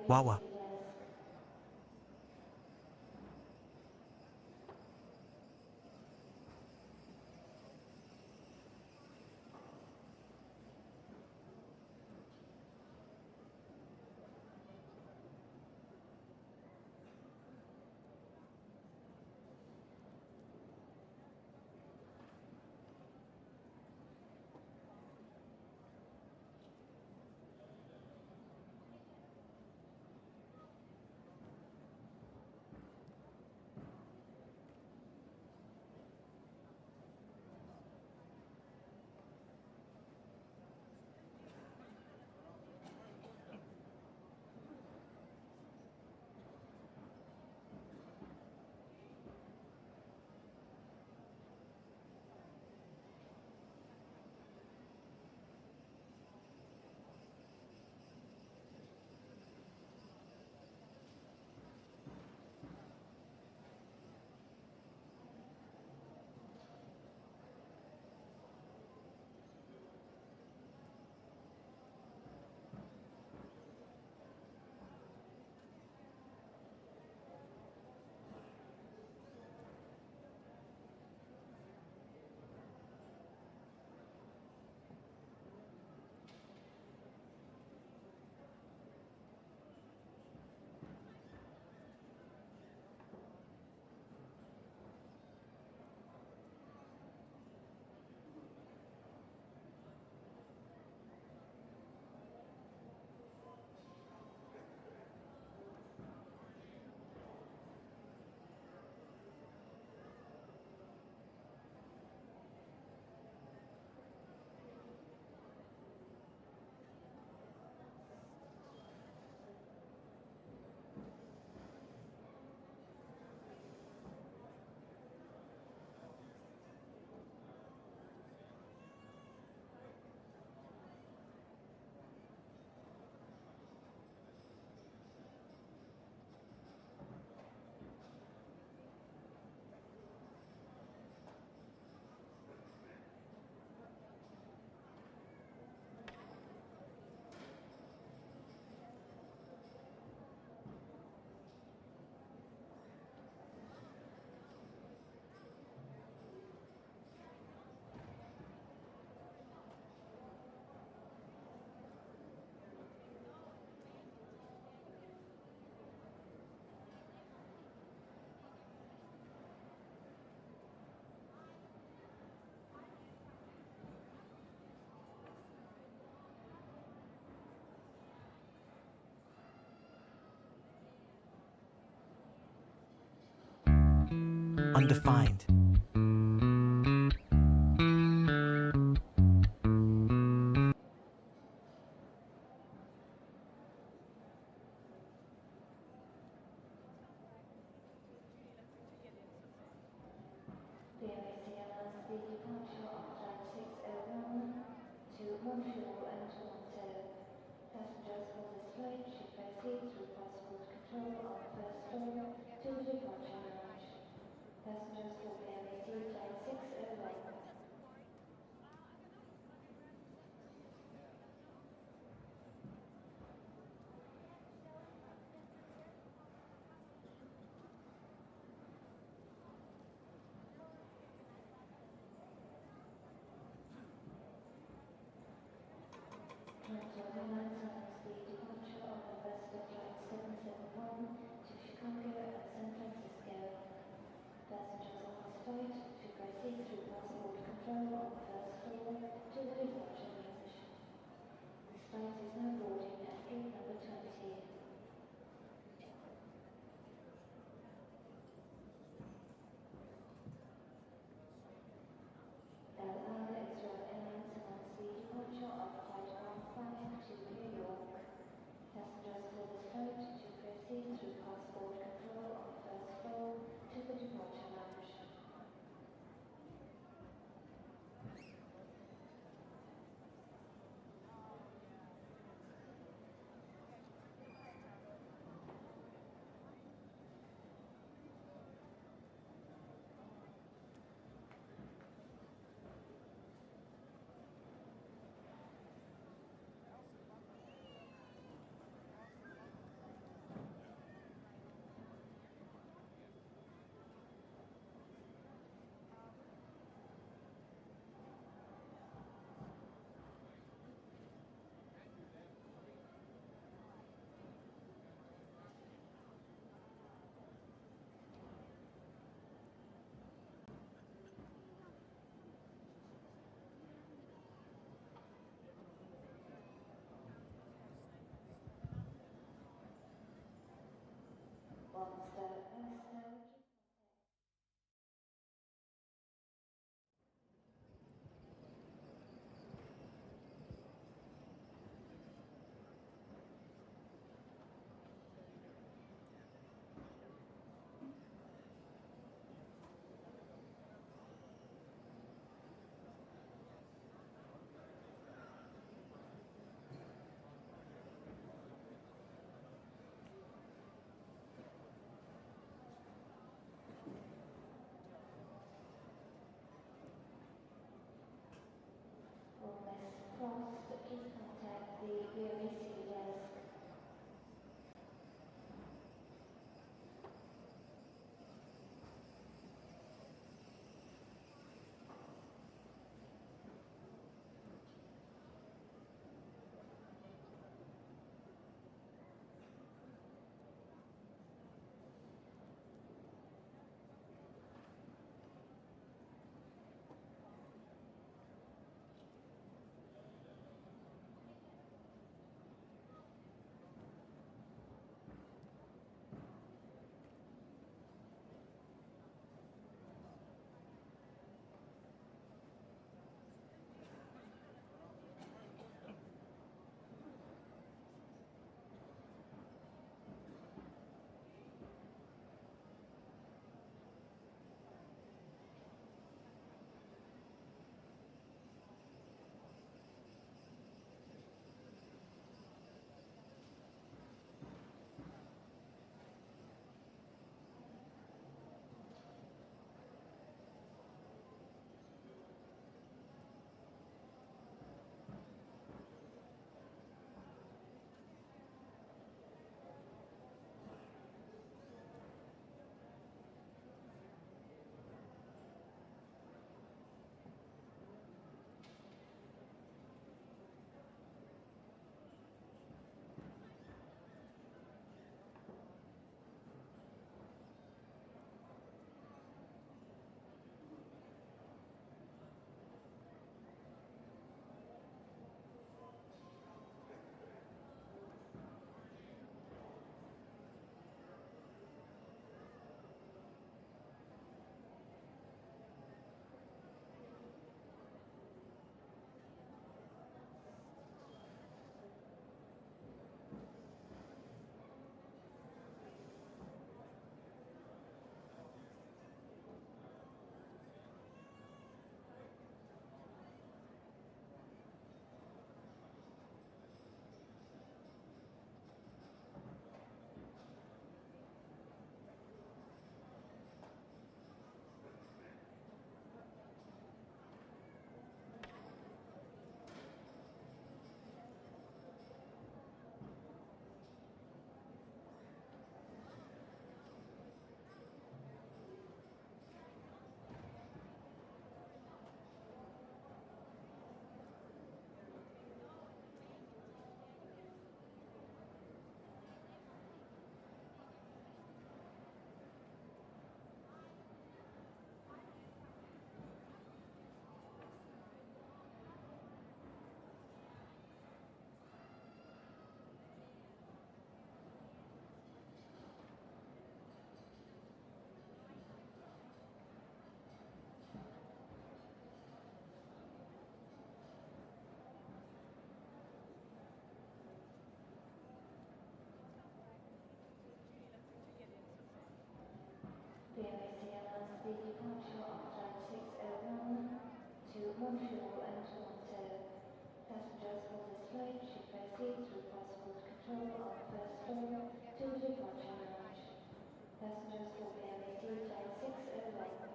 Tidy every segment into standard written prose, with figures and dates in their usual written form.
Wawa. Undefined. PMAC announced the departure of Flight 601 to Montreal and Toronto. Passengers for this flight should proceed through passport control on the first floor to the departure lounge. Passengers for PMAC Flight 601. Toronto Airlines announced the departure of Investor Flight 771 to Chicago and San Francisco. Passengers on this flight should proceed through passport control on the first floor to the departure lounge. This flight is now boarding at gate number 20. Bell Israel Airlines announced the departure of Flight 15 to New York. Passengers for this flight should proceed through passport control on the first floor to the departure lounge. VOAC desk. VOAC announced the departure of Flight 601 to Montreal and Toronto. Passengers for this flight should proceed through passport control on the first floor to the departure lounge. Passengers for VOAC Flight 601.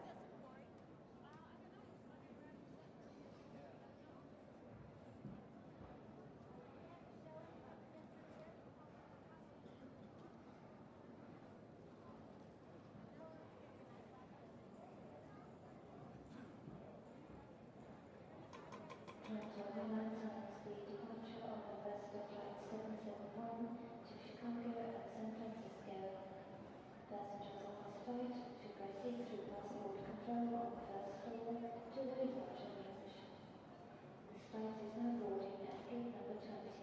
Toronto Airlines announced the departure of the first of Flight 771 to Chicago and San Francisco. Passengers on this flight should proceed through passport control on the first floor to the departure lounge. This flight is now boarding at gate number 20.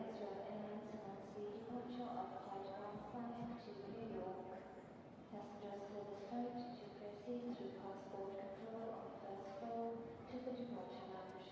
Israel Airlines announced the departure of Flight 15 to New York. Passengers for this flight should proceed through passport control on the first floor to the departure lounge.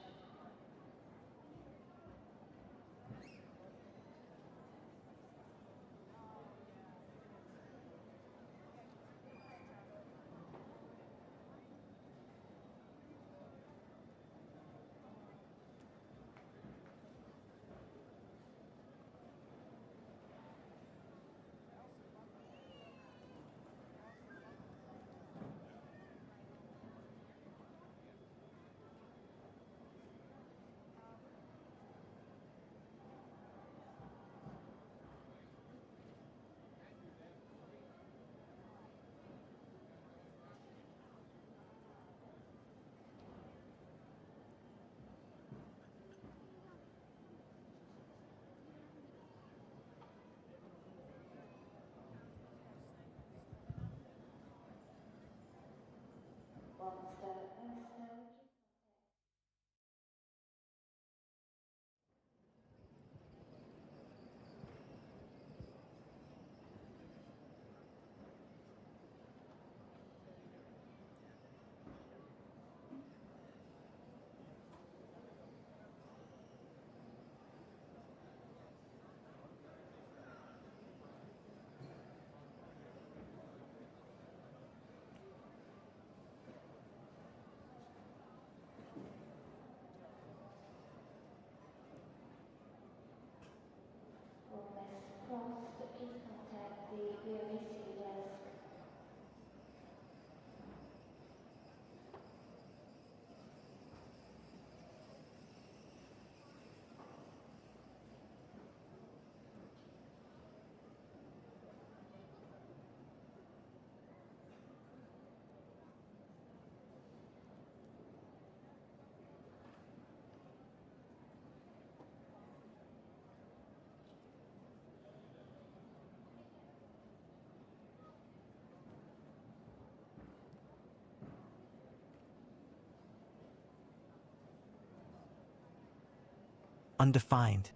your VC desk. Undefined.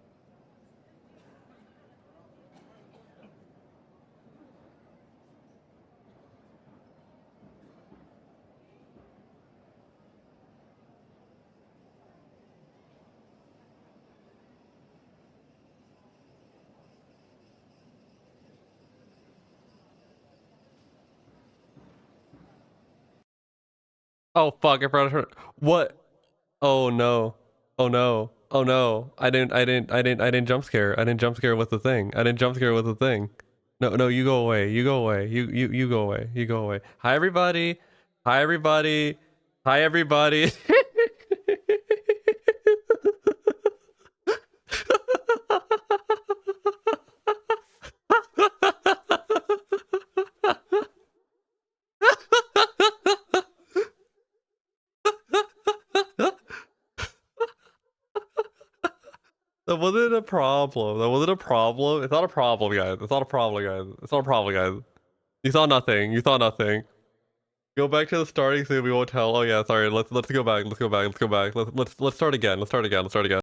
Oh fuck! I forgot her. What? Oh no! Oh no! Oh no! I didn't jump scare. I didn't jump scare with the thing. I didn't jump scare with the thing. No, no, you go away. You go away. You go away. You go away. Hi everybody. Hi everybody. Hi everybody. That wasn't a problem. That wasn't a problem. It's not a problem, guys. It's not a problem, guys. It's not a problem, guys. You saw nothing. You saw nothing. Go back to the starting scene. We won't tell. Oh yeah, sorry. Let's go back. Let's go back. Let's go back. Let's start again. Let's start again. Let's start again.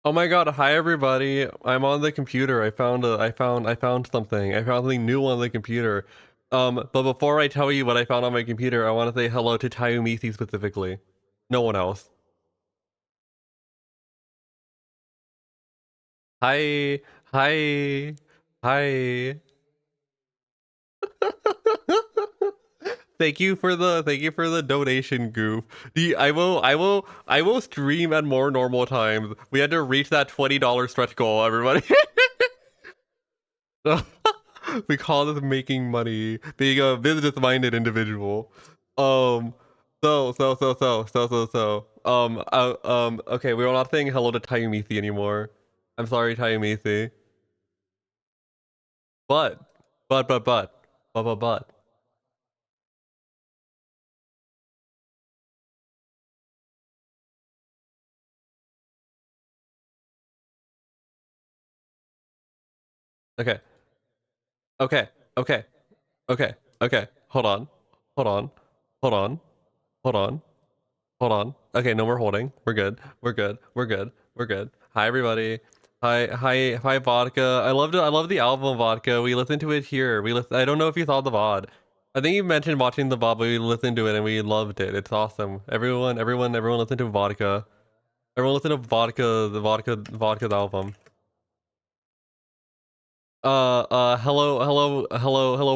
Oh my god, hi everybody. I'm on the computer. I found something. I found something new on the computer. But before I tell you what I found on my computer, I want to say hello to Tayumisi specifically. No one else. Hi. Hi. Hi. Thank you for the donation, Goof. I will stream at more normal times. We had to reach that $20 stretch goal, everybody. We call this making money, being a business-minded individual. Okay, we're not saying hello to Tayumisi anymore. I'm sorry, Tayumisi. But. Okay. Okay. Okay. Okay. Okay. Hold on. Hold on. Hold on. Hold on. Hold on. Okay, no more holding. We're good. We're good. We're good. We're good. Hi everybody. Hi Vodka. I love the album Vodka. We listened to it here. I don't know if you saw the VOD. I think you mentioned watching the VOD, but we listened to it and we loved it. It's awesome. Everyone listen to Vodka. Everyone listen to Vodka, Vodka's album. Hello,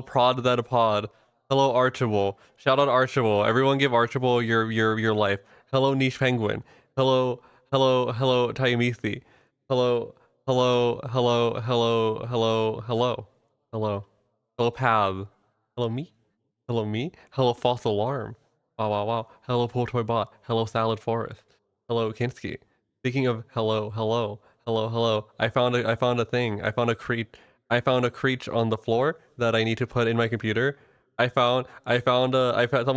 Prod that a pod. Hello, Archibald. Shout out Archibald. Everyone give Archibald your life. Hello, Niche Penguin. Hello, Tayumisi. Hello, hello, Pab. Hello, me. Hello, me. Hello, False Alarm. Wow. Hello, Pool Toy Bot. Hello, Salad Forest. Hello, Kinski. Speaking of hello. I found a thing. I found a creature on the floor that I need to put in my computer. Someone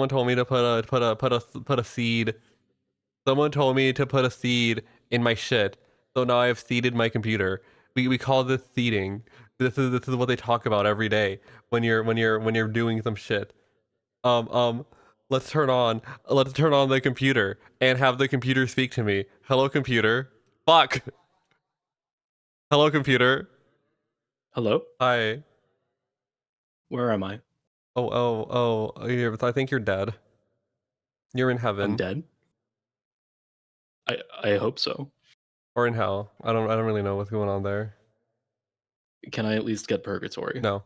told me to put a seed. Someone told me to put a seed in my shit. So now I have seeded my computer. We call this seeding. This is what they talk about every day when you're doing some shit. Um um let's turn on the computer and have the computer speak to me. Hello computer. Fuck. Hello computer. Hello? Hi. Where am I? I think you're dead. You're in heaven. I'm dead? I hope so. Or in hell. I don't really know what's going on there. Can I at least get purgatory? No.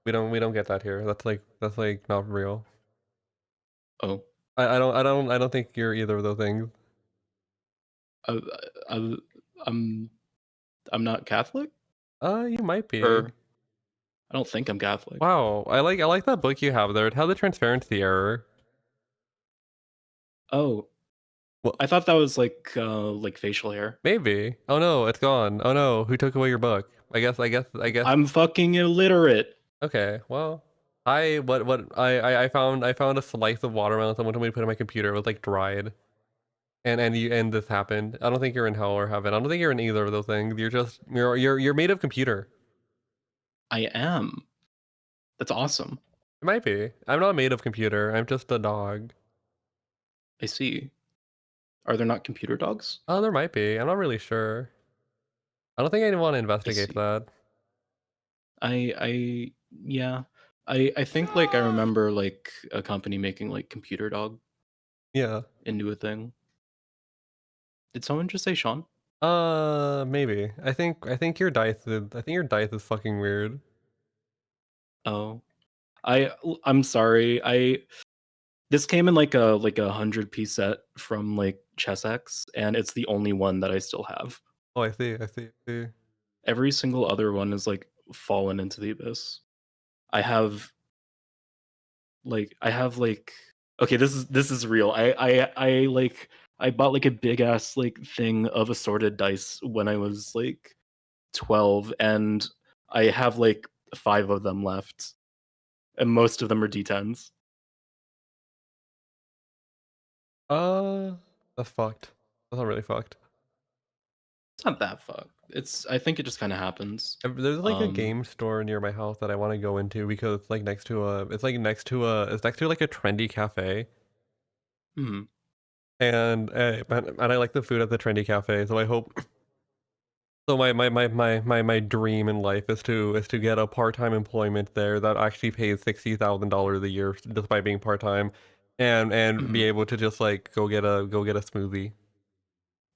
We don't get that here. That's like not real. Oh, I don't think you're either of those things. I, I, I'm I'm not Catholic, You might be. or I don't think I'm Catholic. Wow, I like that book you have there. It had the transparency error. Oh, Well, I thought that was like facial hair. maybe. Oh no, it's gone. Oh no, who took away your book? I guess. I'm fucking illiterate. Okay, well, I found a slice of watermelon someone told me to put in my computer. It was like dried, and this happened. I don't think you're in hell or heaven. I don't think you're in either of those things. You're made of computer. I am. That's awesome. It might be. I'm not made of computer. I'm just a dog. I see. Are there not computer dogs? Oh, there might be. I'm not really sure. I don't think I want to I investigate see. that. I yeah. I think like I remember like a company making like computer dog Yeah. into a thing. Did someone just say Sean? Maybe. I think your dice is fucking weird. Oh. I'm sorry. This came in like a 100-piece set from like ChessX, and it's the only one that I still have. Oh, I see. Every single other one is like fallen into the abyss. I have I have okay, this is real. I bought like a big ass like thing of assorted dice when I was like 12, and I have like 5 of them left, and most of them are D10s. Uh, that's fucked. That's not really fucked. It's not that fucked. I think it just kind of happens. There's like a Um game store near my house that I want to go into because it's next to like a trendy cafe, mhm. and I like the food at the trendy cafe. So I hope. So my dream in life is to get a part-time employment there that actually pays $60,000 a year just by being part-time, and be Mhm. able to just like go get a smoothie.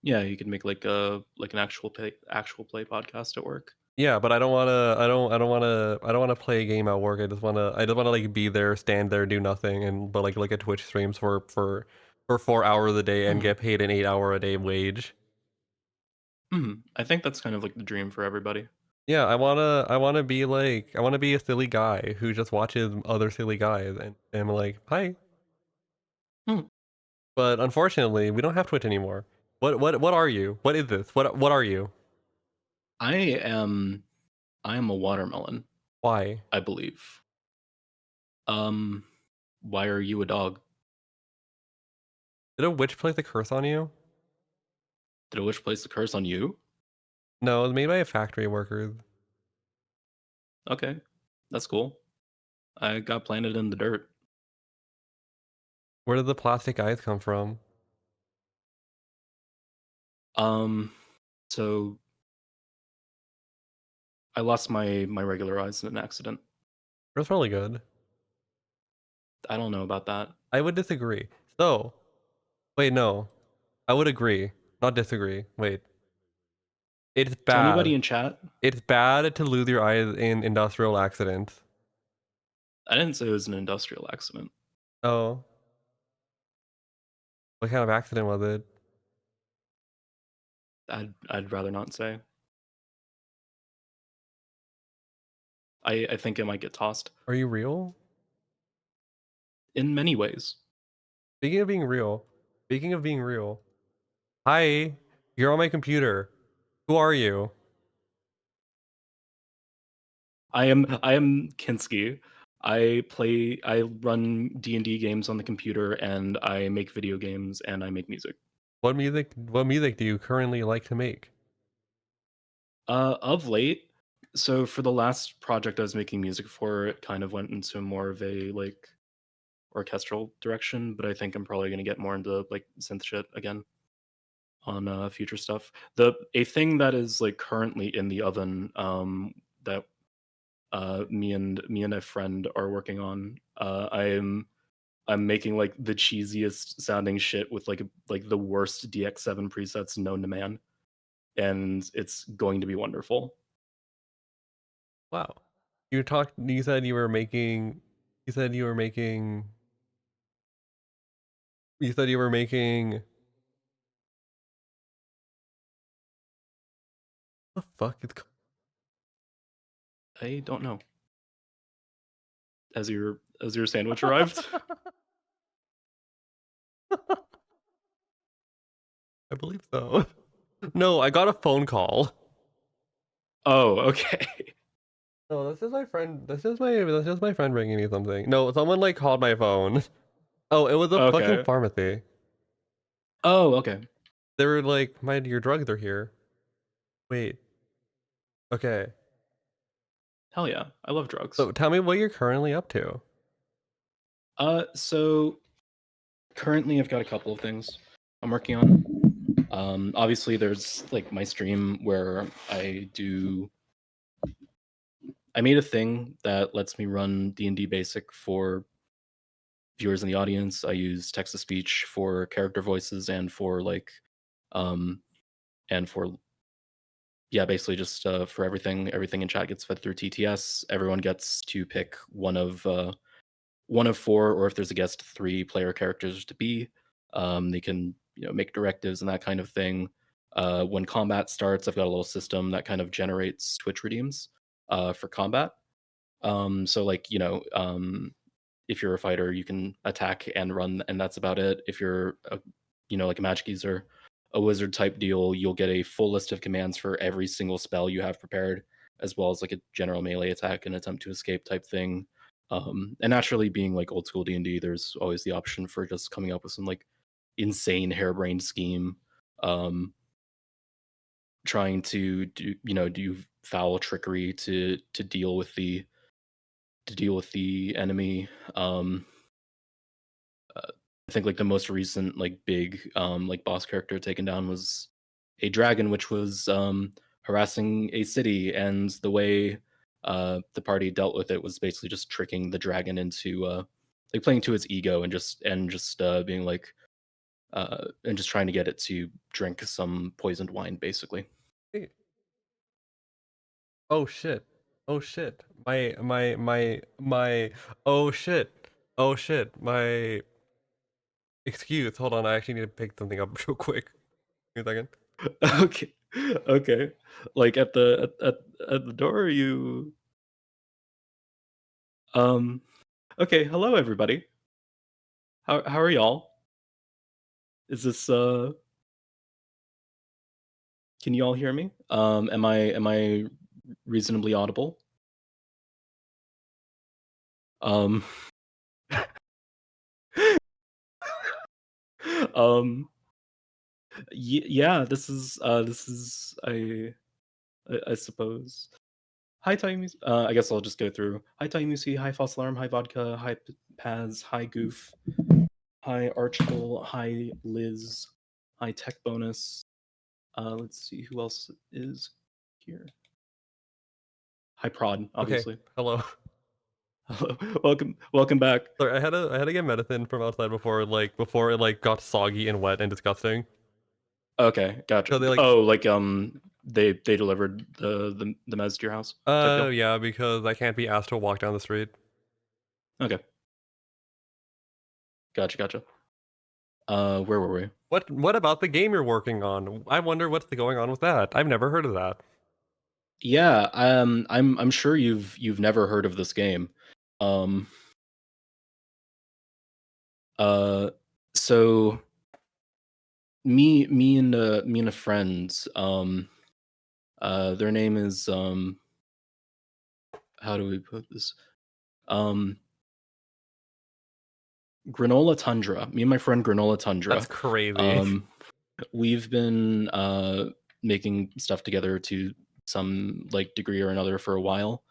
Yeah, you could make like an actual play podcast at work. Yeah, but I don't wanna play a game at work. I just wanna like be there, stand there, do nothing, and but like look at Twitch streams for 4 hours a day and Mhm. get paid an 8 hour a day wage. Mhm. I think that's kind of like the dream for everybody. Yeah, I wanna be a silly guy who just watches other silly guys and I'm like, hi. Mm. But unfortunately, we don't have Twitch anymore. What are you? What is this? What are you? I am I am a watermelon, Why? I believe. Um why are you a dog? Did a witch place a curse on you? Did a witch place the curse on you? No, it was made by a factory worker. Okay. That's cool. I got planted in the dirt. Where did the plastic eyes come from? Um so I lost my regular eyes in an accident. That's probably good. I don't know about that. I would disagree. So, wait, no. I would agree, not disagree. Wait. It's To bad. anybody in chat, It's bad to lose your eyes in industrial accidents. I didn't say it was an industrial accident. Oh, what kind of accident was it? I'd rather not say. I think it might get tossed Are you real? in many ways. Speaking of being real, speaking of being real, hi, you're on my computer. Who are you? I am Kinski. I run D&D games on the computer, and I make video games, and I make music. What music do you currently like to make? Of late, so for the last project I was making music for, it kind of went into more of a like orchestral direction, but I think I'm probably gonna get more into like synth shit again on future stuff. A thing that is like currently in the oven, that me and a friend are working on. I'm making like the cheesiest sounding shit with like the worst DX7 presets known to man, and it's going to be wonderful. Wow. You said you were making. You said you were making. You said you were making. The fuck is? I don't know. As your sandwich arrived. I believe so. No, I got a phone call. Oh, okay. No, this is my friend. This is my friend bringing me something. No, someone like called my phone. Oh, it was a fucking Okay. pharmacy. Oh, okay. They were like, your drugs are here. Wait. Okay. Hell yeah. I love drugs. So tell me what you're currently up to. So currently I've got a couple of things I'm working on. Obviously there's like my stream where I made a thing that lets me run D&D basic for viewers in the audience. I use text to speech for character voices and for like and for basically just for everything in chat gets fed through TTS. Everyone gets to pick one of 4, or if there's a guest, 3 player characters to be. They can make directives and that kind of thing. When combat starts, I've got a little system that kind of generates Twitch redeems for combat. So like if you're a fighter, you can attack and run, and that's about it. If you're like a magic user, a wizard type deal, you'll get a full list of commands for every single spell you have prepared, as well as like a general melee attack and attempt to escape type thing. And naturally, being like old school D&D, there's always the option for just coming up with some like insane harebrained scheme, trying to do foul trickery to deal with the enemy. I think like the most recent like big like boss character taken down was a dragon, which was harassing a city, and the way the party dealt with it was basically just tricking the dragon into like playing to its ego and just being like and just trying to get it to drink some poisoned wine, basically. Hey. Oh shit. Oh shit. My oh shit. Oh shit. My excuse. Hold on, I actually need to pick something up real quick. Give me a second. Okay. Okay. Like at the at the door, you okay, hello everybody. How are y'all? Is this can you all hear me? Am I reasonably audible? Um um yeah, this is I suppose. Hi Timus. I guess I'll just go through. Hi Timusi, hi False Alarm, hi Vodka, hi Paz, hi Goof, hi Archibald, hi Liz, hi Tech Bonus. Let's see who else is here. Hi Prod, Okay. obviously. Hello. Hello. Welcome back. Sorry, I had to get medicine from outside before it like got soggy and wet and disgusting. Okay, gotcha. So they like Oh, like they delivered the meds to your house type deal? yeah, because I can't be asked to walk down the street. Okay. Gotcha. Where were we? What about the game you're working on? I wonder what's going on with that. I've never heard of that. Yeah, I'm sure you've never heard of this game. Um so me and a friend, their name is how do we put this? Um Granola Tundra. Me and my friend Granola Tundra. That's crazy. We've been making stuff together to some like degree or another for a while.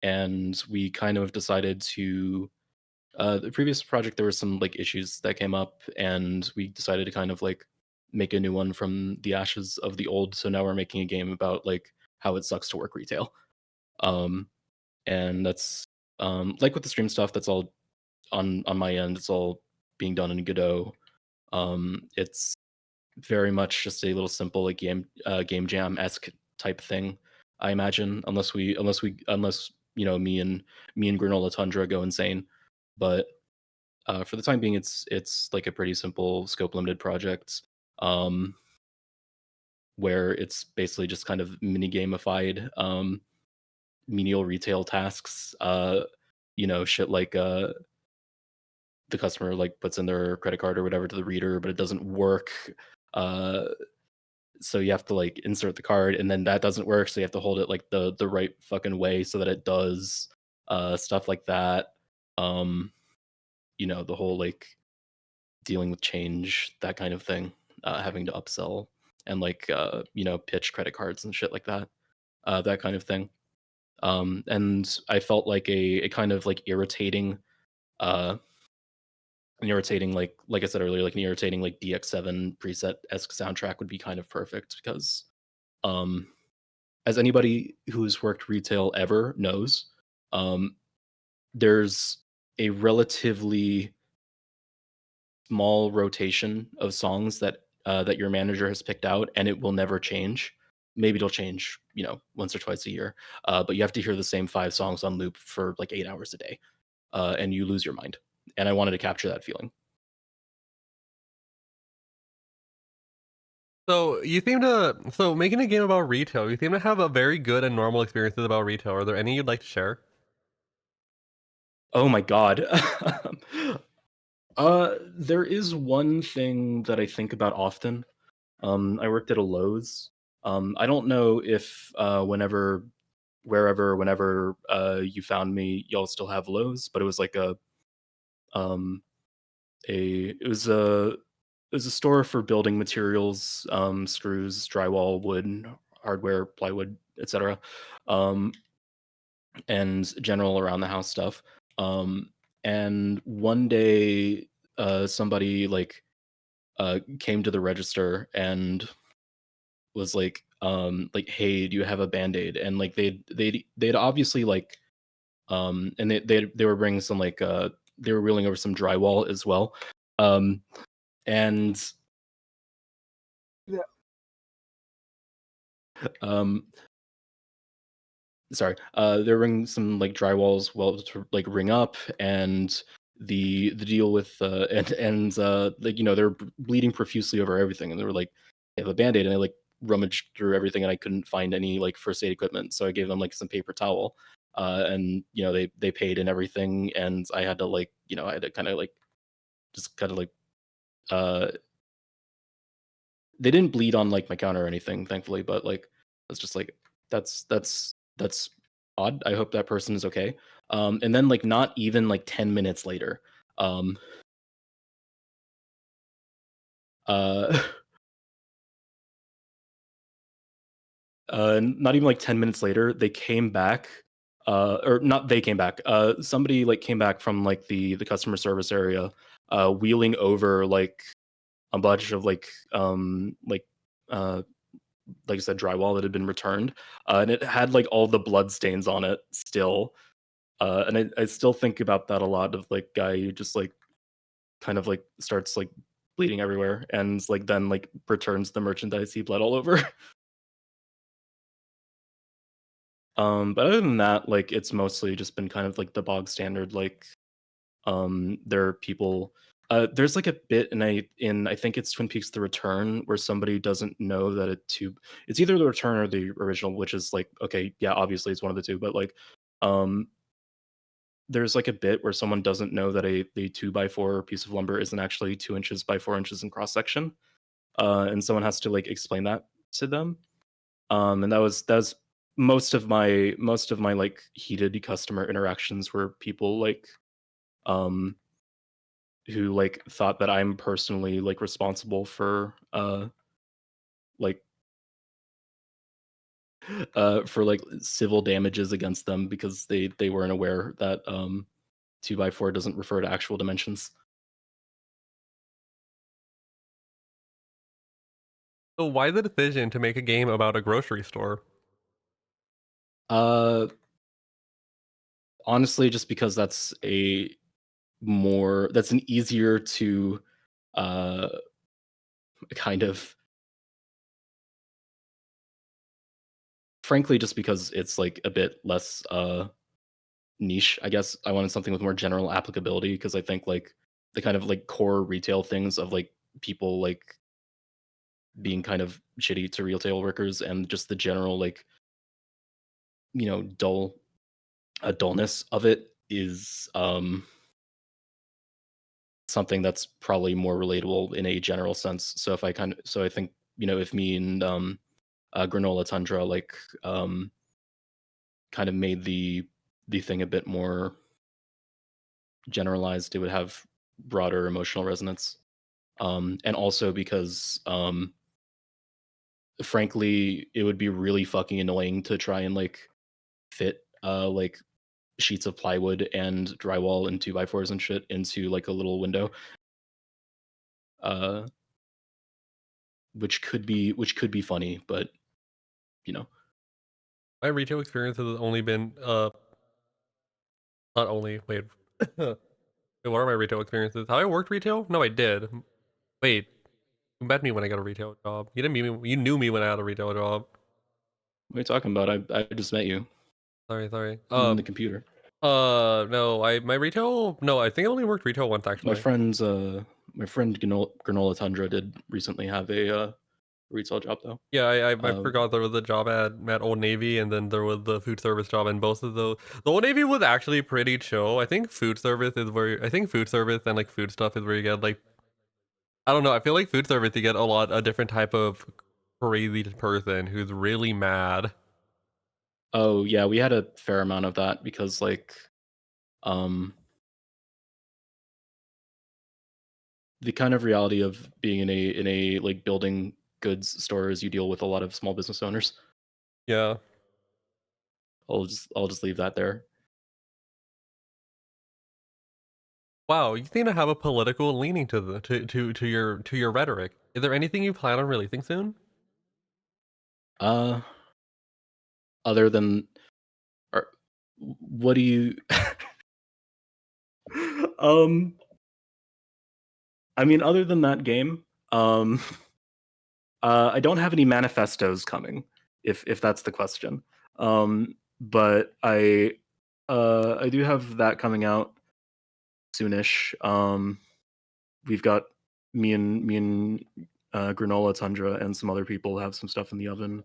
And we kind of decided to the previous project there were some like issues that came up, and we decided to kind of like make a new one from the ashes of the old. So now we're making a game about like how it sucks to work retail. Um and that's like with the stream stuff, that's all on my end. It's all being done in Godot. It's very much just a little simple like game jam esque type thing. I imagine, unless me and Granola Tundra go insane. But for the time being, it's like a pretty simple scope limited project, um, where it's basically just kind of mini gamified menial retail tasks. Shit like the customer like puts in their credit card or whatever to the reader, but it doesn't work. Uh, so you have to like insert the card, and then that doesn't work, so you have to hold it like the right fucking way so that it does. Stuff like that. Um, the whole like dealing with change, that kind of thing, having to upsell and like pitch credit cards and shit like that, that kind of thing. And I felt like a kind of like uh irritating like I said earlier, like an irritating like DX7 preset esque soundtrack would be kind of perfect because um as anybody who's worked retail ever knows, um there's a relatively small rotation of songs that your manager has picked out, and it will never change. Maybe it'll change, once or twice a year, but you have to hear the same 5 songs on loop for like 8 hours a day, and you lose your mind. And I wanted to capture that feeling. So making a game about retail, you seem to have a very good and normal experiences about retail. Are there any you'd like to share? Oh my god. There is one thing that I think about often. I worked at a Lowe's. I don't know if whenever you found me, y'all still have Lowe's, but it was like um a it was a it was a store for building materials, screws, drywall, wood, hardware, plywood, etc. Um, and general around the house stuff. Um, and one day, somebody came to the register and was like, "Hey, do you have a Band-Aid?" And like they'd obviously and they were bringing some they were wheeling over some drywall as well. Um, and um sorry, they're bringing some like drywalls well to like ring up, and the deal with like they're bleeding profusely over everything, and they were like, they have a band-aid, and I like rummaged through everything, and I couldn't find any like first aid equipment, so I gave them like some paper towel, and they paid and everything, and I had to I had to kind of like just kind of like uh they didn't bleed on like my counter or anything, thankfully, but like that's just like that's odd. I hope that person is okay. And then like not even like 10 minutes later, um uh not even like 10 minutes later, they came back, or not they came back. Somebody like came back from like the customer service area, wheeling over like a bunch of uh like I said, drywall that had been returned, and it had like all the blood stains on it still. And I still think about that a lot, of like guy who just like kind of like starts like bleeding everywhere, and like then like returns the merchandise he bled all over. But other than that, like it's mostly just been kind of like the bog standard. Like there are people. There's like a bit I think it's Twin Peaks: The Return, where somebody doesn't know that a tube. It's either the return or the original, which is like, okay, yeah, obviously it's one of the two, but like um there's like a bit where someone doesn't know that a 2x4 piece of lumber isn't actually 2 inches by 4 inches in cross section, and someone has to like explain that to them. And that was most of my like heated customer interactions were people um who like thought that I'm personally like responsible like for like civil damages against them because they weren't aware that 2x4 doesn't refer to actual dimensions. So why the decision to make a game about a grocery store? Uh Honestly, just because that's an easier to uh kind of frankly, just because it's like a bit less niche, I guess. I wanted something with more general applicability because I think like the kind of like core retail things of like people like being kind of shitty to retail workers and just the general like dullness of it is something that's probably more relatable in a general sense. So I think if me and Granola Tundra like kind of made the thing a bit more generalized, it would have broader emotional resonance. And also because frankly, it would be really fucking annoying to try and like fit like sheets of plywood and drywall and 2x4s and shit into like a little window. Uh which could be funny, but you know. My retail experience has only been not only wait. Wait, what are my retail experiences? How I worked retail? No, I did. Wait, you met me when I got a retail job. You didn't meet me. You knew me when I had a retail job. What are you talking about? I just met you Sorry. in the computer. No, my retail. No, I think I only worked retail once My actually. my friend Granola Tundra did recently have a retail job though. Yeah, I Um, forgot there was a job at Old Navy, and then there was the food service job, and both of those. The Old Navy was actually pretty chill. I think food service is where I think food service and like food stuff is where you get like I don't know. I feel like food service you get a different type of crazy person who's really mad. oh yeah, we had a fair amount of that because like um the kind of reality of being in a like building goods store is you deal with a lot of small business owners. Yeah. I'll just leave that there. Wow, you seem to have a political leaning to the to your rhetoric. Is there anything you plan on releasing soon? Uh other than or what do you um I mean other than that game, I don't have any manifestos coming if that's the question. But I do have that coming out soonish. We've got me and Granola Tundra and some other people have some stuff in the oven.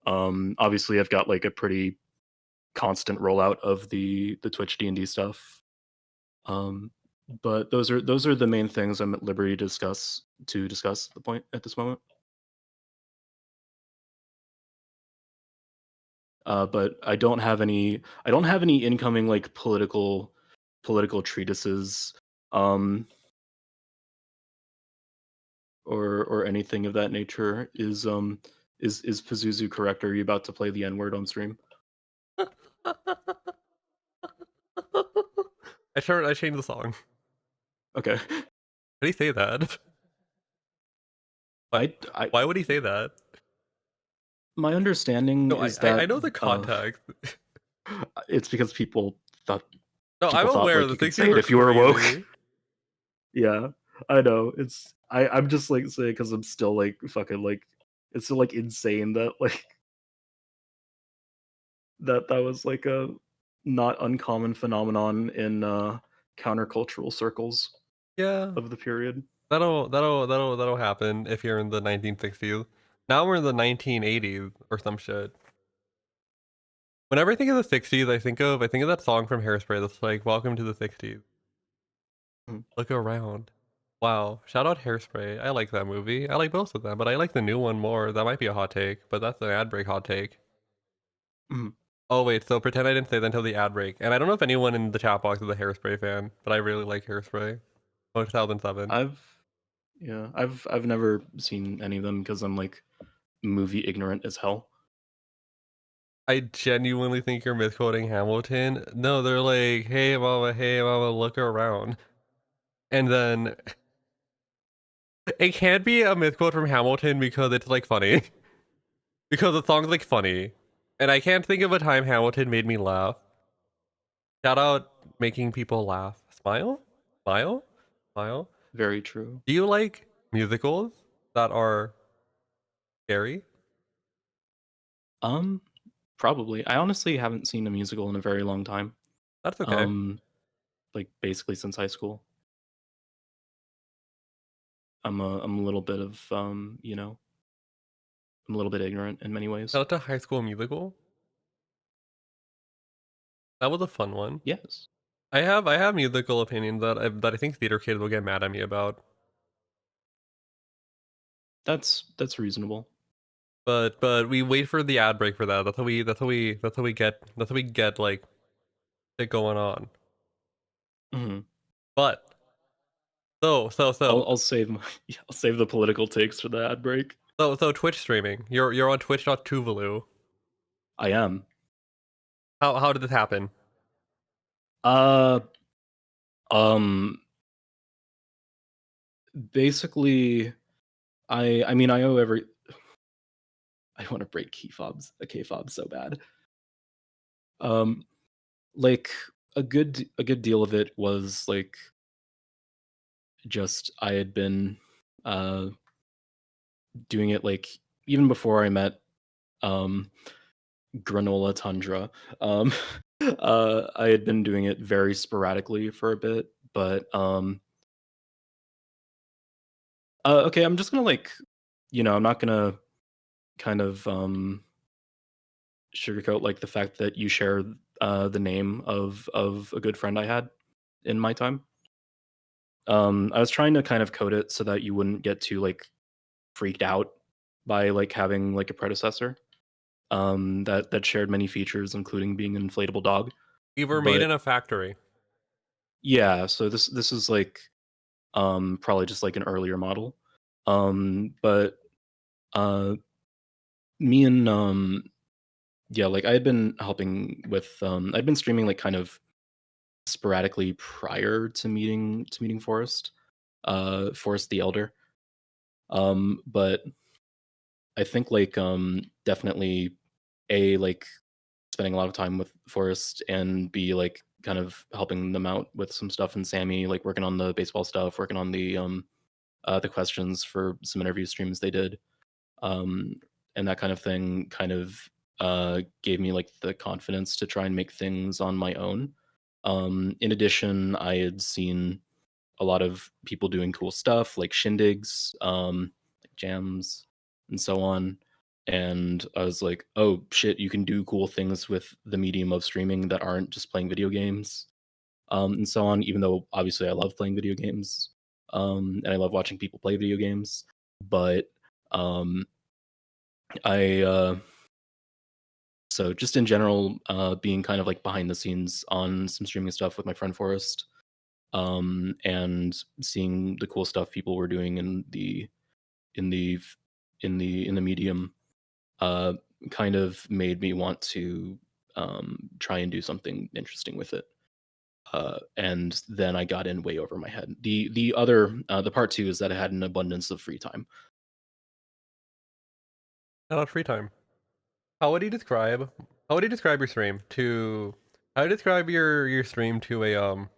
Obviously, I've got like a pretty constant rollout of the Twitch D&D stuff. Um, but those are the main things I'm at liberty to discuss the point at this moment. But I don't have any incoming like political treatises or anything of that nature. Is Pazuzu correct? Are you about to play the N-word on stream? I changed the song. Okay. How do you say that? Why, I why would he say that? my understanding No, is that I know the context. it's because No, I'm people thought aware like the you could 60s say it were if you were woke. crazy. Yeah, I know. I'm just like saying because I'm still like fucking like it's still like insane that like that was like a not uncommon phenomenon in countercultural circles Yeah, of the period. that'll happen if you're in the 1960s. Now we're in the 1980s or some shit. Whenever I think of the 60s, I think of that song from Hairspray that's like "Welcome to the 60s." Mhm. Look around. Wow, shout out Hairspray. I like that movie. I like both of them, but I like the new one more. That might be a hot take, but that's an ad break hot take. Mhm. Oh wait, so pretend I didn't say that until the ad break. And I don't know if anyone in the chat box is a Hairspray fan, but I really like Hairspray. 2007. I've I've never seen any of them because I'm like movie ignorant as hell. I genuinely think you're misquoting Hamilton. No, they're like, hey mama, look around. And then it can't be a misquote from Hamilton because it's like funny. Because the song's like funny. And I can't think of a time Hamilton made me laugh. Shout out making people laugh. Smile? Smile? Smile? Very true. Do you like musicals that are scary? Um, Probably. I honestly haven't seen a musical in a very long time. That's okay. Like basically since high school. I'm a little bit of I'm a little bit ignorant in many ways. Shout out to High School Musical. That was a fun one. Yes. I have musical opinions that I think theater kids will get mad at me about. That's reasonable. But we wait for the ad break for that. That's how we get like it going on. Hmm. But so I'll save I'll save the political takes for the ad break. so Twitch streaming. You're on Twitch.tuvalu. I am. How did this happen? Uh um basically I mean I owe every I want to break kfob so bad. Um like a good deal of it was like just I had been uh doing it like even before I met um Granola Tundra. Um I had been doing it very sporadically for a bit, but okay, I'm just gonna like I'm not gonna kind of sugarcoat like the fact that you share the name of a good friend I had in my time. I was trying to kind of code it so that you wouldn't get too like freaked out by like having like a predecessor that shared many features, including being an inflatable dog. We were made But in a factory. yeah, so this is like probably just like an earlier model. But uh me and yeah, like I had been helping with I'd been streaming like kind of sporadically prior to meeting Forrest, Forrest the Elder. But I think like definitely like spending a lot of time with Forrest and B like kind of helping them out with some stuff and Sammy like working on the baseball stuff, working on the questions for some interview streams they did. Um and that kind of thing kind of gave me like the confidence to try and make things on my own. In addition, I had seen a lot of people doing cool stuff like shindigs, like jams, and so on. And I was like, oh shit, you can do cool things with the medium of streaming that aren't just playing video games, and so on. Even though obviously I love playing video games, and I love watching people play video games, but um, I so just in general, being kind of like behind the scenes on some streaming stuff with my friend Forrest, and seeing the cool stuff people were doing in the in the medium uh kind of made me want to try and do something interesting with it. And then I got in way over my head. The other the part two is that I had an abundance of free time. Not free time. How would you describe how would you describe your stream to how would you describe your stream to a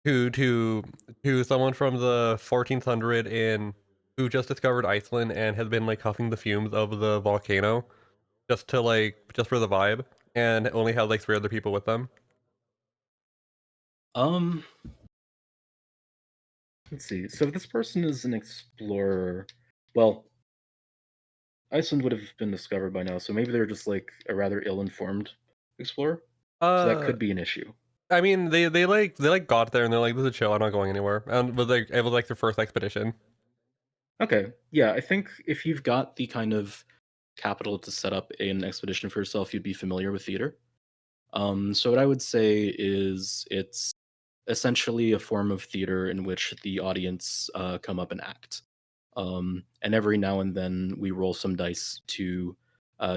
to to to someone from the 1400 in who just discovered Iceland and has been like huffing the fumes of the volcano just for the vibe and only had like three other people with them? um let's see. So this person is an explorer. Well, Iceland would have been discovered by now, so maybe they're just like a rather ill-informed explorer. So that Uh could be an issue. I mean they got there and they're like, this is chill, I'm not going anywhere. And it was like their first expedition. Okay. Yeah, I think if you've got the kind of capital to set up an expedition for yourself, you'd be familiar with theater. So what I would say is it's essentially a form of theater in which the audience come up and act. And every now and then we roll some dice to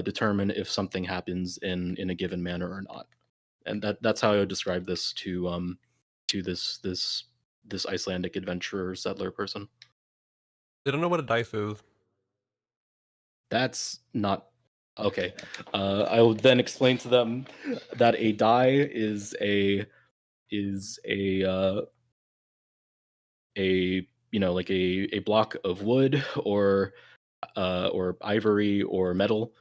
determine if something happens in a given manner or not. And that's how I would describe this to this Icelandic adventurer settler person. They don't know what a dice is. That's not okay. I will then explain to them that a die is a like a block of wood or ivory or metal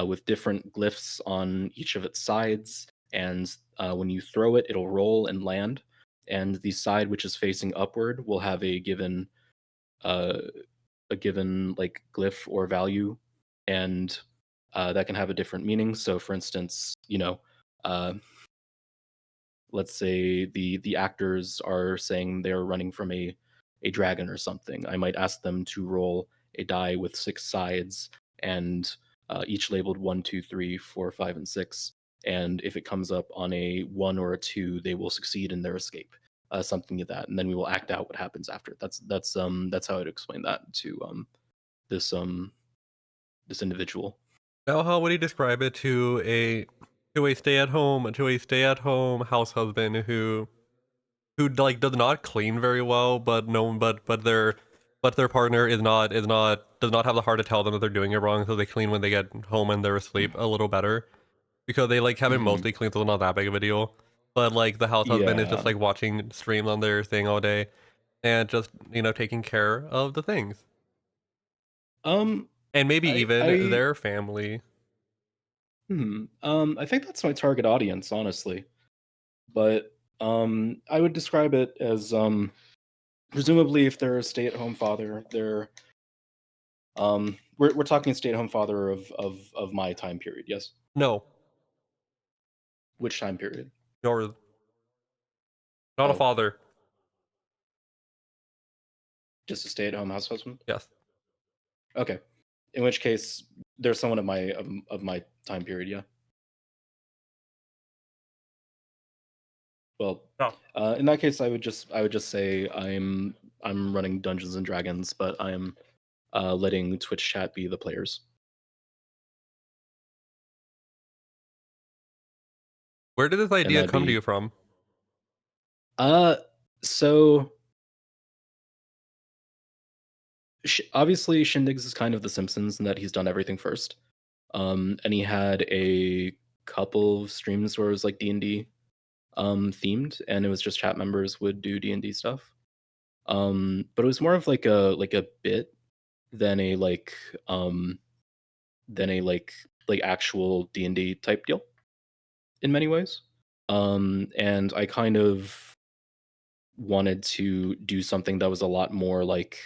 with different glyphs on each of its sides, and when you throw it, it'll roll and land. And the side which is facing upward will have uh, a given like glyph or value, and that can have a different meaning. So, for instance, uh, let's say the actors are saying they're running from a dragon or something. I might ask them to roll a die with 6 sides, and each labeled 1, 2, 3, 4, 5, and 6. And if it comes up on a 1 or a 2, they will succeed in their escape. Something like that, and then we will act out what happens after. That's how I'd explain that to this this individual. Now, how would you describe it to a stay-at-home house husband who like does not clean very well, but no, but their partner does not have the heart to tell them that they're doing it wrong, so they clean when they get home and they're asleep a little better because they like have it Mhm. mostly clean, so it's not that big of a deal. But like the house husband is just Yeah. like watching streams on their thing all day and just taking care of the things Um. and maybe I. even I. their family. I think that's my target audience, honestly. But I would describe it as presumably if they're a stay-at-home father, we're talking stay-at-home father of my time period. Yes. No, Which time period? you're not a Oh, father. just a stay-at-home house husband. Yes. Okay. In which case, there's someone of my time period. Yeah. Well, No. in that case, I would just say I'm running Dungeons and Dragons, but I'm letting Twitch chat be the players. Where did this And idea that'd come to be you from? uh so obviously Shindig's is kind of the Simpsons in that he's done everything first. And he had a couple of streams where it was like D&D themed, and it was just chat members would do D&D stuff. But it was more of like a bit than a um like actual D&D type deal in many ways. And I kind of wanted to do something that was a lot more like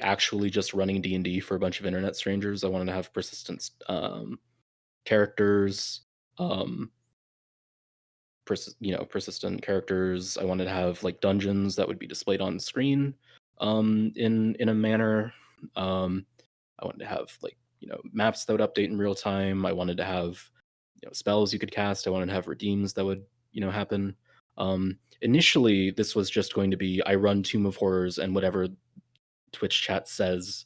actually just running D&D for a bunch of internet strangers. I wanted to have persistent characters, um persistent characters. I wanted to have like dungeons that would be displayed on screen in a manner. I wanted to have like, maps that would update in real time. I wanted to have, spells you could cast. I wanted to have redeems that would, happen. Initially this was just going to be I run Tomb of Horrors and whatever Twitch chat says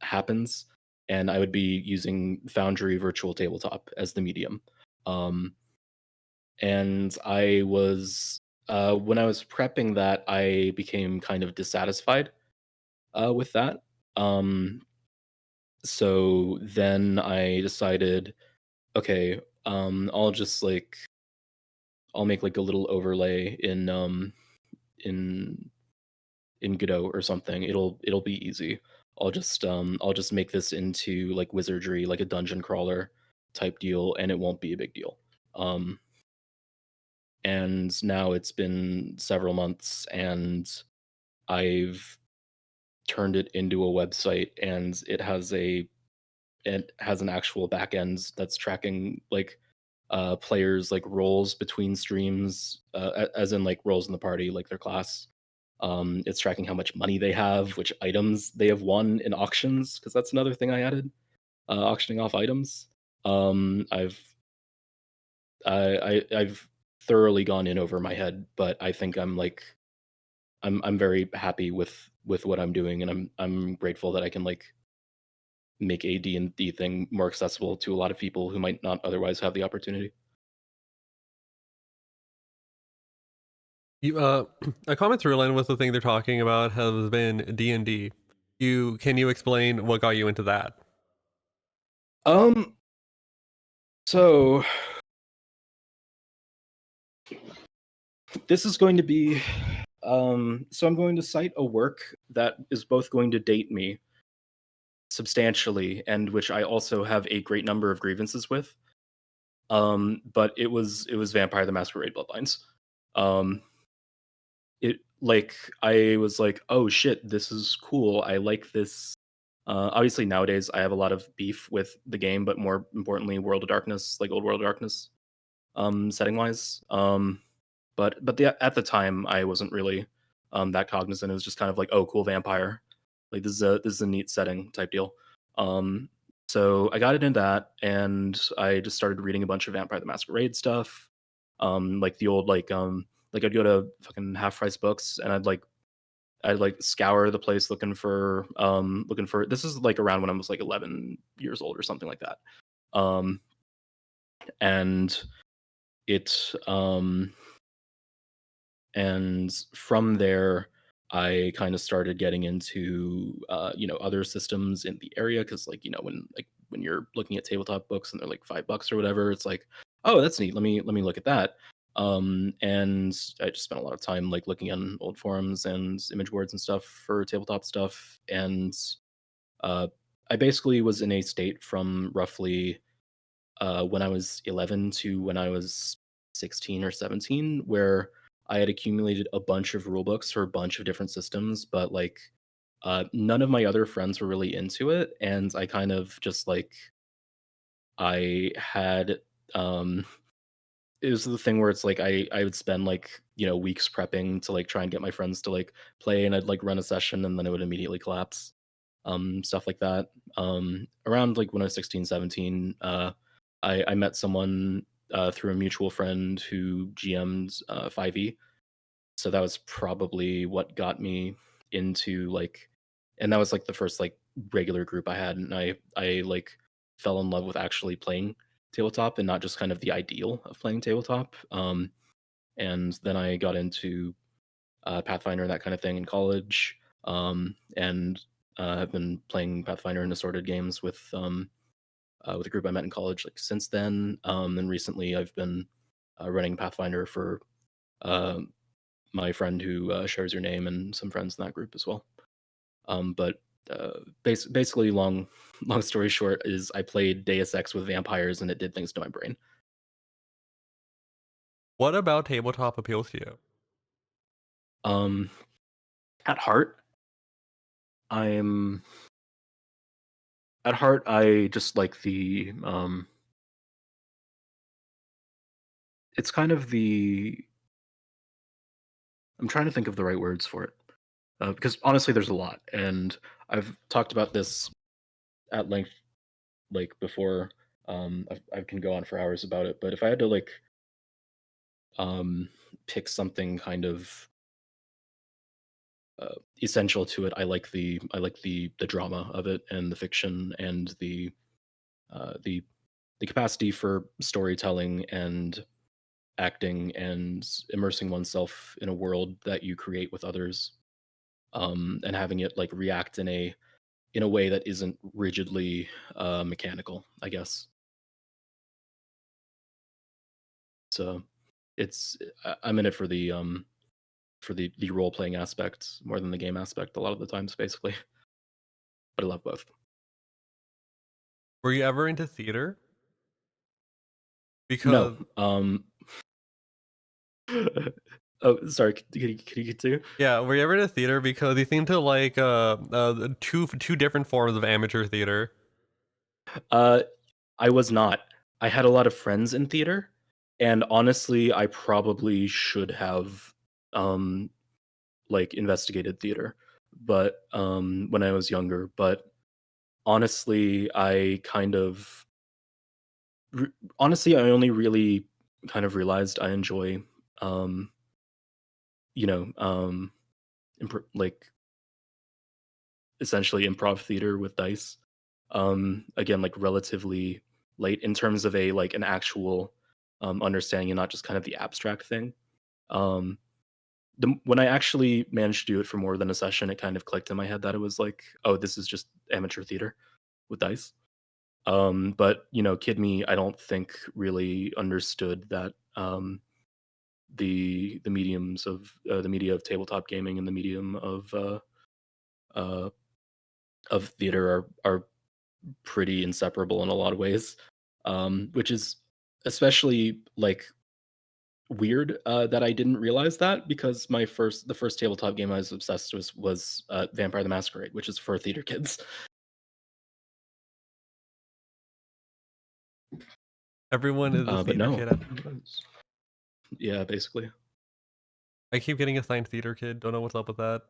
happens, and I would be using Foundry Virtual Tabletop as the medium. Um, and I was when I was prepping that, I became kind of dissatisfied with that. Um, so then I decided, okay, I'll just like I'll make like a little overlay in Godot or something. It'll be easy. I'll just make this into like wizardry, like a dungeon crawler type deal, and it won't be a big deal. Um, and now it's been several months, and I've turned it into a website, and it has an actual backend that's tracking like players like roles between streams, as in like roles in the party, like their class. It's tracking how much money they have, which items they have won in auctions, because that's another thing I added, auctioning off items. Um, I've I've thoroughly gone in over my head, but I think I'm very happy with what I'm doing, and I'm grateful that I can like make a D&D thing more accessible to a lot of people who might not otherwise have the opportunity. You a common through line with the thing they're talking about has been D&D. Can you explain what got you into that? Um, so this is going to be so I'm going to cite a work that is both going to date me substantially, and which I also have a great number of grievances with. But it was Vampire the Masquerade Bloodlines. Um, it like I was like, oh shit, this is cool. I like this. Obviously nowadays I have a lot of beef with the game, but more importantly, World of Darkness, like old World of Darkness, setting wise. At the time I wasn't really that cognizant. It was just kind of like, oh, cool vampire. Like this is a neat setting type deal. Um, so I got it in that, and I just started reading a bunch of Vampire the Masquerade stuff. Like the old like I'd go to fucking half price books, and I'd scour the place looking for this is like around when I was like 11 years old or something like that. Um, and it and from there I kind of started getting into other systems in the area, because when you're looking at tabletop books and they're like $5 or whatever, it's like, oh, that's neat, let me look at that. And I just spent a lot of time like looking on old forums and image boards and stuff for tabletop stuff. And uh, I basically was in a state from roughly when I was 11 to when I was 16 or 17, where I had accumulated a bunch of rule books for a bunch of different systems, but none of my other friends were really into it, and I kind of just like I had it was the thing where it's like I would spend weeks prepping to like try and get my friends to like play, and I'd like run a session and then it would immediately collapse. Stuff like that. Around like when I was 16, 17, I met someone through a mutual friend who GM'd 5e. So that was probably what got me into and that was like the first like regular group I had, and I like fell in love with actually playing tabletop and not just kind of the ideal of playing tabletop. And then I got into Pathfinder and that kind of thing in college, and have been playing Pathfinder and assorted games with a group I met in college like since then. And recently I've been running Pathfinder for uh, my friend who shares your name and some friends in that group as well. But basically, long long story short, is I played Deus Ex with vampires and it did things to my brain. What about tabletop appeals to you? Um, at heart, I'm at heart I just like the it's kind of the I'm trying to think of the right words for it, because honestly, there's a lot, and I've talked about this at length like before. I can go on for hours about it, but if I had to um pick something kind of essential to it, I like the drama of it and the fiction and the the capacity for storytelling and acting and immersing oneself in a world that you create with others, and having it like react in a way that isn't rigidly mechanical, I guess. So I'm in it for the role playing aspect more than the game aspect a lot of the times, basically. But I love both. Were you ever into theater? No. Because Oh, sorry. Could you continue? yeah, were you ever into theater? Because you seem to like two different forms of amateur theater. Uh, I was not. I had a lot of friends in theater, and honestly, I probably should have um investigated theater, but when I was younger. But honestly, honestly, I only really kind of realized I enjoy um you know like essentially improv theater with dice. Again, like relatively late in terms of a like an actual understanding and not just kind of the abstract thing. Um, when I actually managed to do it for more than a session, it kind of clicked in my head that it was like, oh, this is just amateur theater with dice. But kid me, I don't think really understood that the mediums of the media of tabletop gaming and the medium of uh, of theater are pretty inseparable in a lot of ways, which is especially like weird that I didn't realize that because the first tabletop game I was obsessed with was Vampire the Masquerade, which is for theater kids. Everyone is a But theater no, kid. yeah, basically. I keep getting assigned theater kid. Don't know what's up with that.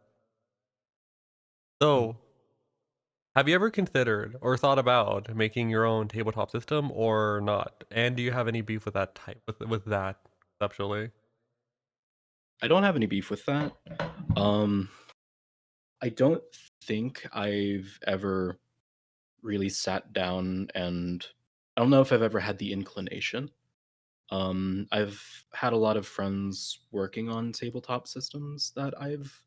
Hmm. So, have you ever considered or thought about making your own tabletop system or not? And do you have any beef with that type with that conceptually? I don't have any beef with that. Um, I don't think I've ever really sat down and I don't know if I've ever had the inclination. I've had a lot of friends working on tabletop systems that I've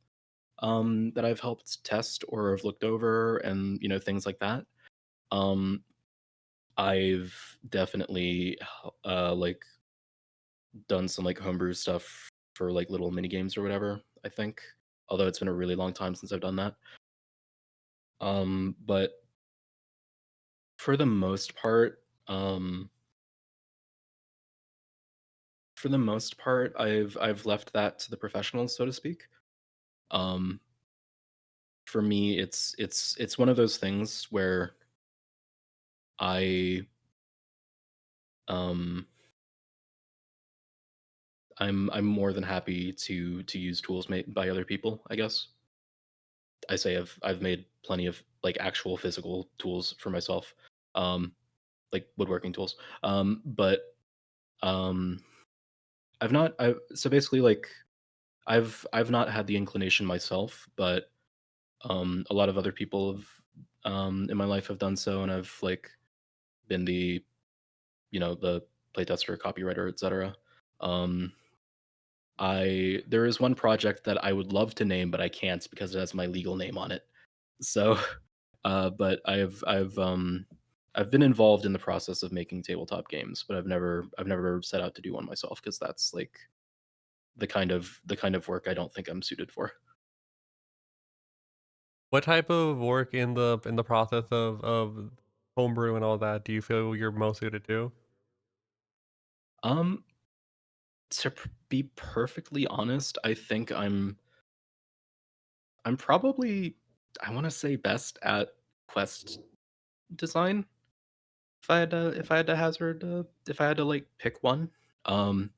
helped test or have looked over and things like that. Um, I've definitely like done some like homebrew stuff for like little mini games or whatever, I think. Although it's been a really long time since I've done that. But for the most part, I've left that to the professionals, so to speak. Um, for me, it's one of those things where I um I'm more than happy to use tools made by other people, I guess. I say I've made plenty of like actual physical tools for myself. Um like woodworking tools. But um I've not I so basically like I've not had the inclination myself, but a lot of other people have in my life have done so and I've like been the playtester, copywriter, etc. Um there is one project that I would love to name, but I can't because it has my legal name on it. So, but I've been involved in the process of making tabletop games, but I've never set out to do one myself because that's like the kind of work I don't think I'm suited for. What type of work in the process of homebrew and all that do you feel you're most suited to? Um, be perfectly honest, I think I'm probably I want to say best at quest design. If I had to hazard if I had to like pick one, um,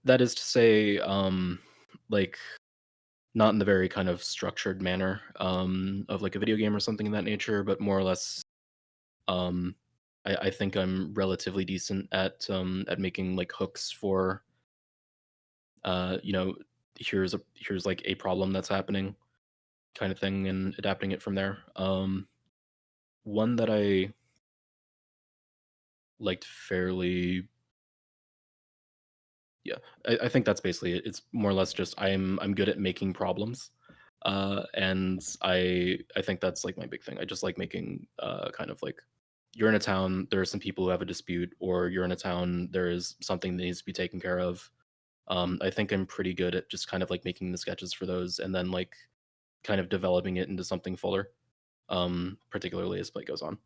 that is to say, like not in the very kind of structured manner of like a video game or something of that nature, but more or less, um, I think I'm relatively decent at making like hooks for you know here's like a problem that's happening kind of thing and adapting it from there. One that I liked fairly Yeah, I think that's basically it. It's more or less just I'm good at making problems, and I think that's like my big thing. I just like making kind of like you're in a town, there are some people who have a dispute, or you're in a town, there is something that needs to be taken care of. I think I'm pretty good at just kind of like making the sketches for those, and then like kind of developing it into something fuller. Particularly as play goes on,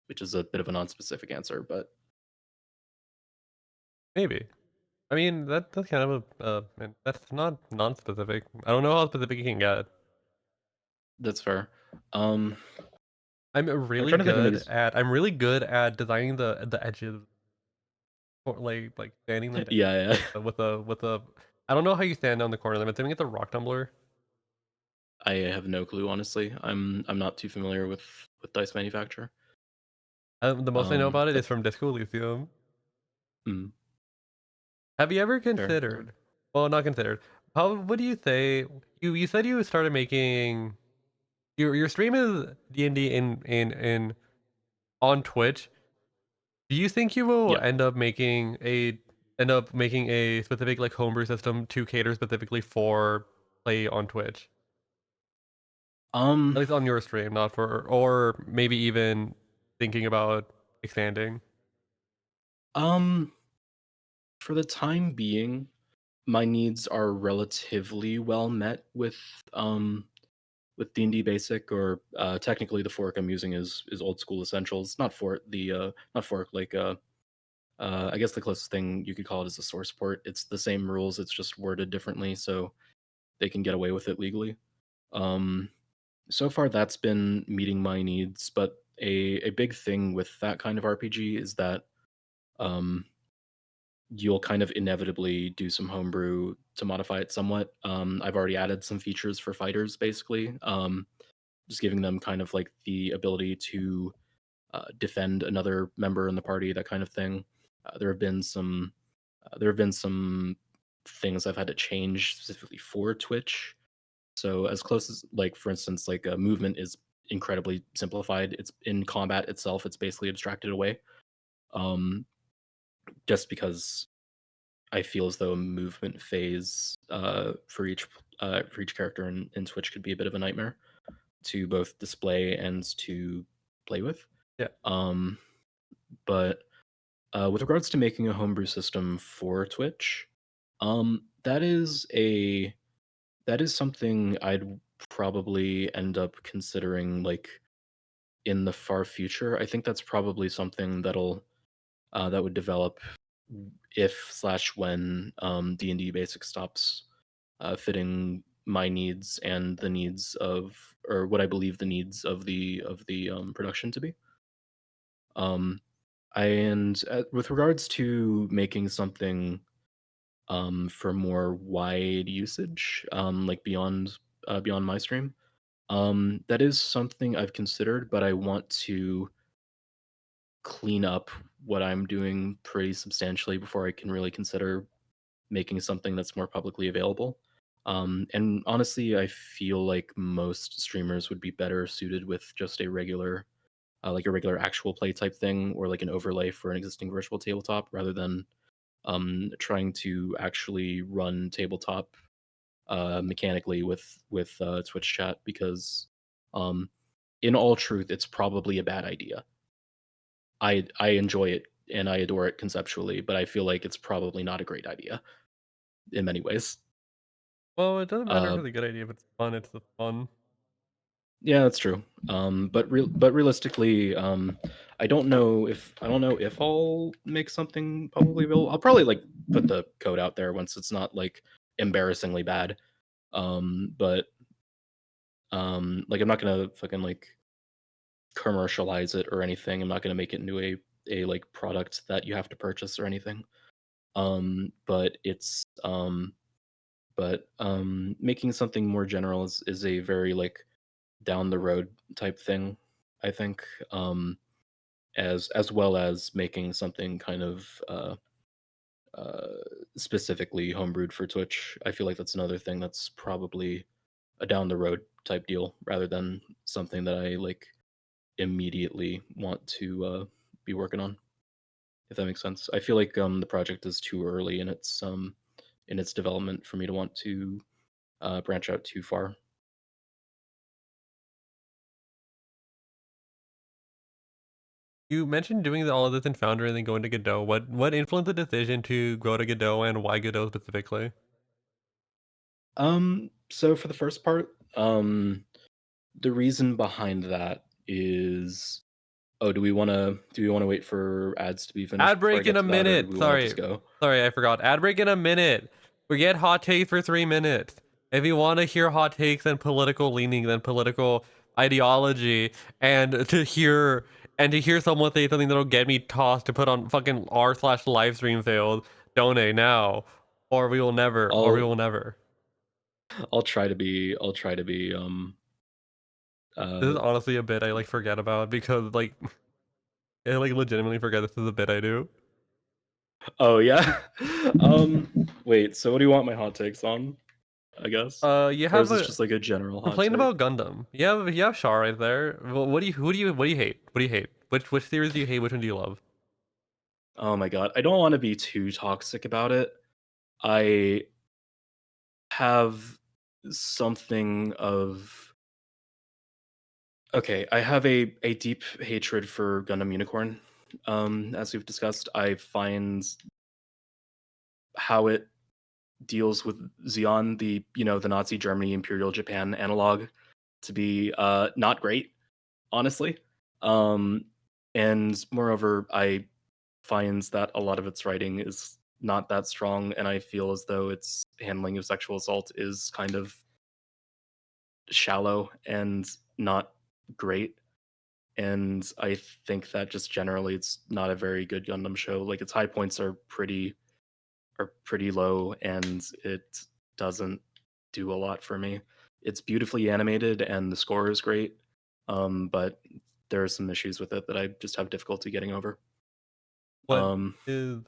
which is a bit of a non-specific answer, but Maybe. I mean, that's kind of a that's not non-specific. I don't know how specific you can get. that's fair. Um, I'm trying to think of maybe. I'm really good at designing the edges or like standing them down Yeah, yeah. with a I don't know how you stand down the corner of them. I'm assuming it's a rock tumbler. I have no clue, honestly. I'm not too familiar with dice manufacture. The most I know about it is That's from Disco Elysium. mm, Have you ever fair. Fair. considered? Well, not considered. How? What do you say? You said you started making your stream is D&D in on Twitch. Do you think you will Yeah. end up making a specific like homebrew system to cater specifically for play on Twitch? Um. At least on your stream, not for or maybe even thinking about expanding. Um. For the time being, my needs are relatively well met with D&D Basic, or technically the fork I'm using is Old School Essentials, not fork, not fork, like I guess the closest thing you could call it is a source port. It's the same rules, it's just worded differently, so they can get away with it legally. Um, so far, that's been meeting my needs, but a big thing with that kind of RPG is that um, you'll kind of inevitably do some homebrew to modify it somewhat. I've already added some features for fighters, basically, just giving them kind of like the ability to defend another member in the party, that kind of thing. There have been some things I've had to change specifically for Twitch. So as close as, like, for instance, like movement is incredibly simplified. It's in combat itself. It's basically abstracted away. Um, just because I feel as though a movement phase for each character in Twitch could be a bit of a nightmare to both display and to play with. Yeah. Um, but with regards to making a homebrew system for Twitch, that is something I'd probably end up considering, like, in the far future. I think that's probably something that would develop if slash when D&D Basic stops fitting my needs and the needs of, or what I believe the needs of the production to be. Um, and with regards to making something for more wide usage, like beyond my stream, that is something I've considered, but I want to clean up what I'm doing pretty substantially before I can really consider making something that's more publicly available. And honestly, I feel like most streamers would be better suited with just like a regular actual play type thing, or like an overlay for an existing virtual tabletop, rather than trying to actually run tabletop mechanically with Twitch chat, because um, in all truth, it's probably a bad idea. I enjoy it and I adore it conceptually, but I feel like it's probably not a great idea in many ways. Well, it doesn't matter if Uh, it's a good idea if it's fun. It's the fun. yeah, that's true. But realistically, I don't know if I'll make something publicly available. I'll probably like put the code out there once it's not like embarrassingly bad. But like, I'm not gonna fucking like commercialize it or anything. I'm not gonna make it into a like product that you have to purchase or anything. But making something more general is a very like down the road type thing, I think. As well as making something kind of uh, specifically homebrewed for Twitch. I feel like that's another thing that's probably a down the road type deal, rather than something that I like immediately want to be working on. If that makes sense. I feel like the project is too early in its development for me to want to branch out too far. You mentioned doing all of this in Foundry and then going to Godot. What influenced the decision to go to Godot and why Godot specifically? So for the first part, the reason behind that is, oh, do we wanna wait for ads to be finished Ad before I break in get a to that, or do minute. we wanna just Sorry. go? Sorry, I forgot. Ad break in a minute. We get hot takes for 3 minutes. If you want to hear hot takes and political leaning, then political ideology, and to hear someone say something that'll get me tossed to put on fucking r/live stream failed, donate now, or we will never, or we I'll will never. I'll try to be, This is uh honestly a bit I like forget about because like I like legitimately forget this is a bit I do. oh, yeah? Wait, so what do you want my hot takes on, I guess? You Or is have this a just like a general hot complain take? about Gundam. You have Shaw right there. Well, what do you hate? What do you hate? Which series do you hate? Which one do you love? Oh my god, I don't wanna be too toxic about it. I have something of okay, I have a deep hatred for Gundam Unicorn. As we've discussed, I find how it deals with Xeon, the the Nazi Germany Imperial Japan analog, to be not great, honestly. Um, and moreover, I finds that a lot of its writing is not that strong, and I feel as though its handling of sexual assault is kind of shallow and not great. And I think that just generally it's not a very good Gundam show. Like its high points are pretty low, and it doesn't do a lot for me. It's beautifully animated and the score is great, but there are some issues with it that I just have difficulty getting over. What Um, is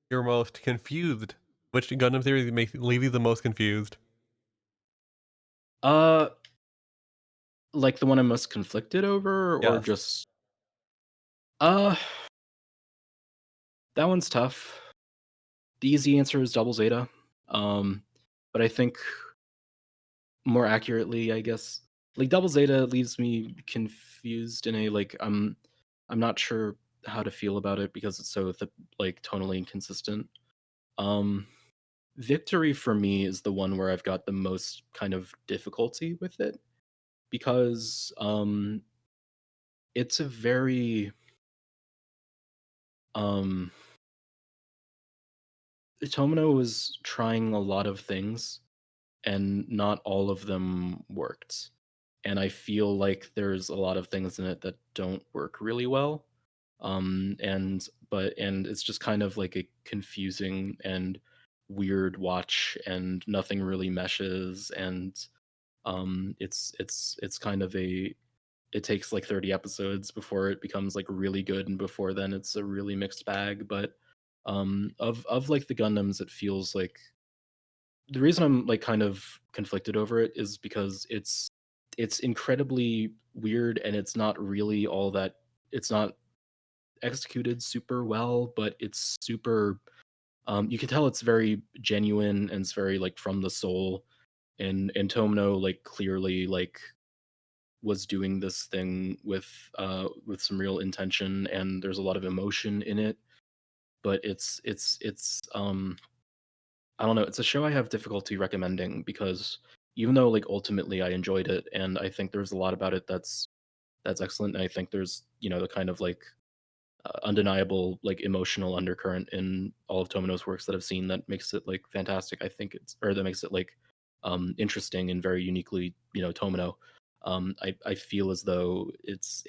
your most confused? Which Gundam series makes leave you the most confused? uh, like the one I'm most conflicted over, or Yes. just uh, that one's tough. The easy answer is Double Zeta, um, but I think more accurately, I guess, like Double Zeta leaves me confused in a like I'm not sure how to feel about it because it's so like tonally inconsistent. Um, Victory for me is the one where I've got the most kind of difficulty with it because it's a very um Tomino was trying a lot of things and not all of them worked. And I feel like there's a lot of things in it that don't work really well. And it's just kind of like a confusing and weird watch, and nothing really meshes. And it's kind of a it takes like 30 episodes before it becomes like really good, and before then it's a really mixed bag. But of like the Gundams, it feels like the reason I'm like kind of conflicted over it is because it's incredibly weird, and it's not really all that it's not executed super well, but it's super you can tell it's very genuine, and it's very like from the soul. And Tomino like clearly like was doing this thing with some real intention, and there's a lot of emotion in it. But it's I don't know, it's a show I have difficulty recommending because even though like ultimately I enjoyed it, and I think there's a lot about it that's excellent, and I think there's the kind of like undeniable like emotional undercurrent in all of Tomino's works that I've seen that makes it like fantastic. I think it's or that makes it like interesting and very uniquely Tomino. I feel as though it's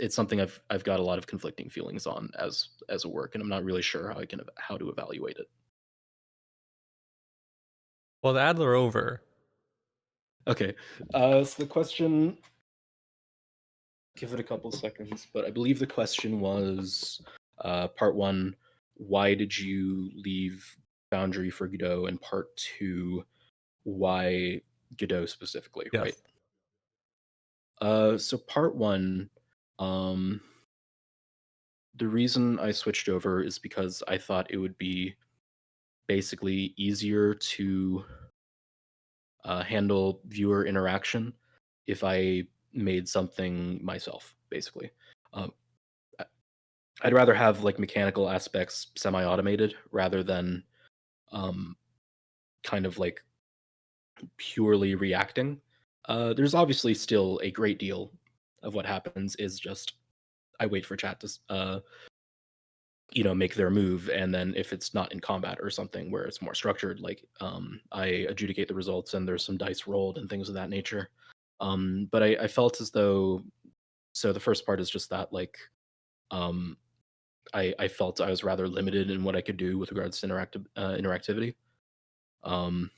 something I've got a lot of conflicting feelings on as a work, and I'm not really sure how to evaluate it. Well, the Adler over. Okay. So the question, give it a couple seconds, but I believe the question was part one, why did you leave Foundry for Godot? And part two, why Godot specifically, right? Yes. So part one, um, the reason I switched over is because I thought it would be basically easier to handle viewer interaction if I made something myself, basically. Um, I- I'd rather have like mechanical aspects semi-automated rather than um, kind of like purely reacting. There's obviously still a great deal of what happens is just I wait for chat to make their move, and then if it's not in combat or something where it's more structured, like I adjudicate the results, and there's some dice rolled and things of that nature. But I felt as though, so the first part is just that like um I felt I was rather limited in what I could do with regards to interactivity um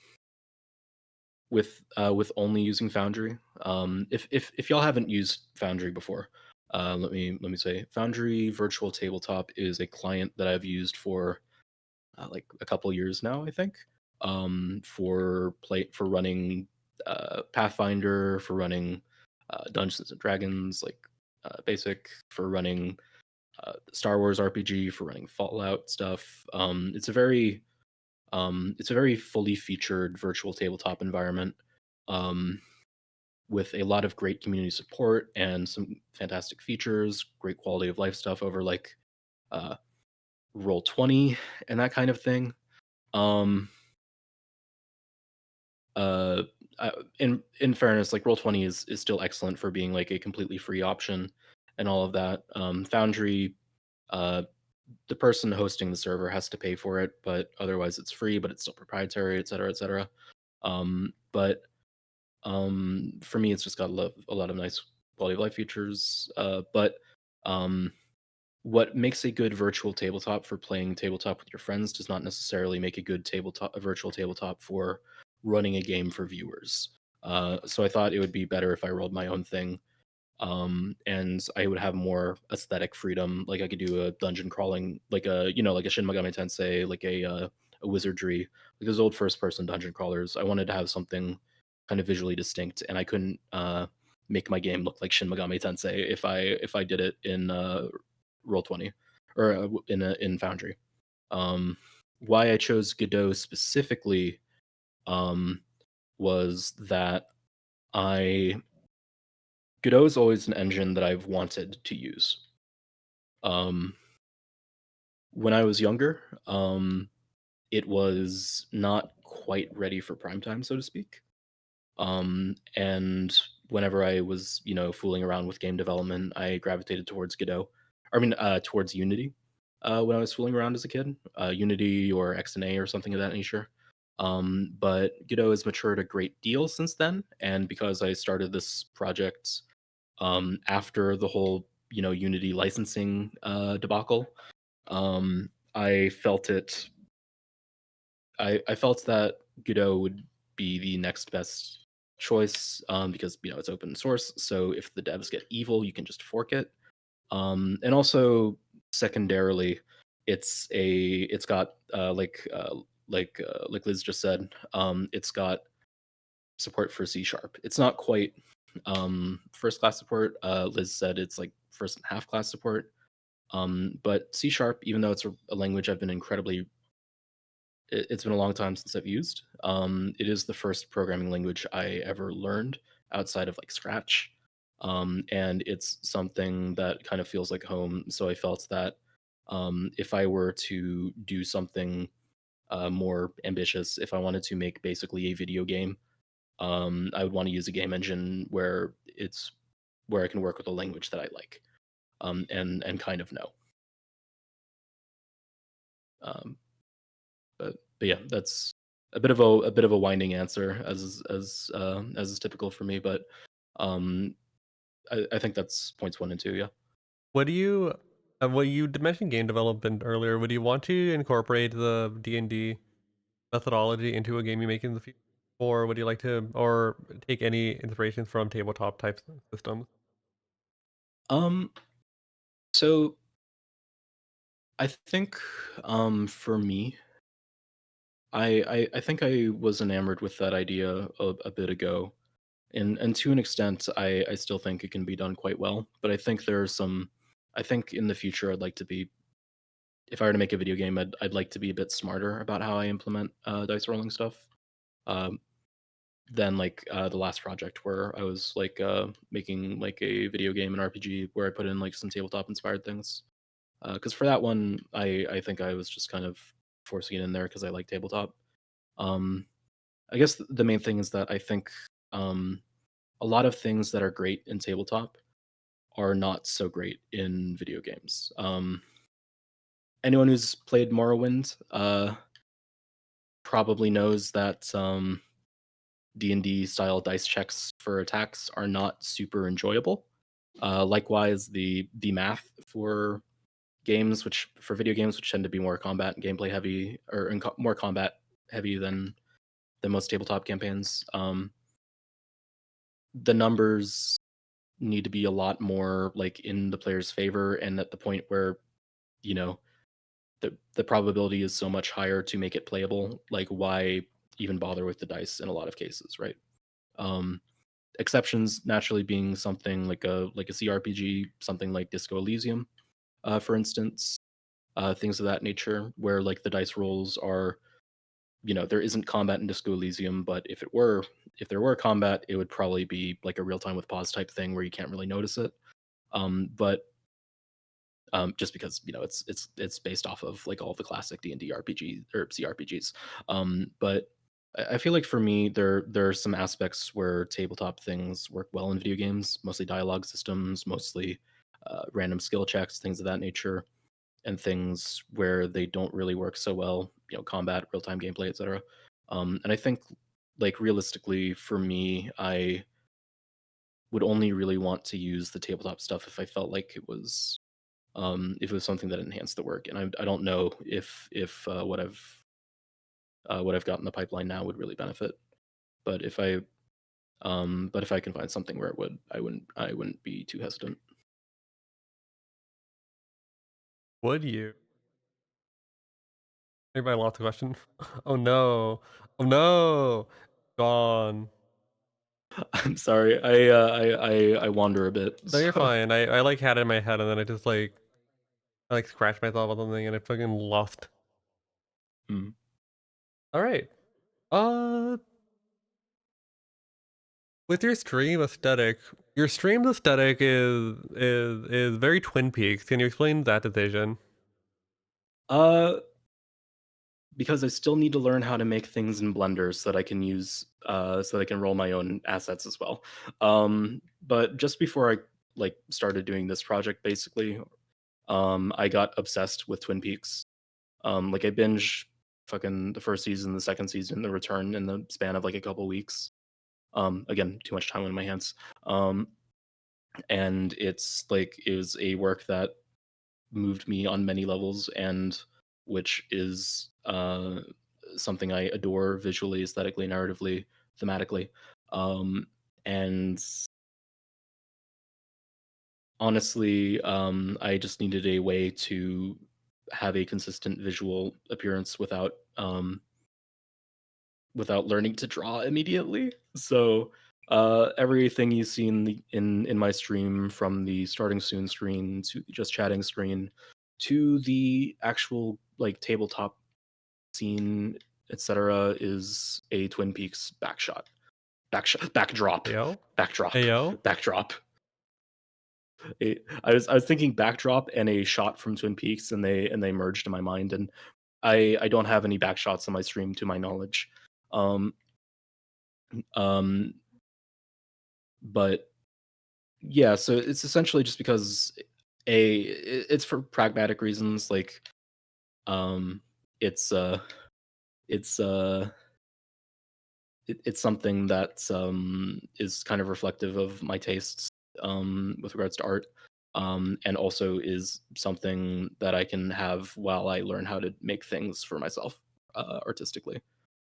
with only using Foundry. If y'all haven't used Foundry before, let me say Foundry Virtual Tabletop is a client that I've used for like a couple years now, I think. For running Pathfinder, for running Dungeons and Dragons, like basic, for running Star Wars RPG, for running Fallout stuff. It's a very fully featured virtual tabletop environment. Um, with a lot of great community support and some fantastic features, great quality of life stuff over like uh, Roll 20 and that kind of thing. Um, uh, in fairness, like Roll20 is still excellent for being like a completely free option and all of that. Foundry, uh, the person hosting the server has to pay for it, but otherwise it's free, but it's still proprietary, et cetera, et cetera. But for me, it's just got a lot of nice quality of life features. But um, what makes a good virtual tabletop for playing tabletop with your friends does not necessarily make a virtual tabletop for running a game for viewers. So I thought it would be better if I rolled my own thing, and I would have more aesthetic freedom. Like I could do a dungeon crawling, like a like a Shin Megami Tensei, like a wizardry, like those old first person dungeon crawlers. I wanted to have something kind of visually distinct, and I couldn't make my game look like Shin Megami Tensei if I did it in Roll20 or in Foundry. Um, why I chose Godot specifically um, was that I Godot is always an engine that I've wanted to use. Um, when I was younger, it was not quite ready for prime time, so to speak. And whenever I was, fooling around with game development, I gravitated towards Godot. Towards Unity. When I was fooling around as a kid, Unity or XNA or something of that nature. But Godot has matured a great deal since then, and because I started this project after the whole Unity licensing debacle, I felt it. I felt that Godot would be the next best choice because it's open source. So if the devs get evil, you can just fork it. And also secondarily, it's got like Liz just said, it's got support for C sharp. It's not quite first class support. Liz said it's like first and half class support. But C sharp, even though it's a language I've been it's been a long time since I've used. It is the first programming language I ever learned outside of like Scratch. And it's something that kind of feels like home. So I felt that if I were to do something more ambitious, if I wanted to make basically a video game, I would want to use a game engine where I can work with a language that I like, and kind of know. Um, but yeah, that's a bit of a winding answer as is typical for me. But um, I think that's points 1 and 2. Yeah. What do you well, you did mention game development earlier. Would you want to incorporate the D&D methodology into a game you make in the future? Or would you like to or take any inspirations from tabletop type systems? Um. So I think for me, I think I was enamored with that idea a bit ago, and to an extent, I still think it can be done quite well. But I think there are some. I think in the future, I'd like to be if I were to make a video game, I'd like to be a bit smarter about how I implement dice rolling stuff. Um, than like the last project where I was like making like a video game and RPG where I put in like some tabletop inspired things. Because for that one, I think I was just kind of forcing it in there because I like tabletop. Um, I guess the main thing is that I think um, a lot of things that are great in tabletop are not so great in video games. Anyone who's played Morrowind probably knows that D&D style dice checks for attacks are not super enjoyable. Likewise, the math for video games, which tend to be more combat and gameplay heavy, or more combat heavy than most tabletop campaigns, the numbers need to be a lot more like in the player's favor, and at the point where you know the probability is so much higher to make it playable. Like, why even bother with the dice in a lot of cases, right? Um, Exceptions naturally being something like a CRPG, something like Disco Elysium, for instance, things of that nature, where like the dice rolls are, there isn't combat in Disco Elysium, but if there were combat, it would probably be like a real time with pause type thing where you can't really notice it. But just because it's based off of like all the classic D&D RPG or CRPGs. But I feel like for me there are some aspects where tabletop things work well in video games, mostly dialogue systems, mostly random skill checks, things of that nature, and things where they don't really work so well, combat, real time gameplay, etc. And I think like realistically for me, I would only really want to use the tabletop stuff if I felt like if it was something that enhanced the work. And I don't know if what I've got in the pipeline now would really benefit. But if I can find something where it would, I wouldn't be too hesitant. Would you? Anybody lost the question? Oh no! Oh no! Gone. I'm sorry. I wander a bit. No, you're So. fine. I like had it in my head and then I just like I like scratched myself on something and I fucking lost. Hmm. All right. Uh, with your stream aesthetic is very Twin Peaks. Can you explain that decision? Uh, because I still need to learn how to make things in Blender so that I can use so that I can roll my own assets as well. But just before I like started doing this project, basically, I got obsessed with Twin Peaks. Like I binge fucking the first season, the second season, the return in the span of like a couple weeks. Again, too much time on my hands. And it's like it was a work that moved me on many levels, and which is something I adore visually, aesthetically, narratively, thematically. And honestly, I just needed a way to have a consistent visual appearance without learning to draw immediately. So everything you see in my stream, from the starting soon screen to the just chatting screen to the actual like tabletop scene, etc., is a Twin Peaks backdrop, Ayo? backdrop, Ayo? backdrop. I was thinking backdrop and a shot from Twin Peaks, and they merged in my mind, and I don't have any backshots on my stream to my knowledge. Um, um, but yeah, so it's essentially just because it's for pragmatic reasons, like um, it's it's uh it's something that is kind of reflective of my tastes with regards to art, and also is something that I can have while I learn how to make things for myself artistically.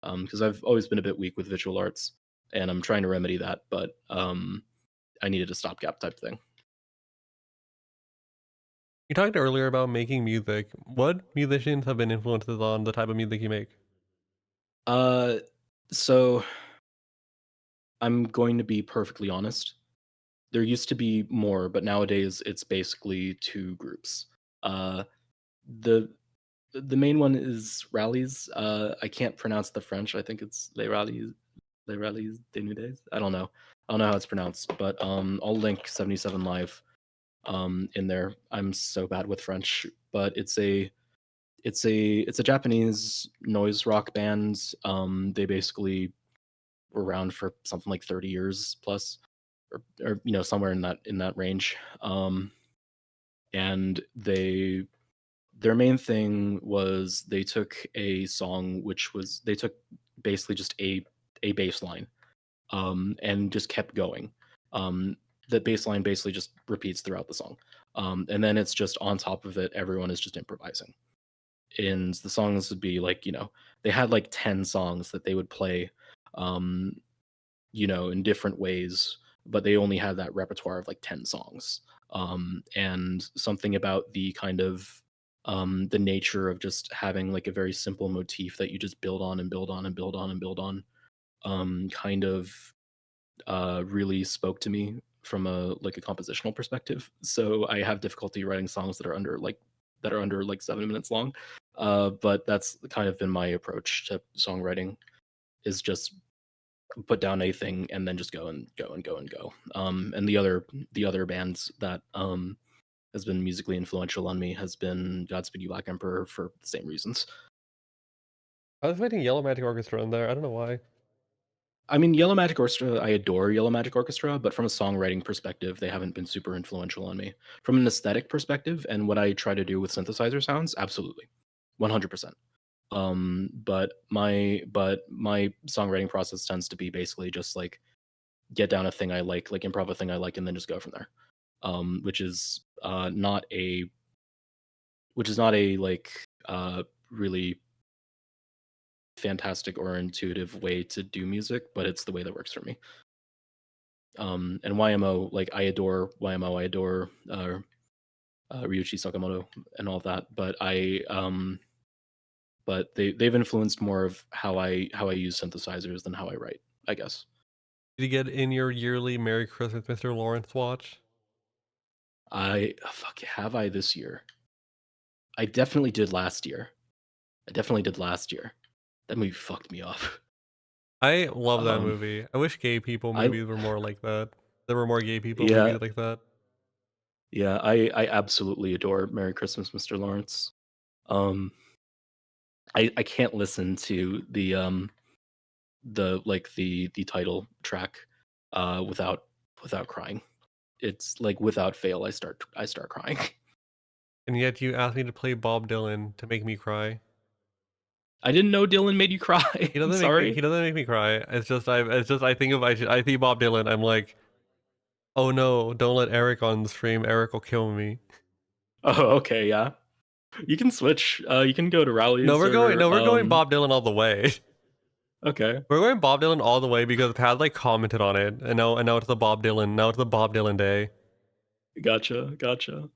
Because I've always been a bit weak with visual arts, and I'm trying to remedy that, but I needed a stopgap type thing. You talked earlier about making music. What musicians have been influences on the type of music you make? Uh, so I'm going to be perfectly honest. There used to be more, but nowadays it's basically two groups. Uh, the the main one is Rallies. I can't pronounce the French. I think it's Les Rallies des Nudes. I don't know how it's pronounced, but I'll link 77 Live in there. I'm so bad with French, but it's a Japanese noise rock band. They basically were around for something like 30 years plus, or somewhere in that range. And their main thing was they took a song they took basically just a bass line, and just kept going. The bass line basically just repeats throughout the song, and then it's just on top of it, everyone is just improvising. And the songs would be like, they had like 10 songs that they would play, um, in different ways, but they only had that repertoire of like 10 songs. And something about the kind of the nature of just having like a very simple motif that you just build on and build on and build on and build on, kind of really spoke to me from a compositional perspective. So I have difficulty writing songs that are under like 7 minutes long. But that's kind of been my approach to songwriting, is just put down a thing and then just go and go and go and go. And the other bands that has been musically influential on me has been Godspeed You Black Emperor for the same reasons. I was waiting Yellow Magic Orchestra in there. I don't know why. I mean, Yellow Magic Orchestra, I adore Yellow Magic Orchestra, but from a songwriting perspective, they haven't been super influential on me. From an aesthetic perspective and what I try to do with synthesizer sounds, absolutely. 100%. But my songwriting process tends to be basically just like get down a thing I like improv a thing I like, and then just go from there. Which is not a like really fantastic or intuitive way to do music, but it's the way that works for me. And YMO, like I adore YMO, I adore Ryuichi Sakamoto and all of that, but they've influenced more of how I use synthesizers than how I write, I guess. Did you get in your yearly Merry Christmas, Mr. Lawrence watch? Have I this year? I definitely did last year. That movie fucked me up. I love that Um, movie. I wish gay people I movies were more like that. There were more gay people yeah, movies like that. yeah, I absolutely adore Merry Christmas, Mr. Lawrence. Um, I can't listen to the title track without crying. It's like without fail, I start crying. And yet you asked me to play Bob Dylan to make me cry. I didn't know Dylan made you cry. He I'm doesn't make me. sorry. He doesn't make me cry. I think of. I see Bob Dylan. I'm like, oh no! Don't let Eric on the stream. Eric will kill me. Oh, okay, yeah. You can switch. You can go to No, rallies we're going. or No, we're going Bob Dylan all the way. okay. We're going Bob Dylan all the way because Pat like commented on it. And now it's the Bob Dylan. Now it's the Bob Dylan day. Gotcha.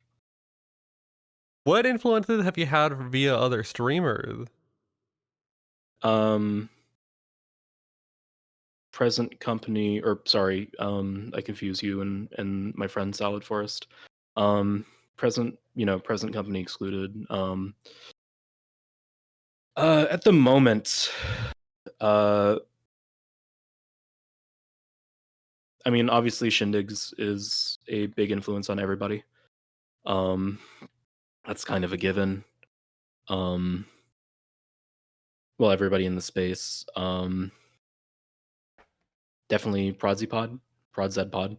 What influences have you had via other streamers? Present company, or sorry, I confuse you and my friend Salad Forest. Present company excluded. At the moment, I mean, obviously Shindigs is a big influence on everybody. That's kind of a given. Well, everybody in the space. Definitely Prodzipod, Prodzedpod.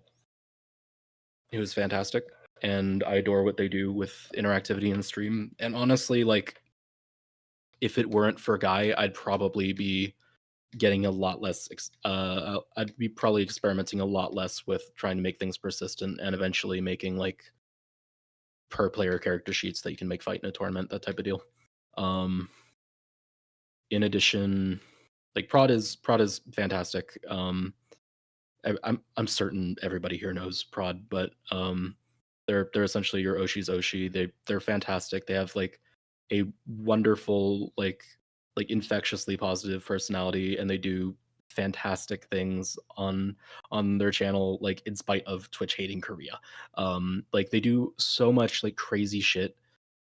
It was fantastic, and I adore what they do with interactivity in the stream. And honestly, like, if it weren't for Guy, I'd probably be getting a lot less. I'd be probably experimenting a lot less with trying to make things persistent and eventually making like per player character sheets that you can make fight in a tournament, that type of deal. In addition, like Prod is fantastic. I'm certain everybody here knows Prod, but they're essentially your Oshi's Oshi. They're fantastic. They have like a wonderful like infectiously positive personality, and they do fantastic things on their channel, like in spite of Twitch hating Korea. Like they do so much like crazy shit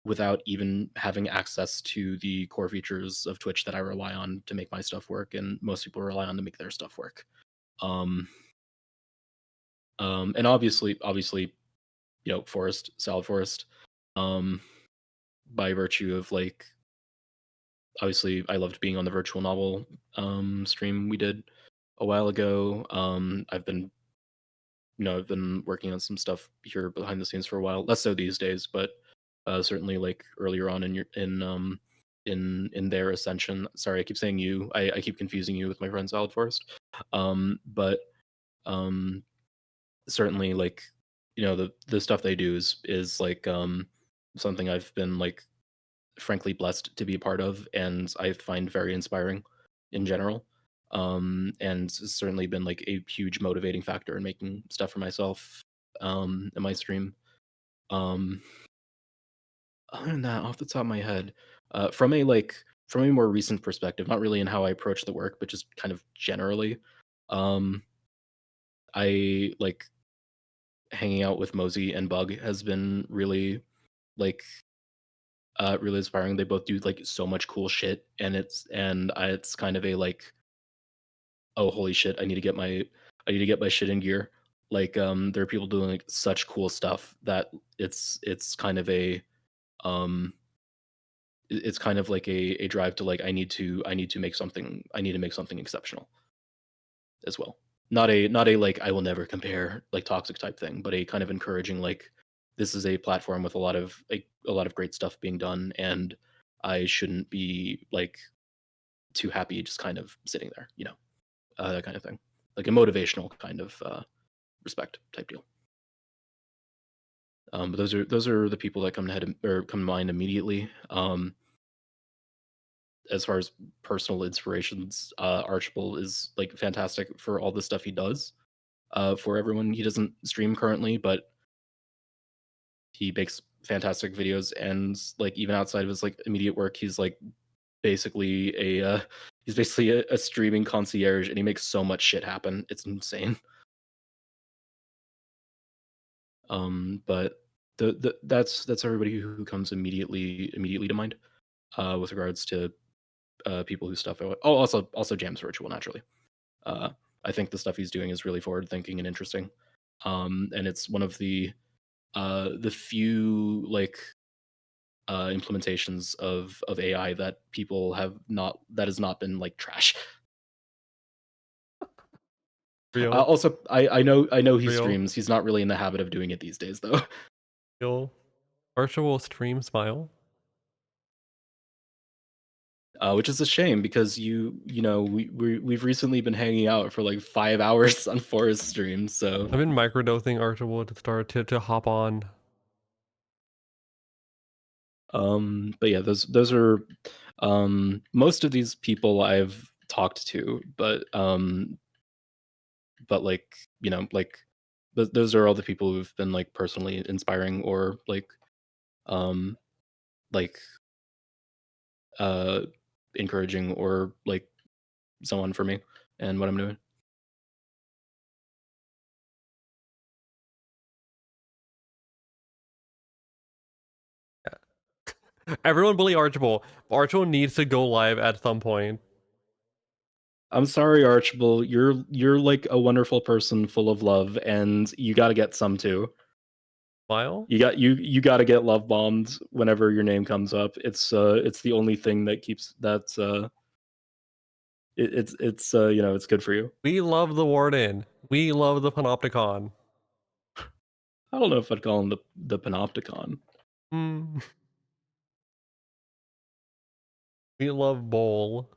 without even having access to the core features of Twitch that I rely on to make my stuff work, and most people rely on to make their stuff work. And obviously, Salad Forest, by virtue of like, obviously, I loved being on the virtual novel stream we did a while ago. I've been working on some stuff here behind the scenes for a while, less so these days, but certainly like earlier on in their ascension. Sorry, I keep saying you. I keep confusing you with my friend Salad Forest. But certainly like the stuff they do is like something I've been like frankly blessed to be a part of, and I find very inspiring in general. And it's certainly been like a huge motivating factor in making stuff for myself in my stream. Other than that, off the top of my head, from a more recent perspective, not really in how I approach the work, but just kind of generally, I like hanging out with Mosey and Bug has been really like really inspiring. They both do like so much cool shit, and it's kind of a like, oh holy shit, I need to get my shit in gear Like there are people doing like such cool stuff that it's kind of a um it's kind of like a drive to like I need to make something I need to make something exceptional as well. Not a like I will never compare like toxic type thing, but a kind of encouraging like this is a platform with a lot of great stuff being done, and I shouldn't be like too happy just kind of sitting there, you know, that kind of thing, like a motivational kind of respect type deal. But those are the people that come to head or come to mind immediately. As far as personal inspirations, Archibald is like fantastic for all the stuff he does. For everyone, he doesn't stream currently, but he makes fantastic videos, and like even outside of his like immediate work, basically he's basically a streaming concierge, and he makes so much shit happen. It's insane. But that's everybody who comes immediately to mind with regards to people whose stuff. Oh, also James Virtual naturally. Uh, I think the stuff he's doing is really forward thinking and interesting. And it's one of the few like implementations of AI that people have not that has not been like trash. Real, Also, I know he real, streams. He's not really in the habit of doing it these days though. real. Virtual stream smile. Which is a shame because you know we've recently been hanging out for like 5 hours on Forest stream. So I've been microdosing Archibald to start to hop on. but yeah, those are most of these people I've talked to, but like you know like those are all the people who've been like personally inspiring or um like uh encouraging or like someone for me and what I'm doing. Everyone bully Archibald. Archibald needs to go live at some point. I'm sorry, Archibald. You're like a wonderful person full of love, and you got to get some too. Smile. You got to get love bombed whenever your name comes up. It's the only thing that keeps it's you know it's good for you. We love the Warden. We love the Panopticon. I don't know if I'd call him the Panopticon. Hmm. We love Bowl.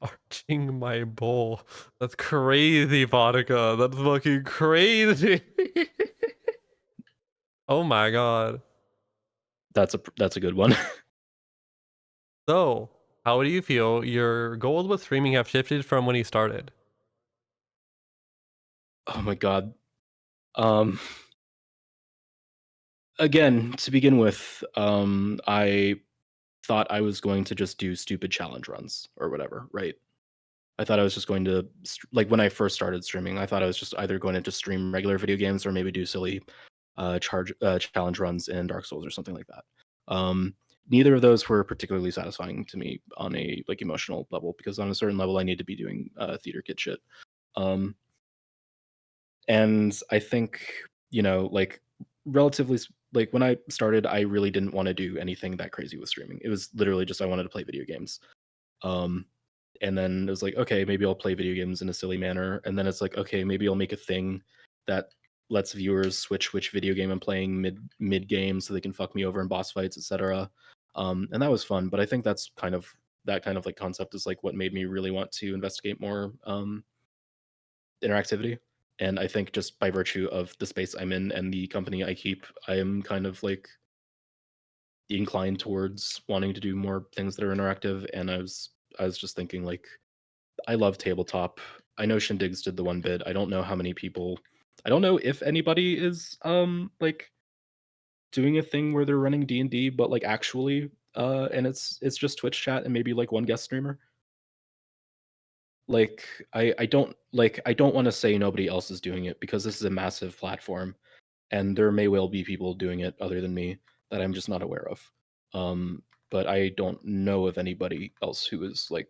Arching my bowl. That's crazy, vodka. That's fucking crazy. Oh my god. That's a good one. So, how do you feel your goals with streaming have shifted from when you started? Oh my god. Um, Again, to begin with, I thought I was going to just do stupid challenge runs or whatever, right? I thought I was just going to like when I first started streaming, I thought I was just either going to just stream regular video games or maybe do silly challenge runs in Dark Souls or something like that. Neither of those were particularly satisfying to me on a like emotional level because on a certain level I need to be doing theater kid shit. Um, and I think you know like like when I started, I really didn't want to do anything that crazy with streaming. It was literally just I wanted to play video games. Um, and then it was like, okay, maybe I'll play video games in a silly manner. And then it's like, okay, maybe I'll make a thing that lets viewers switch which video game I'm playing mid game so they can fuck me over in boss fights, etc. And that was fun. But I think that kind of like concept is like what made me really want to investigate more interactivity. And I think just by virtue of the space I'm in and the company I keep, I am kind of like inclined towards wanting to do more things that are interactive. And I was just thinking like I love tabletop. I know Shindigs did the one bit. I don't know how many people. I don't know if anybody is like doing a thing where they're running D&D, but like actually and it's just Twitch chat and maybe like one guest streamer. Like I don't want to say nobody else is doing it because this is a massive platform and there may well be people doing it other than me that I'm just not aware of. But I don't know of anybody else who is like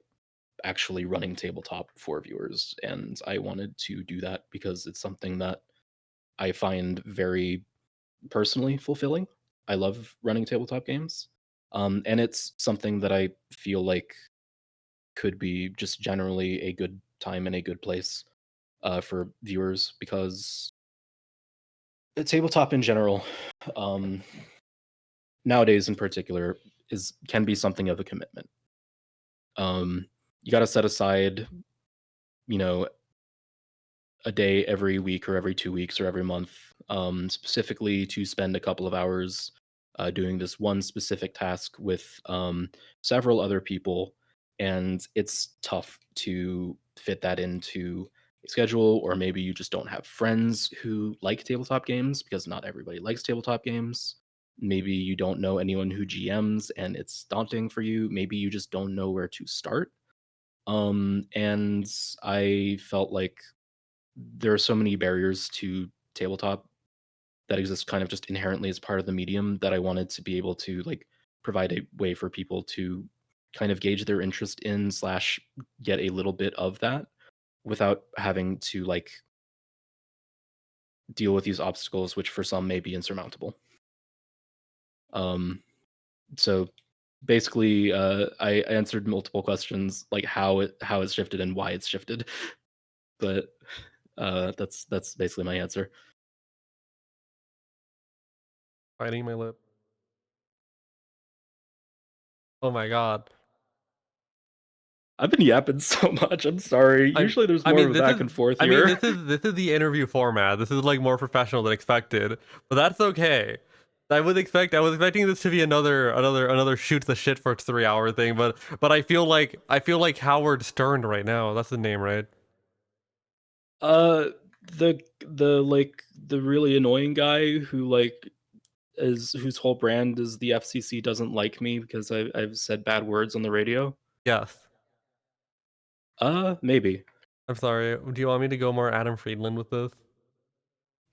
actually running tabletop for viewers, and I wanted to do that because it's something that I find very personally fulfilling. I love running tabletop games, and it's something that I feel like could be just generally a good time and a good place for viewers, because the tabletop in general, um, nowadays in particular, can be something of a commitment. You got to set aside, you know, a day every week or every 2 weeks or every month, specifically to spend a couple of hours doing this one specific task with several other people. And it's tough to fit that into a schedule, or maybe you just don't have friends who like tabletop games, because not everybody likes tabletop games. Maybe you don't know anyone who GMs and it's daunting for you. Maybe you just don't know where to start. And I felt like there are so many barriers to tabletop that exist kind of just inherently as part of the medium, that I wanted to be able to like provide a way for people to kind of gauge their interest in slash get a little bit of that without having to like deal with these obstacles, which for some may be insurmountable. Um, so basically, I answered multiple questions, like how it's shifted and why it's shifted, but that's basically my answer. Biting my lip. Oh my god. I've been yapping so much. I'm sorry. Usually there's more of a back and forth here. This is the interview format. This is like more professional than expected, but that's okay. I was expecting this to be another shoot the shit for 3 hour thing, but I feel like Howard Stern right now. That's the name, right? Uh, the like the really annoying guy who like is whose whole brand is the FCC doesn't like me because I've said bad words on the radio. Yes. Maybe. I'm sorry. Do you want me to go more Adam Friedland with this?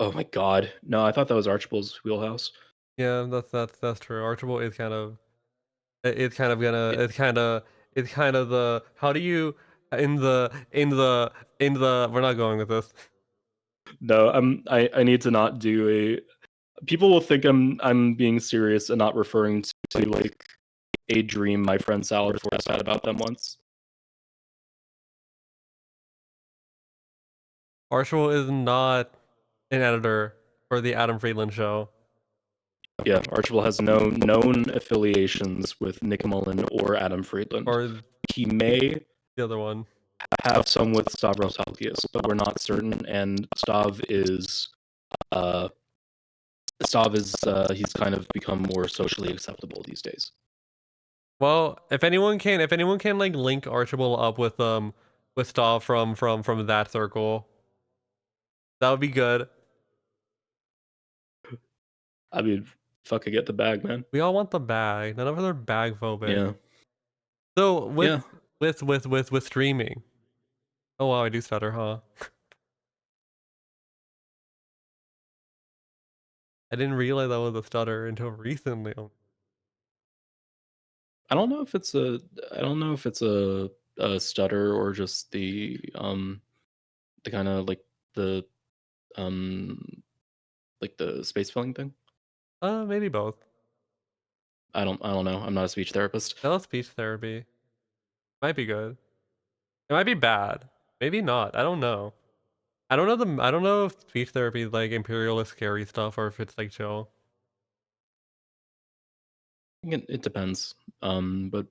Oh my god. No, I thought that was Archibald's wheelhouse. Yeah, that's true. Archibald is kind of it's kind of gonna it's kind of the how do you in the we're not going with this. No, I need to not do a. People will think I'm being serious and not referring to like a dream my friend Salvatore had about them once. Archibald is not an editor for the Adam Friedland show. Yeah, Archibald has no known affiliations with Nick Mullen or Adam Friedland. Or He may the other one. have some with Stavros Halkias, but we're not certain. And Stav is he's kind of become more socially acceptable these days. Well, if anyone can like link Archibald up with Stav from that circle, that would be good. I mean, fucking get the bag, man. We all want the bag. None of us are bag phobic. Yeah. So Yeah. with streaming. Oh wow, I do stutter, huh? I didn't realize that was a stutter until recently. I don't know if it's a stutter or just the kind of um like the space filling thing. Maybe both. I don't know. I'm not a speech therapist. Tele speech therapy might be good. It might be bad. Maybe not. I don't know. I don't know if speech therapy is like imperialist scary stuff or if it's like chill. It depends. But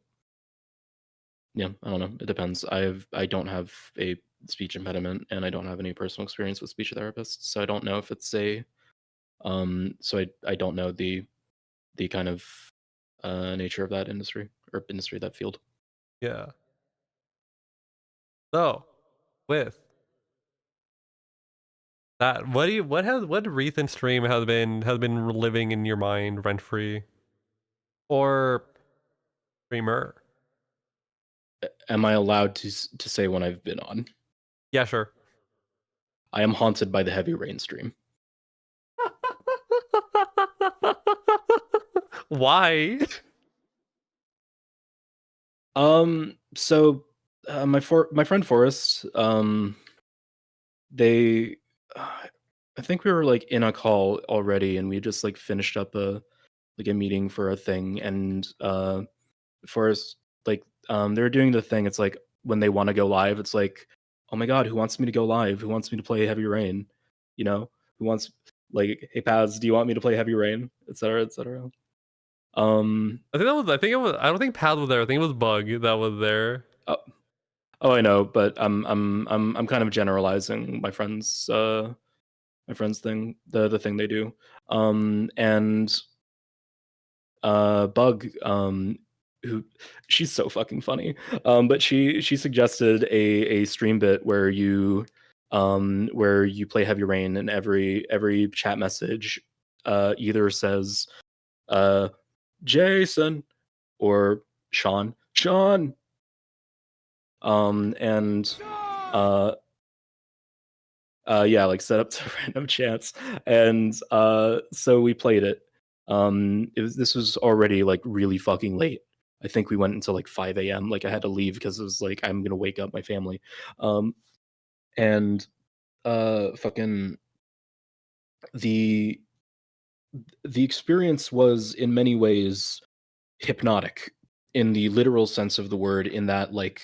yeah, I don't know. It depends. I don't have a speech impediment, and I don't have any personal experience with speech therapists, so I don't know if it's a so I don't know the kind of nature of that industry that field. Yeah. So, with that, what recent stream has been living in your mind rent free, or streamer? Am I allowed to say when I've been on? Yeah, sure. I am haunted by the heavy rain stream. Why? So my friend Forrest, they, I think we were like in a call already, and we just like finished up a meeting for a thing, and Forrest, like, they're doing the thing. It's like when they want to go live, it's like, oh my god, who wants me to go live? Who wants me to play Heavy Rain? You know, who wants, like, hey Paz, do you want me to play Heavy Rain, etc., etc. I think that was. I think it was. I don't think Pad was there. I think it was Bug that was there. Oh, oh, I know, but I'm kind of generalizing my friends thing, the thing they do. And Bug, who, she's so fucking funny. But she suggested a stream bit where you play Heavy Rain, and every chat message either says Jason or Sean, and uh yeah, like set up to random chance. And so we played it. This was already like really fucking late. I think we went until like 5 a.m. Like I had to leave because it was like I'm gonna wake up my family. And fucking the the experience was in many ways hypnotic in the literal sense of the word, in that like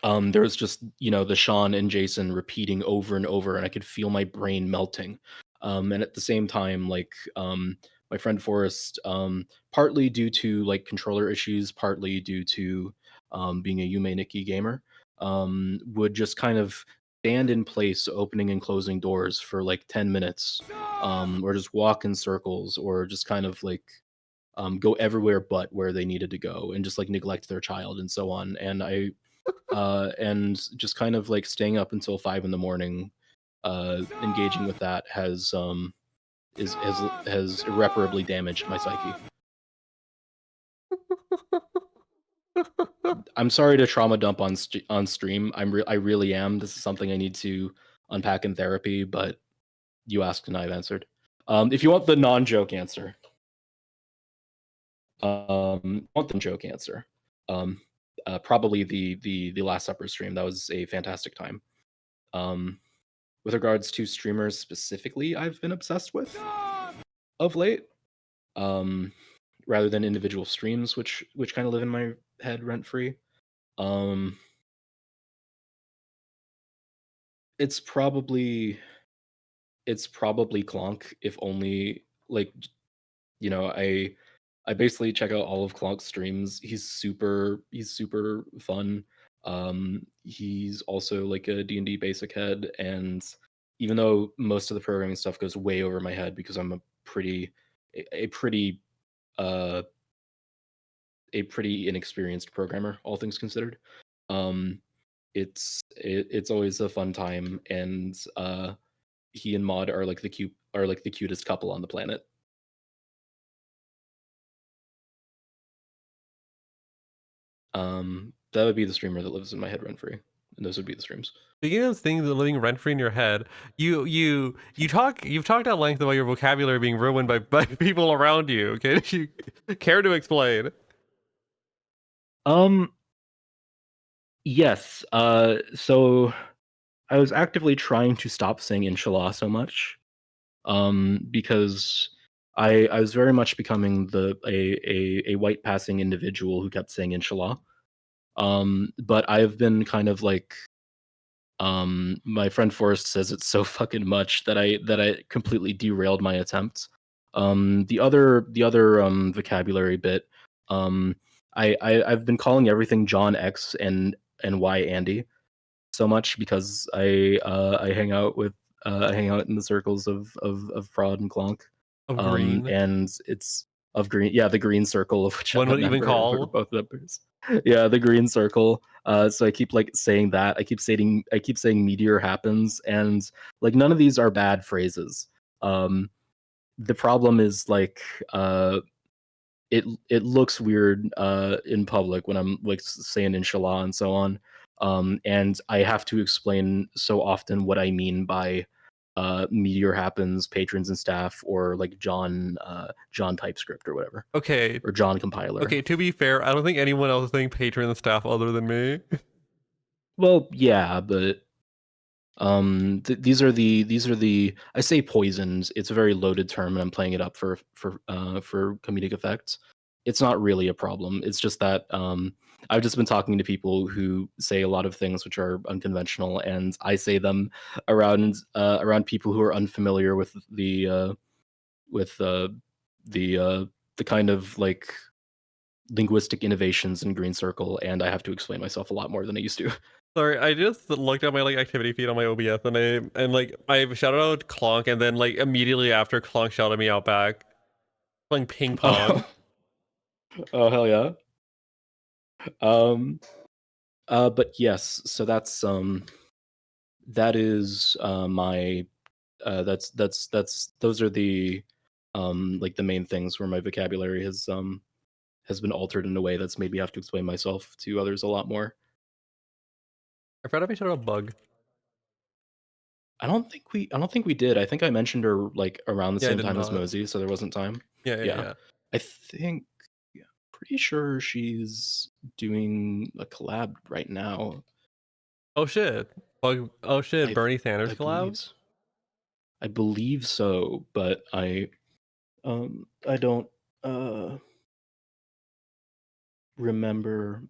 there was just, the Sean and Jason repeating over and over, and I could feel my brain melting. And at the same time, like, my friend Forrest, partly due to like controller issues, partly due to being a Yume Nikki gamer, would just kind of stand in place, opening and closing doors for like 10 minutes, or just walk in circles, or just kind of like go everywhere but where they needed to go, and just like neglect their child and so on. And just kind of like staying up until 5 in the morning, engaging with that has irreparably damaged my psyche. I'm sorry to trauma dump on stream. I really am. This is something I need to unpack in therapy, but you asked and I've answered. If you want the non-joke answer, probably the Last Supper stream. That was a fantastic time. With regards to streamers specifically, I've been obsessed with of late, rather than individual streams, which kind of live in my head rent free. Um, it's probably Clonk, if only like, I basically check out all of Clonk's streams. He's super fun. He's also like a D&D basic head, and even though most of the programming stuff goes way over my head because I'm a pretty uh a pretty inexperienced programmer, all things considered. Um, it's always a fun time, and he and Maud are like the cutest couple on the planet. That would be the streamer that lives in my head rent free, and those would be the streams. Speaking of things that are living rent free in your head, you've talked at length about your vocabulary being ruined by people around you. Okay, do you care to explain? Yes. So I was actively trying to stop saying inshallah so much, because I was very much becoming a white passing individual who kept saying inshallah. But I've been kind of like, my friend Forrest says it's so fucking much that I completely derailed my attempts. The other vocabulary bit, I've been calling everything John X and Y Andy so much because I hang out in the circles of Fraud and Clonk, Of green. and it's of green, yeah, the green circle, of which One I'm a would even member, call. we're both members. Yeah, the green circle. So I keep like saying that. I keep saying meteor happens, and like none of these are bad phrases. The problem is like it looks weird in public when I'm like saying inshallah and so on. And I have to explain so often what I mean by Meteor Happens, patrons and staff, or like John TypeScript or whatever, Okay. or John Compiler. Okay, to be fair, I don't think anyone else is saying patron and staff other than me. Well, yeah, but these are the I say poisons. It's a very loaded term, and I'm playing it up for comedic effects. It's not really a problem. It's just that I've just been talking to people who say a lot of things which are unconventional, and I say them around people who are unfamiliar with with uh, the kind of like linguistic innovations in Green Circle, and I have to explain myself a lot more than I used to. Sorry, I just looked at my like activity feed on my OBS and like I shouted out Clonk and then like immediately after Clonk shouted me out back. Playing ping pong. Oh hell yeah. Um but yes, so that is my that's those are the like the main things where my vocabulary has been altered in a way that's made me have to explain myself to others a lot more. I forgot if I shouted out bug. I don't think we did. I think I mentioned her like around the Yeah, I same did time as not. Mosey, so there wasn't time. Yeah. Yeah. I think, yeah, pretty sure she's doing a collab right now. Oh shit. Bug. Oh shit. I Bernie Sanders I collab. I believe so, but I don't remember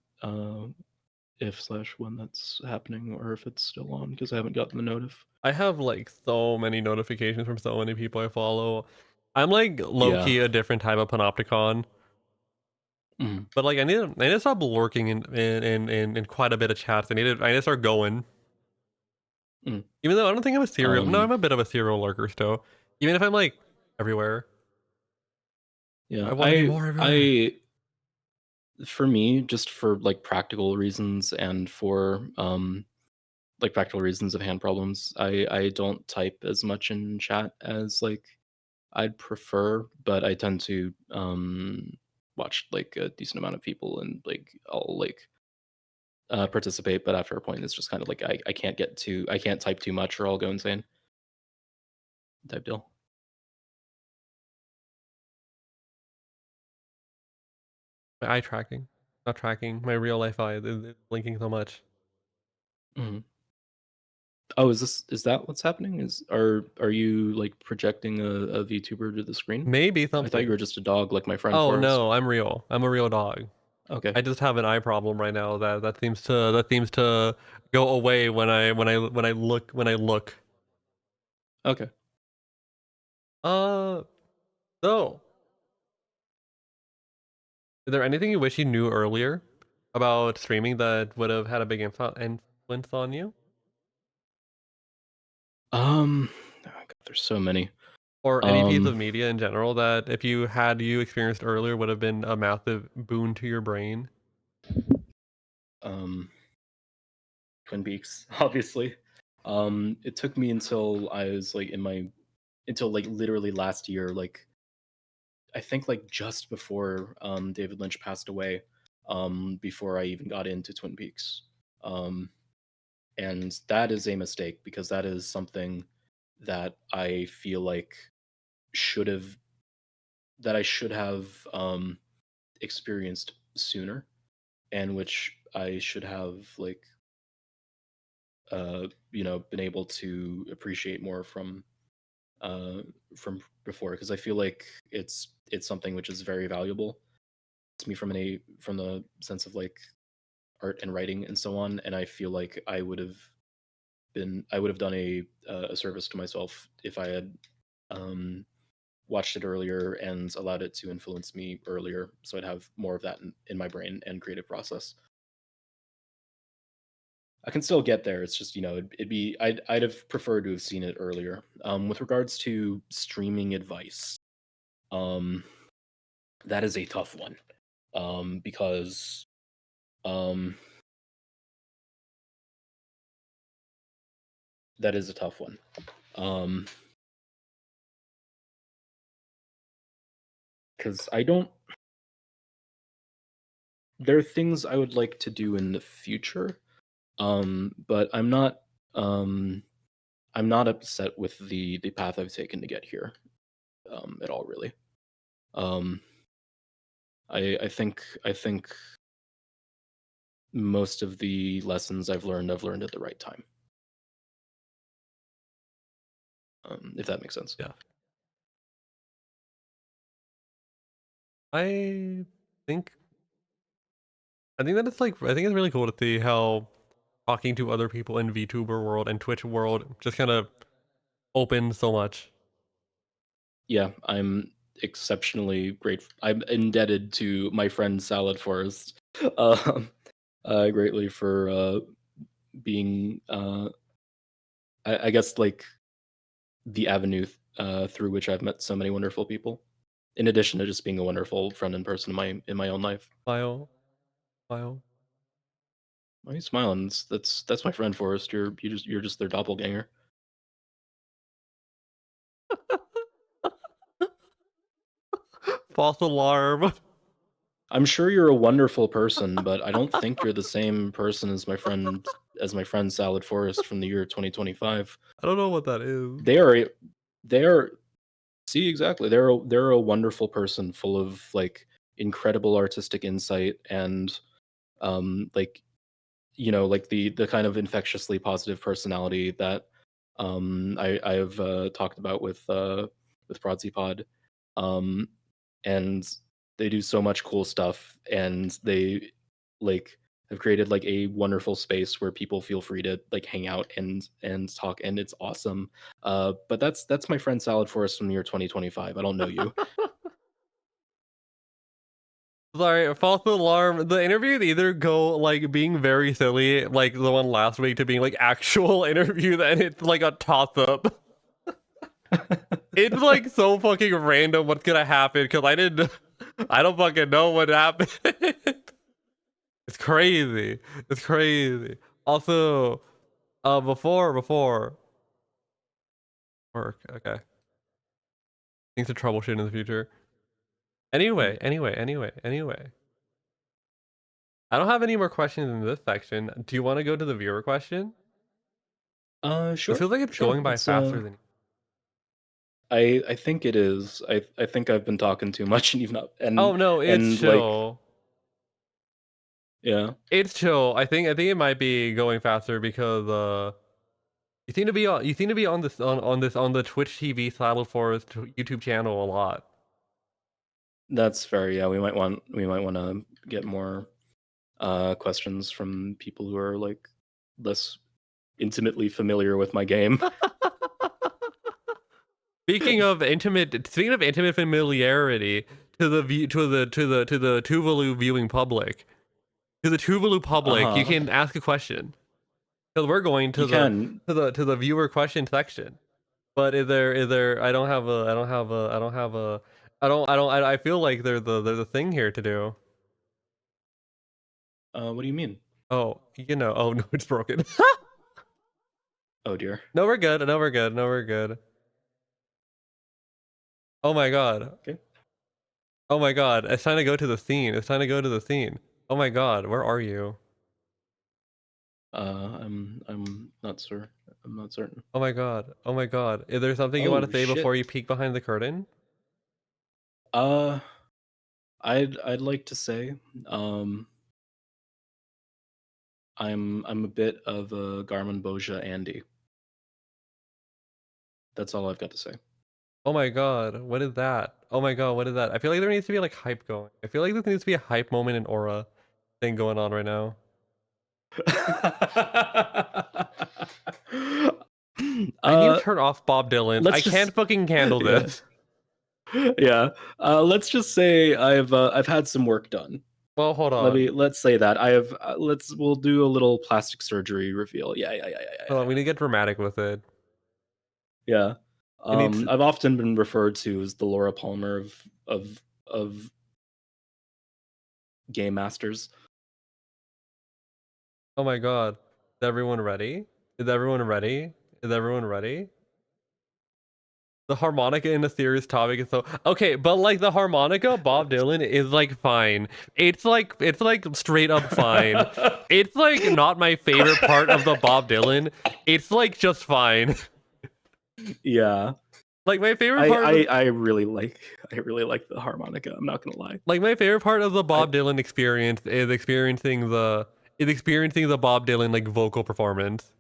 if slash when that's happening or if it's still on because I haven't gotten the notif. I have like so many notifications from so many people I follow. I'm like low Yeah. key a different type of panopticon. Mhm. But like I need to stop lurking in quite a bit of chats. I need to start going. Mm. Even though I don't think I'm a serial. No, Um, I'm a bit of a serial lurker still. Even if I'm like everywhere. yeah, I want to be more everywhere. for me, just for like practical reasons and for like practical reasons of hand problems, I don't type as much in chat as like I'd prefer, but I tend to watch like a decent amount of people and like I'll like participate, but after a point it's just kind of like I can't type too much or I'll go insane type deal. My eye tracking, not tracking. My real life eye is blinking so much. Hmm. Oh, is that what's happening? Are you like projecting a VTuber to the screen? Maybe I thought you something. were just a dog like my friend Oh Forrest. no, I'm real. I'm a real dog. Okay. I just have an eye problem right now that seems to go away when I look. Okay. Uh so is there anything you wish you knew earlier about streaming that would have had a big influence on you? Oh God, there's so many. Or any piece Um, of media in general that if you experienced earlier would have been a massive boon to your brain? um, Twin Peaks, obviously. It took me until I was like until like literally last year, like I think like just before David Lynch passed away, before I even got into Twin Peaks. Um, and that is a mistake because that is something that I feel like should have that I should have experienced sooner, and which I should have like been able to appreciate more uh from before because I feel like it's something which is very valuable to me from the sense of like art and writing and so on, and I feel like I would have done a service to myself if I had um watched it earlier and allowed it to influence me earlier so I'd have more of that in my brain and creative process. I can still get there. It's just, it'd be I'd have preferred to have seen it earlier. With regards to streaming advice, um, that is a tough one. Because um, that is a tough one. Um, because I don't. There are things I would like to do in the future, but I'm not. Um, I'm not upset with the path I've taken to get here, at all, really. Um, I think most of the lessons I've learned at the right time. If that makes sense. Yeah. I think that it's like, I think it's really cool to see how talking to other people in VTuber world and Twitch world just kind of opened so much. Yeah, I'm exceptionally grateful. I'm indebted to my friend Salad Forest, um, greatly for being, I guess, like the avenue through which I've met so many wonderful people. In addition to just being a wonderful friend and person in my own life. Smile, smile. Why are you smiling? That's my friend Forrest. You're just their doppelganger. False alarm. I'm sure you're a wonderful person, but I don't think you're the same person as my friend Salad Forest from the year 2025. I don't know what that is. They are see exactly. They're a wonderful person full of like incredible artistic insight and like like the kind of infectiously positive personality that I've talked about with Prodsy and they do so much cool stuff, and they like have created like a wonderful space where people feel free to like hang out and talk, and it's awesome. But that's my friend Salad Forest from the year 2025. I don't know you. Sorry, false alarm. The interview either go like being very silly, like the one last week, to being like actual interview, then it's like a toss up. It's like so fucking random what's gonna happen because I don't fucking know what happened. It's crazy. It's crazy. Also, before work, okay. Things to troubleshoot in the future. Anyway. I don't have any more questions in this section. Do you want to go to the viewer question? Sure. It feels like it's Sure. going by Let's, faster than. I think it is. I think I've been talking too much, and you've not. Oh no, it's and chill. Yeah. It's chill. I think it might be going faster because you seem to be on this on the Twitch TV Saddle Forest YouTube channel a lot. That's fair. Yeah, we might want to get more questions from people who are like less intimately familiar with my game. Speaking of intimate familiarity to the Tuvalu viewing public, you can ask a question. Because we're going to the viewer question section. But I feel like there's a thing here to do. What do you mean? Oh, oh no, it's broken. Oh dear. No, we're good. No, we're good. Oh my god. Okay. Oh my god, it's time to go to the scene. Oh my god, where are you? I'm not sure. I'm not certain. Oh my god. Is there something you want to say shit. before you peek behind the curtain? I'd like to say, I'm a bit of a Garmin Boja Andy. That's all I've got to say. Oh my god, what is that? Oh my god, what is that? I feel like there needs to be like hype going. I feel like there needs to be a hype moment and aura thing going on right now. I need to turn off Bob Dylan. I can't fucking handle this. Yeah. Let's just say I've had some work done. Well, hold on. Let's say that I have. We'll do a little plastic surgery reveal. Yeah. Hold on, we need to get dramatic with it. Yeah. I've often been referred to as the Laura Palmer of game masters. Oh my god. Is everyone ready? The harmonica in a serious topic is so okay, but like the harmonica, Bob Dylan is like fine. It's like straight up fine. It's like not my favorite part of the Bob Dylan. It's like just fine. Yeah. Like my favorite part. I really like the harmonica. I'm not gonna lie. Like my favorite part of the Bob Dylan experience is experiencing the Bob Dylan like vocal performance.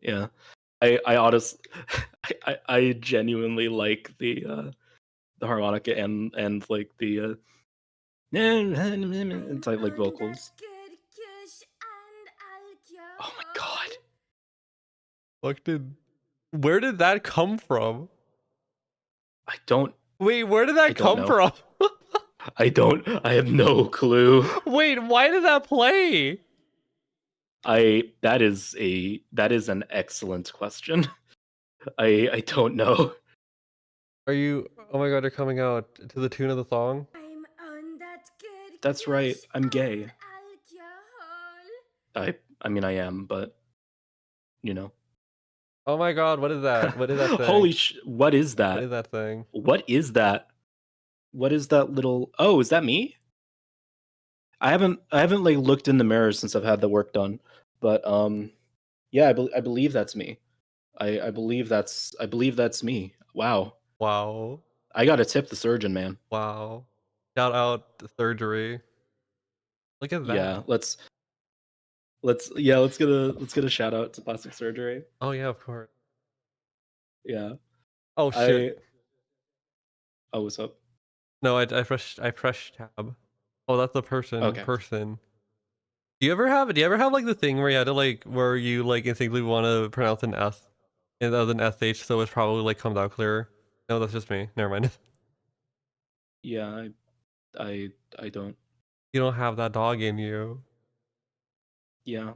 Yeah. I honestly I genuinely like the harmonica and like the type like vocals. Oh my god. Where did that come from? I don't Wait, where did that don't come know. from? I have no clue. Wait, why did that play? That is an excellent question. I don't know. Are you? Oh my god, you're coming out to the tune of the song. That's right. I'm gay. I mean I am, but you know. Oh my god, what is that? What is that thing? Holy what is What that? is that thing? What is that? What is that little? Oh, is that me? I haven't like looked in the mirror since I've had the work done, but yeah, I believe that's me. I believe that's me. Wow. Wow. I gotta tip the surgeon, man. Wow. Shout out to surgery. Look at that. Yeah, let's get a shout out to plastic surgery. Oh yeah, of course. Yeah. Oh shit. Oh, what's up? No, I pressed tab. Oh, that's the person. Okay. Person. Do you ever have like the thing where you had to like where you like instinctively want to pronounce an S and as an SH so it's probably like comes out clearer? No, that's just me. Never mind. Yeah, I don't. You don't have that dog in you. Yeah.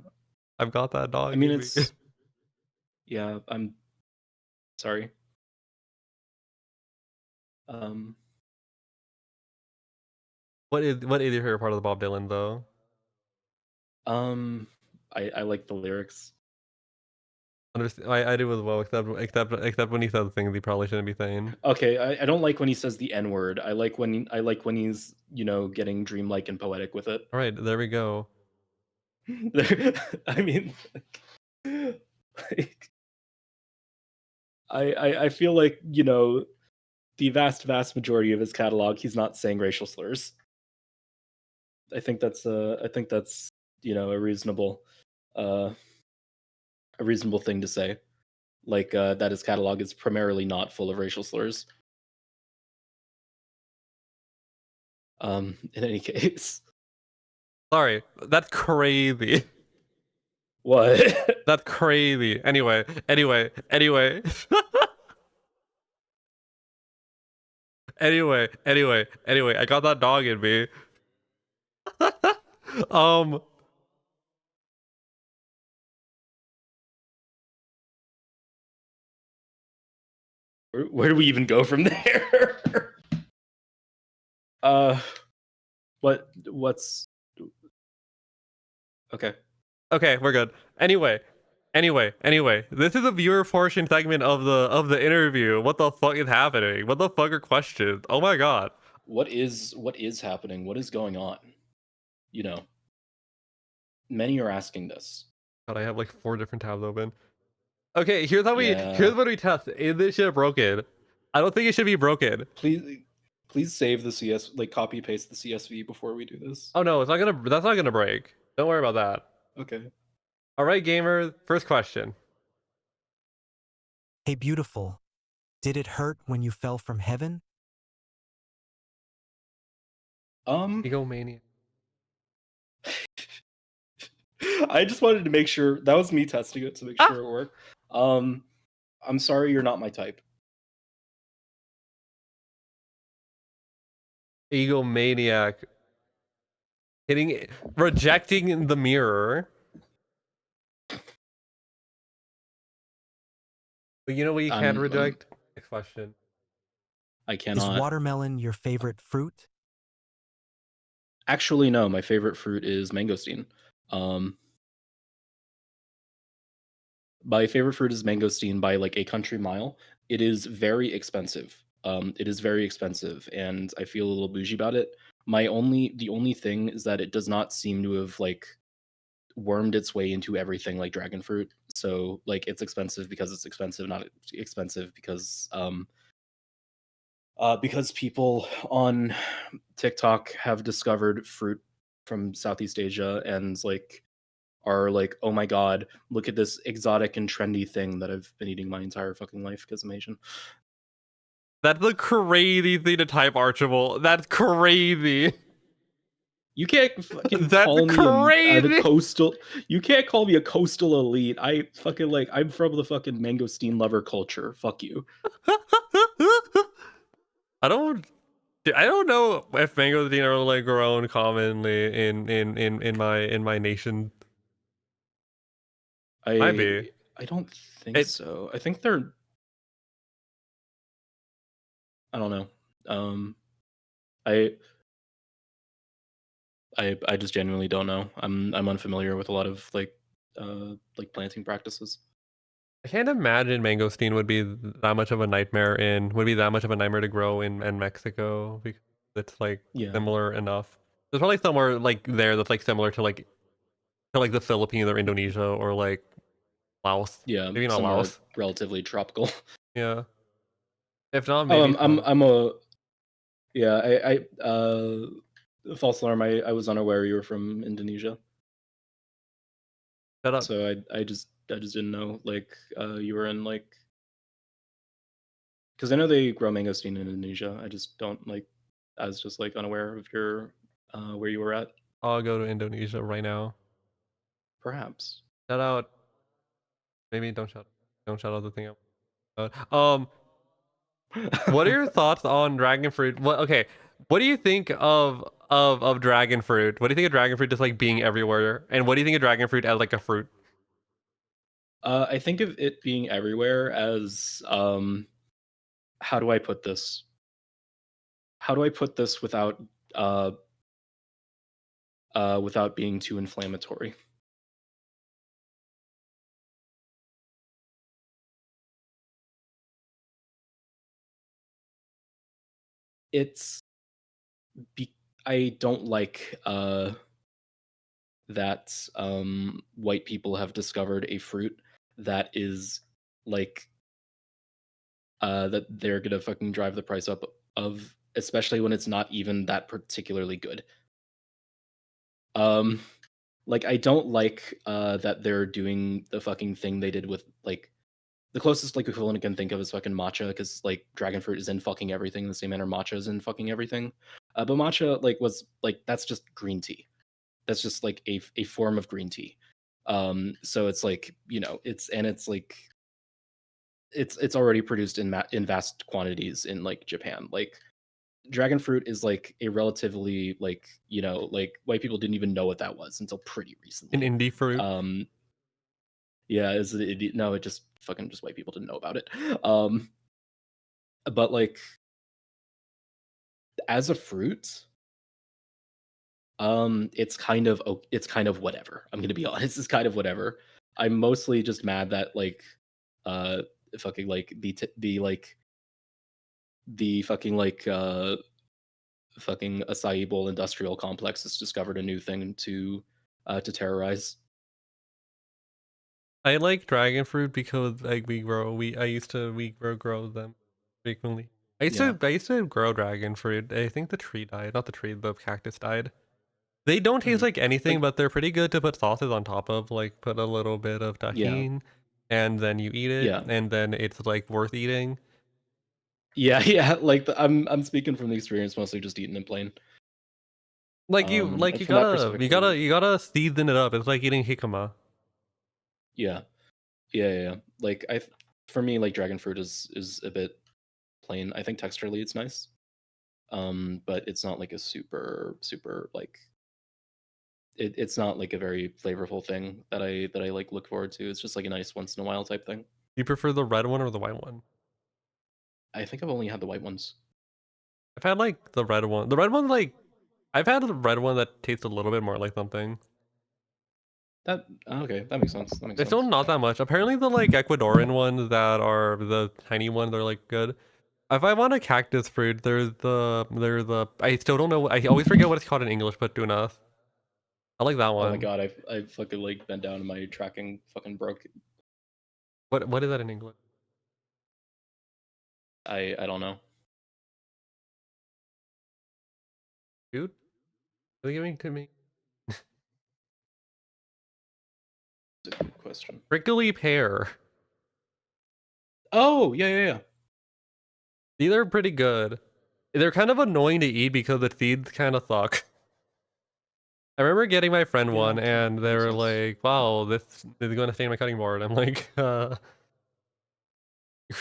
I've got that dog. I mean, in me. it's yeah, I'm sorry. What is your favorite part of the Bob Dylan though? I like the lyrics. I do as well, except when he says things he probably shouldn't be saying. Okay, I don't like when he says the N word. I like when he's, getting dreamlike and poetic with it. All right, there we go. I mean, like, I feel like, the vast majority of his catalog, he's not saying racial slurs. I think that's a reasonable thing to say. Like that his catalog is primarily not full of racial slurs. In any case. Sorry, that's crazy. What? That's crazy. Anyway. anyway, I got that dog in me. Where do we even go from there? What's okay. Okay, we're good. Anyway, this is a viewer portion segment of the interview. What the fuck is happening? What the fuck are questions? Oh my god. What is happening? What is going on? Many are asking this. God, I have like 4 different tabs open. Okay, here's what we test. Is this shit broken? I don't think it should be broken. Please save the CS, like copy paste the CSV before we do this. Oh no, that's not gonna break. Don't worry about that. Okay. All right, gamers. First question. Hey, beautiful. Did it hurt when you fell from heaven? Egomaniac. I just wanted to make sure that was me testing it to make sure it worked. I'm sorry, you're not my type. Egomaniac. Rejecting the mirror. But you know what you can't reject? Next question. I cannot. Is watermelon your favorite fruit? Actually, no. My favorite fruit is mangosteen. My favorite fruit is mangosteen by like a country mile. It is very expensive. It is very expensive, and I feel a little bougie about it. The only thing is that it does not seem to have like wormed its way into everything like dragon fruit. So like it's expensive because it's expensive, not expensive because people on TikTok have discovered fruit from Southeast Asia and like are like, oh my god, look at this exotic and trendy thing that I've been eating my entire fucking life because I'm Asian. That's a crazy thing to type, Archibald. That's crazy. You can't fucking That's call me crazy. a coastal. You can't call me a coastal elite. I fucking like. I'm from the fucking mangosteen lover culture. Fuck you. I don't know if mangosteen are like grown commonly in my nation. Might be. I don't think It so. I think they're. I don't know. I I just genuinely don't know. I'm unfamiliar with a lot of like planting practices. I can't imagine mangosteen would be that much of a nightmare to grow in Mexico because it's like Yeah. similar enough. There's probably somewhere like there that's like similar to like the Philippines or Indonesia or like Laos. Yeah. Maybe not Somewhere Laos. relatively tropical. Yeah. If not, Oh, maybe some. I'm a yeah. False alarm. I was unaware you were from Indonesia. Shut up. So I just didn't know like you were in like because I know they grow mangosteen in Indonesia. I just don't like I was just like unaware of your where you were at. I'll go to Indonesia right now. Perhaps. Shout out. Maybe don't shout out the thing out. What are your thoughts on dragon fruit? Okay. What do you think of dragon fruit? What do you think of dragon fruit just like being everywhere? And what do you think of dragon fruit as like a fruit? I think of it being everywhere as how do I put this? How do I put this without being too inflammatory? It's I don't like that white people have discovered a fruit that is like that they're gonna fucking drive the price up of, especially when it's not even that particularly good. Um, like I don't like that they're doing the fucking thing they did with like the closest like equivalent I can think of is fucking matcha because like dragon fruit is in fucking everything in the same manner matcha is in fucking everything. But matcha like was like that's just green tea. That's just like a form of green tea. So it's like it's like it's already produced in vast quantities in like Japan. Like dragon fruit is like a relatively like like white people didn't even know what that was until pretty An recently. indie fruit? Yeah, no, it just fucking just white people didn't know about it. But like as a fruit, it's kind of whatever. I'm gonna be honest, it's kind of whatever. I'm mostly just mad that like uh fucking like the fucking like fucking acai bowl industrial complex has discovered a new thing to terrorize. I like dragon fruit because like we grow them frequently. Yeah. I used to grow dragon fruit. I think the tree died, not the tree, the cactus died. They don't taste Mhm. like anything, Like but they're pretty good to put sauces on top of. Like put a little bit of yeah. tahini, and then you eat it, Yeah. and then it's like worth eating. Yeah, yeah, like I'm speaking from the experience mostly just eating it plain. Like you And from that perspective, you gotta season it up. It's like eating jicama. yeah. Yeah. Like for me like dragon fruit is a bit plain. I think texturally it's nice. But it's not like a super like it's not like a very flavorful thing that I like look forward to. It's just like a nice once in a while type thing. You prefer the red one or the white one? I think I've only had the white ones. I've had like the red one. The red one like I've had the red one that tastes a little bit more like something. Okay, that makes sense. That makes It's still sense. not that much. Apparently the like Ecuadorian ones that are the tiny ones are like good. If I want a cactus fruit, there's the I still don't know. I always forget what it's called in English, but tunas. I like that Oh my one. god, I fucking like bent down and my tracking fucking broke What is that in English? I don't know. Dude? Are they giving to me? It's a good question. Prickly pear. Oh, yeah. These are pretty good. They're kind of annoying to eat because the seeds kind of suck. I remember getting my friend Yeah, one, that and they makes were sense. like, "Wow, this is going to stain my cutting board." I'm like, your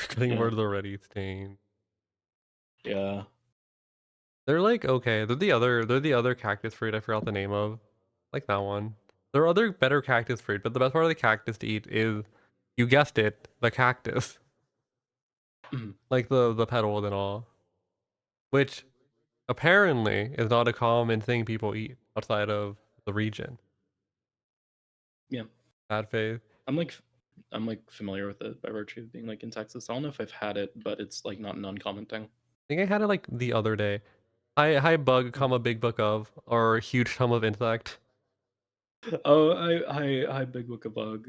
cutting Yeah. board's already stained." Yeah. They're like okay. They're the other cactus fruit I forgot the name of. Like that one. There are other better cactus fruit, but the best part of the cactus to eat is, you guessed it, the cactus. Mhm. Like the petals and all. Which apparently is not a common thing people eat outside of the region. Yeah. Bad faith. I'm like familiar with it by virtue of being like in Texas. I don't know if I've had it, but it's like not an uncommon thing. I think I had it like the other day. Hi bug, Mm. comma big book of, or huge tome of insect. Oh, I Big Book of Bug.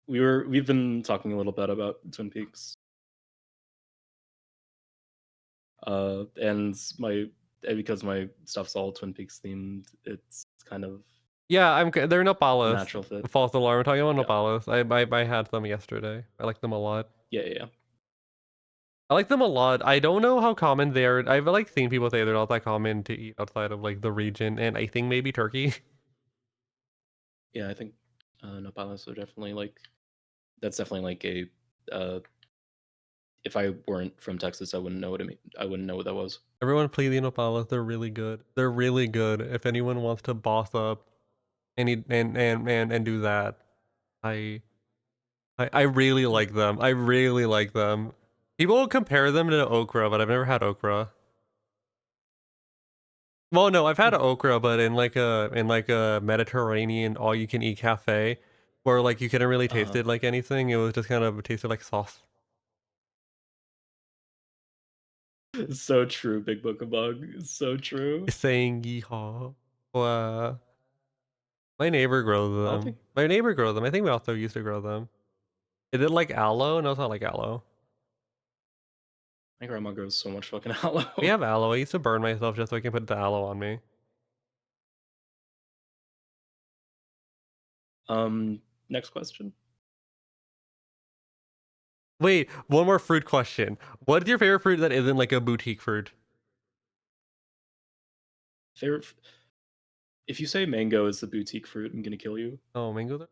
We've been talking a little bit about Twin Peaks. And because my stuff's all Twin Peaks themed, it's kind of Yeah, they're a Nopalis. natural fit. False alarm. We're talking about Yeah. Nopalis. I had them yesterday. I like them a lot. Yeah. I like them a lot. I don't know how common they are. I've like seen people say they're not that common to eat outside of like the region, and I think maybe Turkey. Yeah, I think Nopales are definitely like that's definitely like a if I weren't from Texas, I wouldn't know what it mean. I wouldn't know what that was. Everyone play the Nopalis. They're really good. They're really good. If anyone wants to boss up and do that, I I really like them. I really like them. People compare them to okra, but I've never had okra. Well, no, I've had Hmm. okra, but in like a Mediterranean all you can eat cafe, where like you couldn't really taste Uh, it like anything. It was just kind of tasted like sauce. so true, Big Book of Bug. So true. Saying yeehaw. Wow. My neighbor grows I'll them. think My neighbor grows them. I think we also used to grow them. Is it like aloe? No, it's not like aloe. my grandma grows so much fucking aloe. We have aloe. I used to burn myself just so I can put the aloe on me. Next question. Wait, one more fruit question. What's your favorite fruit that isn't like a boutique fruit? Favorite. If you say mango is the boutique fruit, I'm gonna kill you. Oh, mango.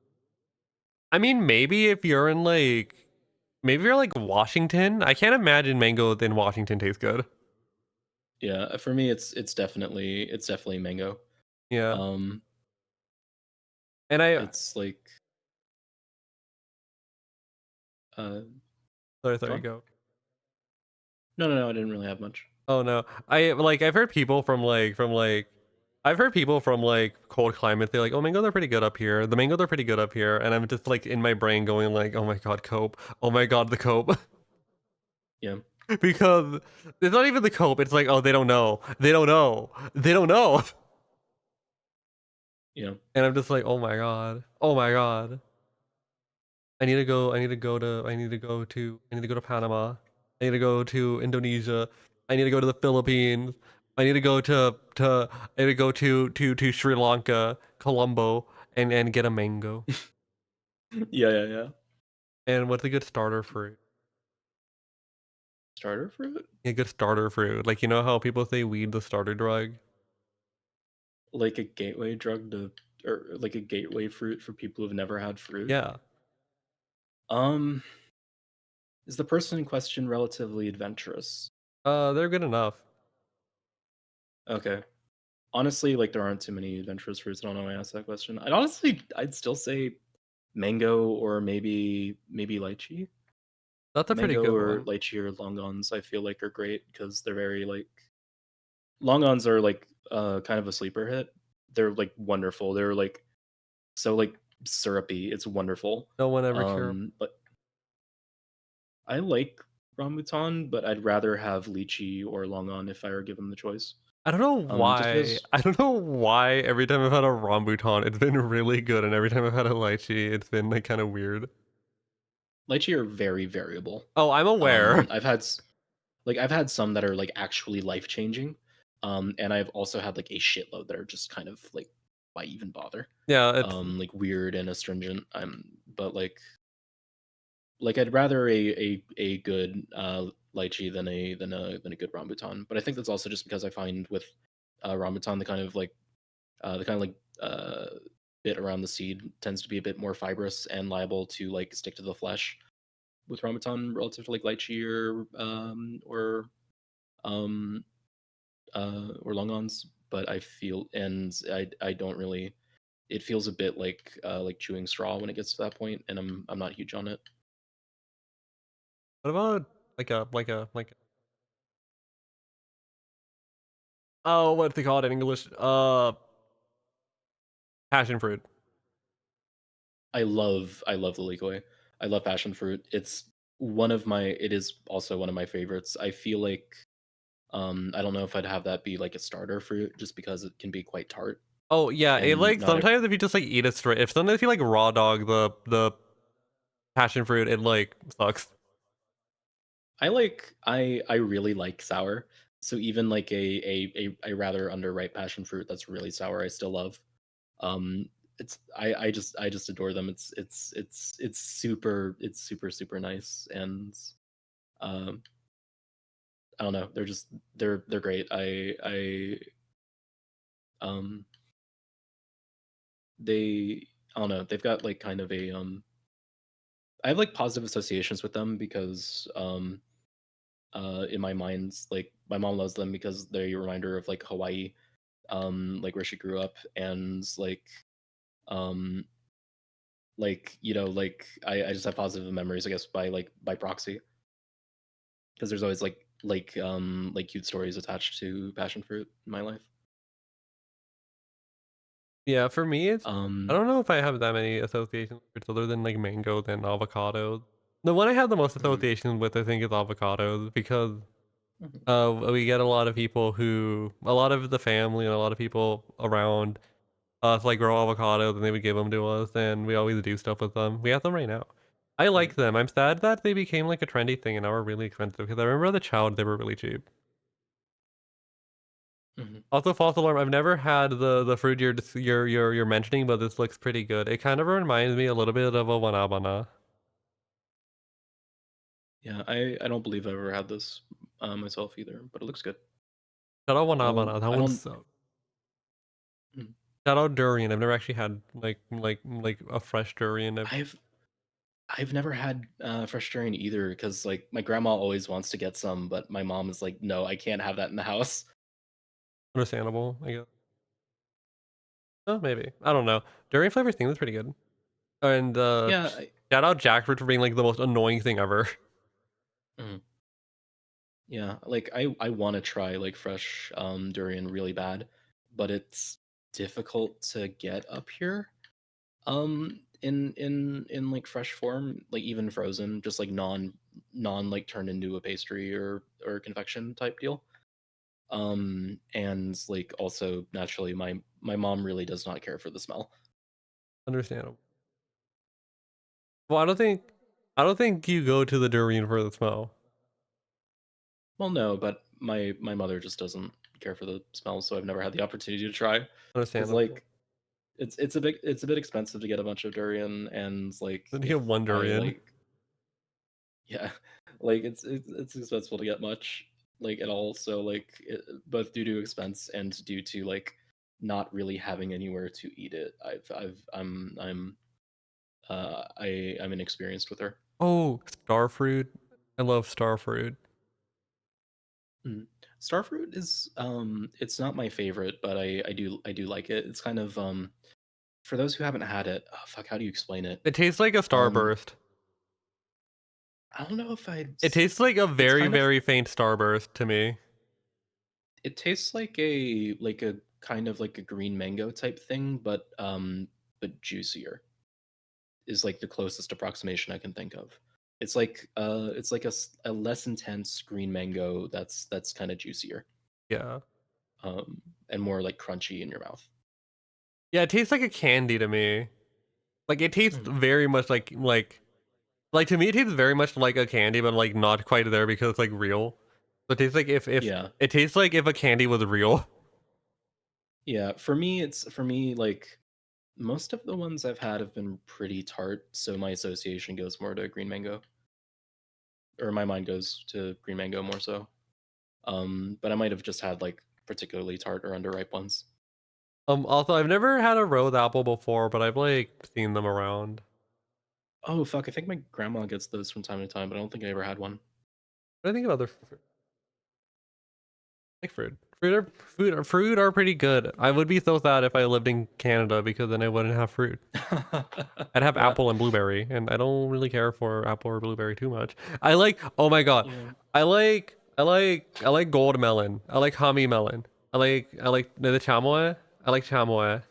I mean, maybe if you're in like, maybe if you're like Washington. I can't imagine mango in Washington tastes good. Yeah, for me, it's definitely mango. Yeah, Um, and I it's like uh, go sorry on. go. No, I didn't really have much. Oh no, I've heard people I've heard people from like cold climates. They're like, oh, mangoes are pretty good up here. The mangoes are pretty good up here, and I'm just like in my brain going like, oh my god, cope. Oh my god, the cope. Yeah, Because it's not even the cope. It's like, oh, they don't know. They don't know. They don't know. yeah. And I'm just like, oh my god. Oh my god. I need to go. I need to go to Panama. I need to go to Indonesia. I need to go to the Philippines. I need to go I need to go to Sri Lanka, Colombo, and get a mango. Yeah. And what's a good starter fruit? Starter fruit, A good starter fruit. Like you know how people say weed the starter drug? like a gateway drug to, or like a gateway fruit for people who've never had fruit. Yeah. Um, is the person in question relatively adventurous? They're good enough. Okay. Honestly, like there aren't too many adventurous fruits. I don't know why I asked that question. I'd still say mango or maybe lychee. That's a pretty Mango good or one. lychee or longans, I feel like are great because they're very like longans are like kind of a sleeper hit. They're like wonderful. They're like so like syrupy. It's wonderful. No one ever cure. But I like rambutan, but I'd rather have lychee or longan if I were given the choice. I don't know Just why. because I don't know why every time I've had a rambutan, it's been really good, and every time I've had a lychee, it's been like kind of weird. lychee are very variable. Oh, I'm aware. I've had some that are like actually life changing, and I've also had like a shitload that are just kind of like why even bother, Yeah, it's like weird and astringent. But like I'd rather a good lychee than a good rambutan. But I think that's also just because I find with rambutan the kind of like bit around the seed tends to be a bit more fibrous and liable to like stick to the flesh with rambutan relative to like lychee um or longons. But I feel and I don't really. It feels a bit like chewing straw when it gets to that point, and I'm not huge on it. what about like oh, what they call it in English? Passion fruit. I love lilikoi. I love passion fruit. It is also one of my favorites. I feel like I don't know if I'd have that be like a starter fruit just because it can be quite tart Oh yeah, it and like not ev- sometimes if you just like eat it straight, if you like raw dog the passion fruit, it like sucks. I really like sour. So even like a rather underripe passion fruit that's really sour, I still love. Um I just adore them. It's super nice and um I don't know. They're great. Um they I don't know. They've got like kind of a I have like positive associations with them because in my mind like my mom loves them because they're a reminder of like Hawaii, like where she grew up, and um like I just have positive memories, I guess, by proxy, because there's always like cute stories attached to passion fruit in my life. Yeah, for me, it's I Um don't know if I have that many associations with fruits other than like mangoes and avocados. The one I have the most mhm, associations with, I think, is avocados because mhm, we get a lot of people a lot of the family and a lot of people around us like grow avocados and they would give them to us and we always do stuff with them. We have them right now. I mhm, like them. I'm sad that they became like a trendy thing and now are really expensive because I remember the child they were really cheap. mhm. Also, false alarm. I've never had the fruit you're mentioning, but this looks pretty good. It kind of reminds me a little bit of a wanabana. Yeah, I don't believe I've ever had this myself either, but it looks good. Shout out wanabana. That I one's don't. so. mm, Shout out durian. I've never actually had like a fresh durian. I've I've never had fresh durian either because like my grandma always wants to get some, but my mom is like, no, I can't have that in the house. Understandable, I guess. Oh, maybe. I don't know. Durian flavor seems pretty good. And Yeah, shout out jackfruit for being like the most annoying thing ever. mhm. Yeah, like I want to try like fresh durian really bad, but it's difficult to get up here. In like fresh form, like even frozen, just like non like turned into a pastry or confection type deal. And like also naturally my mom really does not care for the smell. Understandable. Well, I don't think you go to the durian for the smell. Well, no, but my mother just doesn't care for the smell, so I've never had the opportunity to try. Because Understandable. like it's a bit expensive to get a bunch of durian, and like Then you if get one I durian. yeah, like it's expensive to get much like at all. So like both due to expense and due to like not really having anywhere to eat it, I'm inexperienced with her. Oh, starfruit. I love starfruit. Mm. Starfruit is it's not my favorite, but I do like it. It's kind of for those who haven't had it, oh fuck, how do you explain it? It tastes like a Um starburst. I don't know if It tastes like a it's very, kind of very faint starburst to me. it tastes like a kind of like a green mango type thing, but juicier is like the closest approximation I can think of. It's like a less intense green mango that's kind of juicier. Yeah. and more like crunchy in your mouth. Yeah, it tastes like a candy to me. Like it tastes Mm. very much like to me it tastes very much like a candy, but like not quite there because it's like real. So it tastes like if Yeah. it tastes like if a candy was real. Yeah, for me like most of the ones I've had have been pretty tart, so my association goes more to green mango, or my mind goes to green mango more so. But I might have just had like particularly tart or underripe ones. Also I've never had a rose apple before, but I've like seen them around. Oh fuck, I think my grandma gets those from time to time, but I don't think I ever had one. What do I think of other like fruit are pretty good. I would be so sad if I lived in Canada because then I wouldn't have fruit. I'd have Yeah. apple and blueberry, and I don't really care for apple or blueberry too much. I like, oh my god, Yeah. I like gold melon. I like honey melon. I like the chamoy. I like chamoy.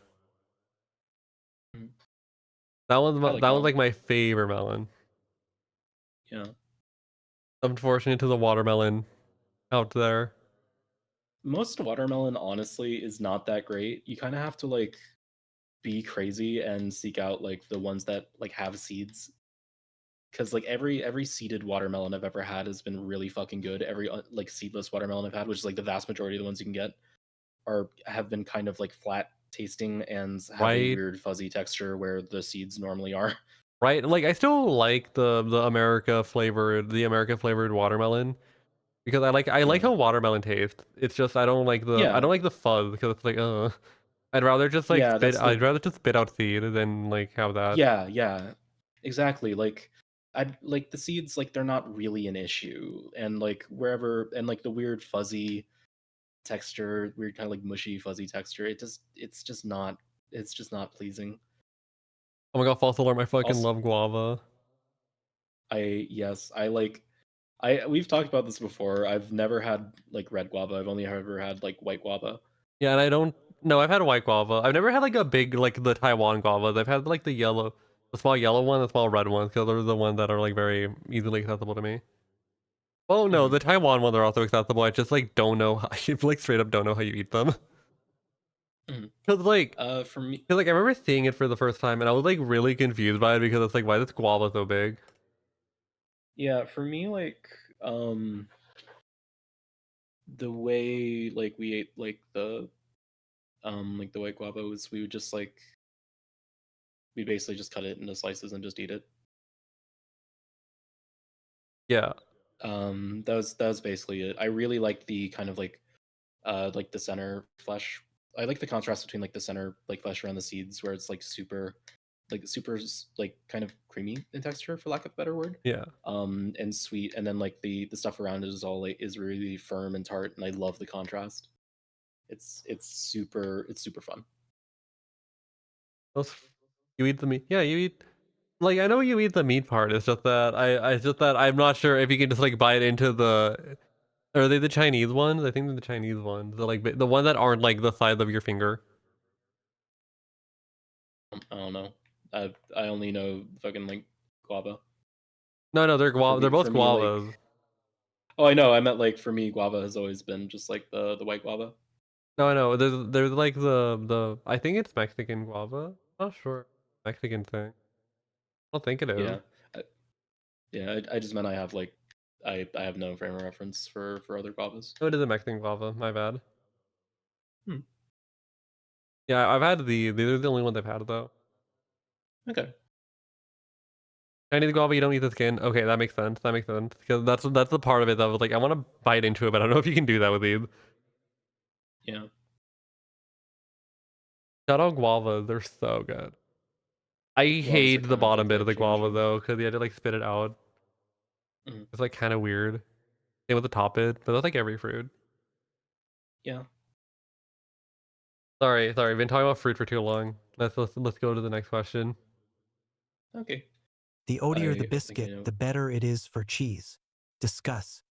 Mm. I like That was melon. like my favorite melon. Yeah. Unfortunate to the watermelon out there. Most watermelon honestly is not that great. You kind of have to like be crazy and seek out like the ones that like have seeds, because like every seeded watermelon I've ever had has been really fucking good. Every like seedless watermelon I've had, which is like the vast majority of the ones you can get, are have been kind of like flat tasting and have a Right? weird fuzzy texture where the seeds normally are. Right? Like I still like the America flavored watermelon because I like Yeah. how watermelon tastes. It's just I Yeah. don't like the fuzz because it's like Yeah, that's the I'd rather just spit out seed than like have that. yeah, yeah. Exactly. Like I like the seeds like they're not really an issue, and like wherever, and like the weird fuzzy texture, weird kind of like mushy fuzzy texture, it's just not pleasing. Oh my god, false alarm! I fucking Also, love guava. yes, I like we've talked about this before. I've never had like red guava. I've only ever had like white guava. Yeah, and I don't. No, I've had white guava. I've never had like a big like the Taiwan guavas. I've had like the small yellow one, the small red one, because those are the ones that are like very easily accessible to me. Oh no, Mhm, the Taiwan ones are also accessible. I just like don't know how you like straight up don't know how you eat them. mhm. Cause like, For me, cause like I remember seeing it for the first time and I was like really confused by it because it's like why is this guava so big? yeah, for me, the way like we ate like the white guava was we would just like we basically just cut it into slices and just eat it. Yeah, That was basically it. I really like the kind of like the center flesh. I like the contrast between like the center like flesh around the seeds where it's like super like kind of creamy in texture for lack of a better word. yeah. And sweet, and then like the stuff around it is all like is really firm and tart, and I love the contrast. It's super fun. Those you eat the meat. Yeah, you eat like I know you eat the meat part. It's just that I just that I'm not sure if you can just like bite into the. Are they the Chinese ones? I think they're the Chinese ones. The like the ones that aren't like the size of your finger. I don't know. I only know fucking like guava. No, no, they're For both me like guavas. oh I know I meant like for me guava has always been just like the white guava. No, I know. There's like the I think it's Mexican guava. Not sure. Mexican thing. I don't think it is. Yeah. I, yeah, I just meant I have like I have no frame of reference for other guavas. No, it is a Mexican guava. My bad. Hmm. Yeah, I've had these are the only ones I've had though. Okay. Chinese guava, you don't eat the skin. Okay, that makes sense. That makes sense because that's the part of it that was like I want to bite into it, but I don't know if you can do that with these. Yeah. Shout out guavas, they're so good. I Guavas are hate the kind of bottom like bit of life the guava changing. though because you had to like spit it out. Mhm. It's like kind of weird. Same with the top bit, but that's like every fruit. Yeah. Sorry, we've been talking about fruit for too long. Let's go to the next question. Okay. The odier the I think I biscuit, know. the better it is for cheese. Discuss.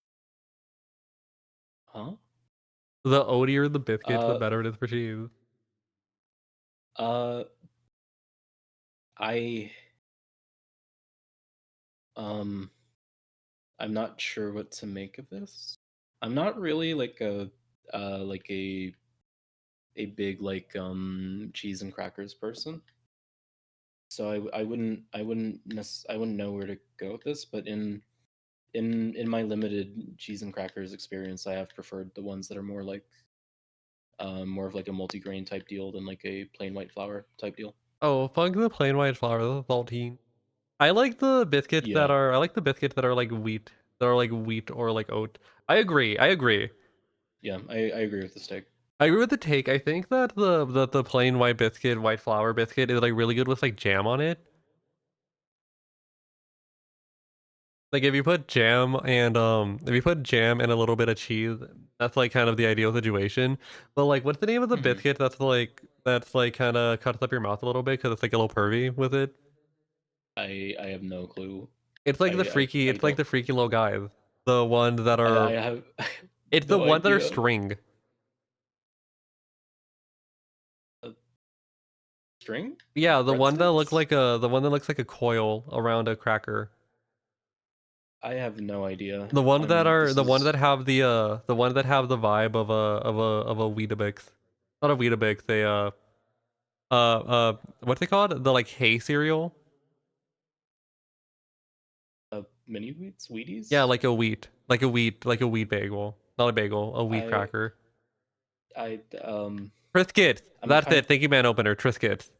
Huh? The odier the biscuit, the Uh better it is for cheese. uh I um I'm not sure what to make of this. I'm not really like a a big like cheese and crackers person. So I wouldn't know where to go with this, but in my limited cheese and crackers experience, I have preferred the ones that are more of like a multi-grain type deal than like a plain white flour type deal. Oh, fuck the plain white flour, the saltine. I like the biscuits Yeah. that are. I like the biscuits that are like wheat. That are like wheat or like oat. I agree. I agree. Yeah, I agree with this take. I agree with the take. I think that the plain white biscuit, white flour biscuit, is like really good with like jam on it. Like if you put jam and a little bit of cheese, that's like kind of the ideal situation. But like, what's the name of the Mhm. biscuit that's like kind of cuts up your mouth a little bit because it's like a little pervy with it? I have no clue. It's like the I freaky. I It's like don't. the freaky little guys. The ones that I are. have It's the no ones that are idea. string. A string? Yeah, Breadsticks? the one that looks like a coil around a cracker. I have no idea. The This ones is that have the ones that have the vibe of a Weetabix. Not a Weetabix, what's it called? The like hay cereal? mini wheats, Yeah, Wheaties. like a wheat. Like a wheat bagel. Not a bagel, a wheat I cracker. I Triscuits. I'm That's kind. it. Thank you, man opener. Triscuits.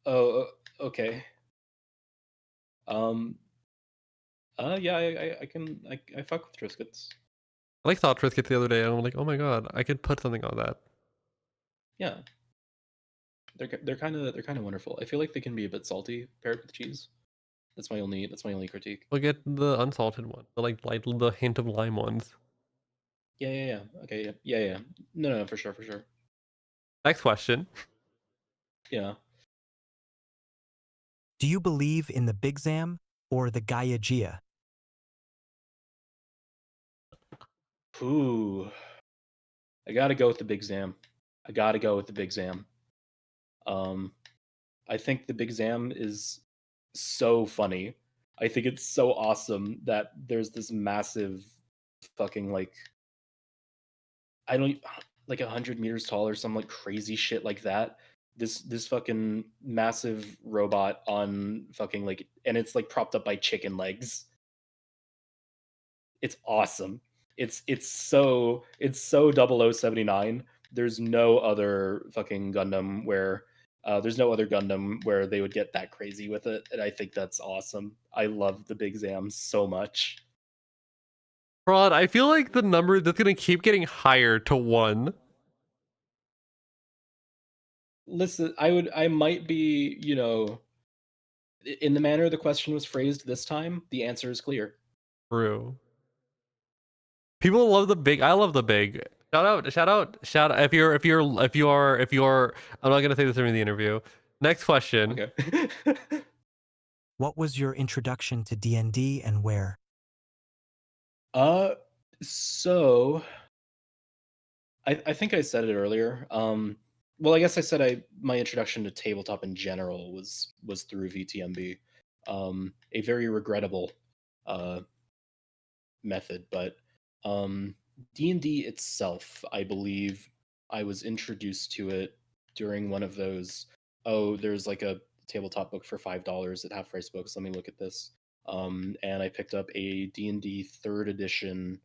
Oh, okay. Um. Yeah. I fuck with Triscuits. I like saw Triscuits the other day and I'm like, oh my god, I could put something on that. Yeah. They're kind of wonderful. I feel like they can be a bit salty paired with cheese. That's my only critique. We'll get the unsalted one. The like light the hint of lime ones. Yeah. Okay. Yeah. No, for sure, for sure. Next question. Yeah. Do you believe in the Big Zam or the Gaia Gia? Ooh. I gotta go with the Big Zam. I gotta go with the Big Zam. Um, I think the Big Zam is so funny. I think it's so awesome that there's this massive fucking like I don't like 100 meters tall or some like crazy shit like that. This fucking massive robot on fucking like and it's like propped up by chicken legs. It's awesome. It's so 0079. There's no other fucking Gundam where there's no other Gundam where they would get that crazy with it, and I think that's awesome. I love the Big Zam so much. Fraud, I feel like the number that's gonna keep getting higher to 1. Listen, I might be, in the manner the question was phrased this time, the answer is clear. True. People love the big. I love the big. Shout out. If you are, I'm not gonna say this during the interview. Next question. Okay. What was your introduction to D&D and where? uh so I think I said it earlier. Well, I guess I said my introduction to tabletop in general was through VTMB. A very regrettable uh, method, but D&D itself, I believe, I was introduced to it during one of those. Oh, there's like a tabletop book for $5 at Half Price Books. Let me look at this. And I picked up a D&D third edition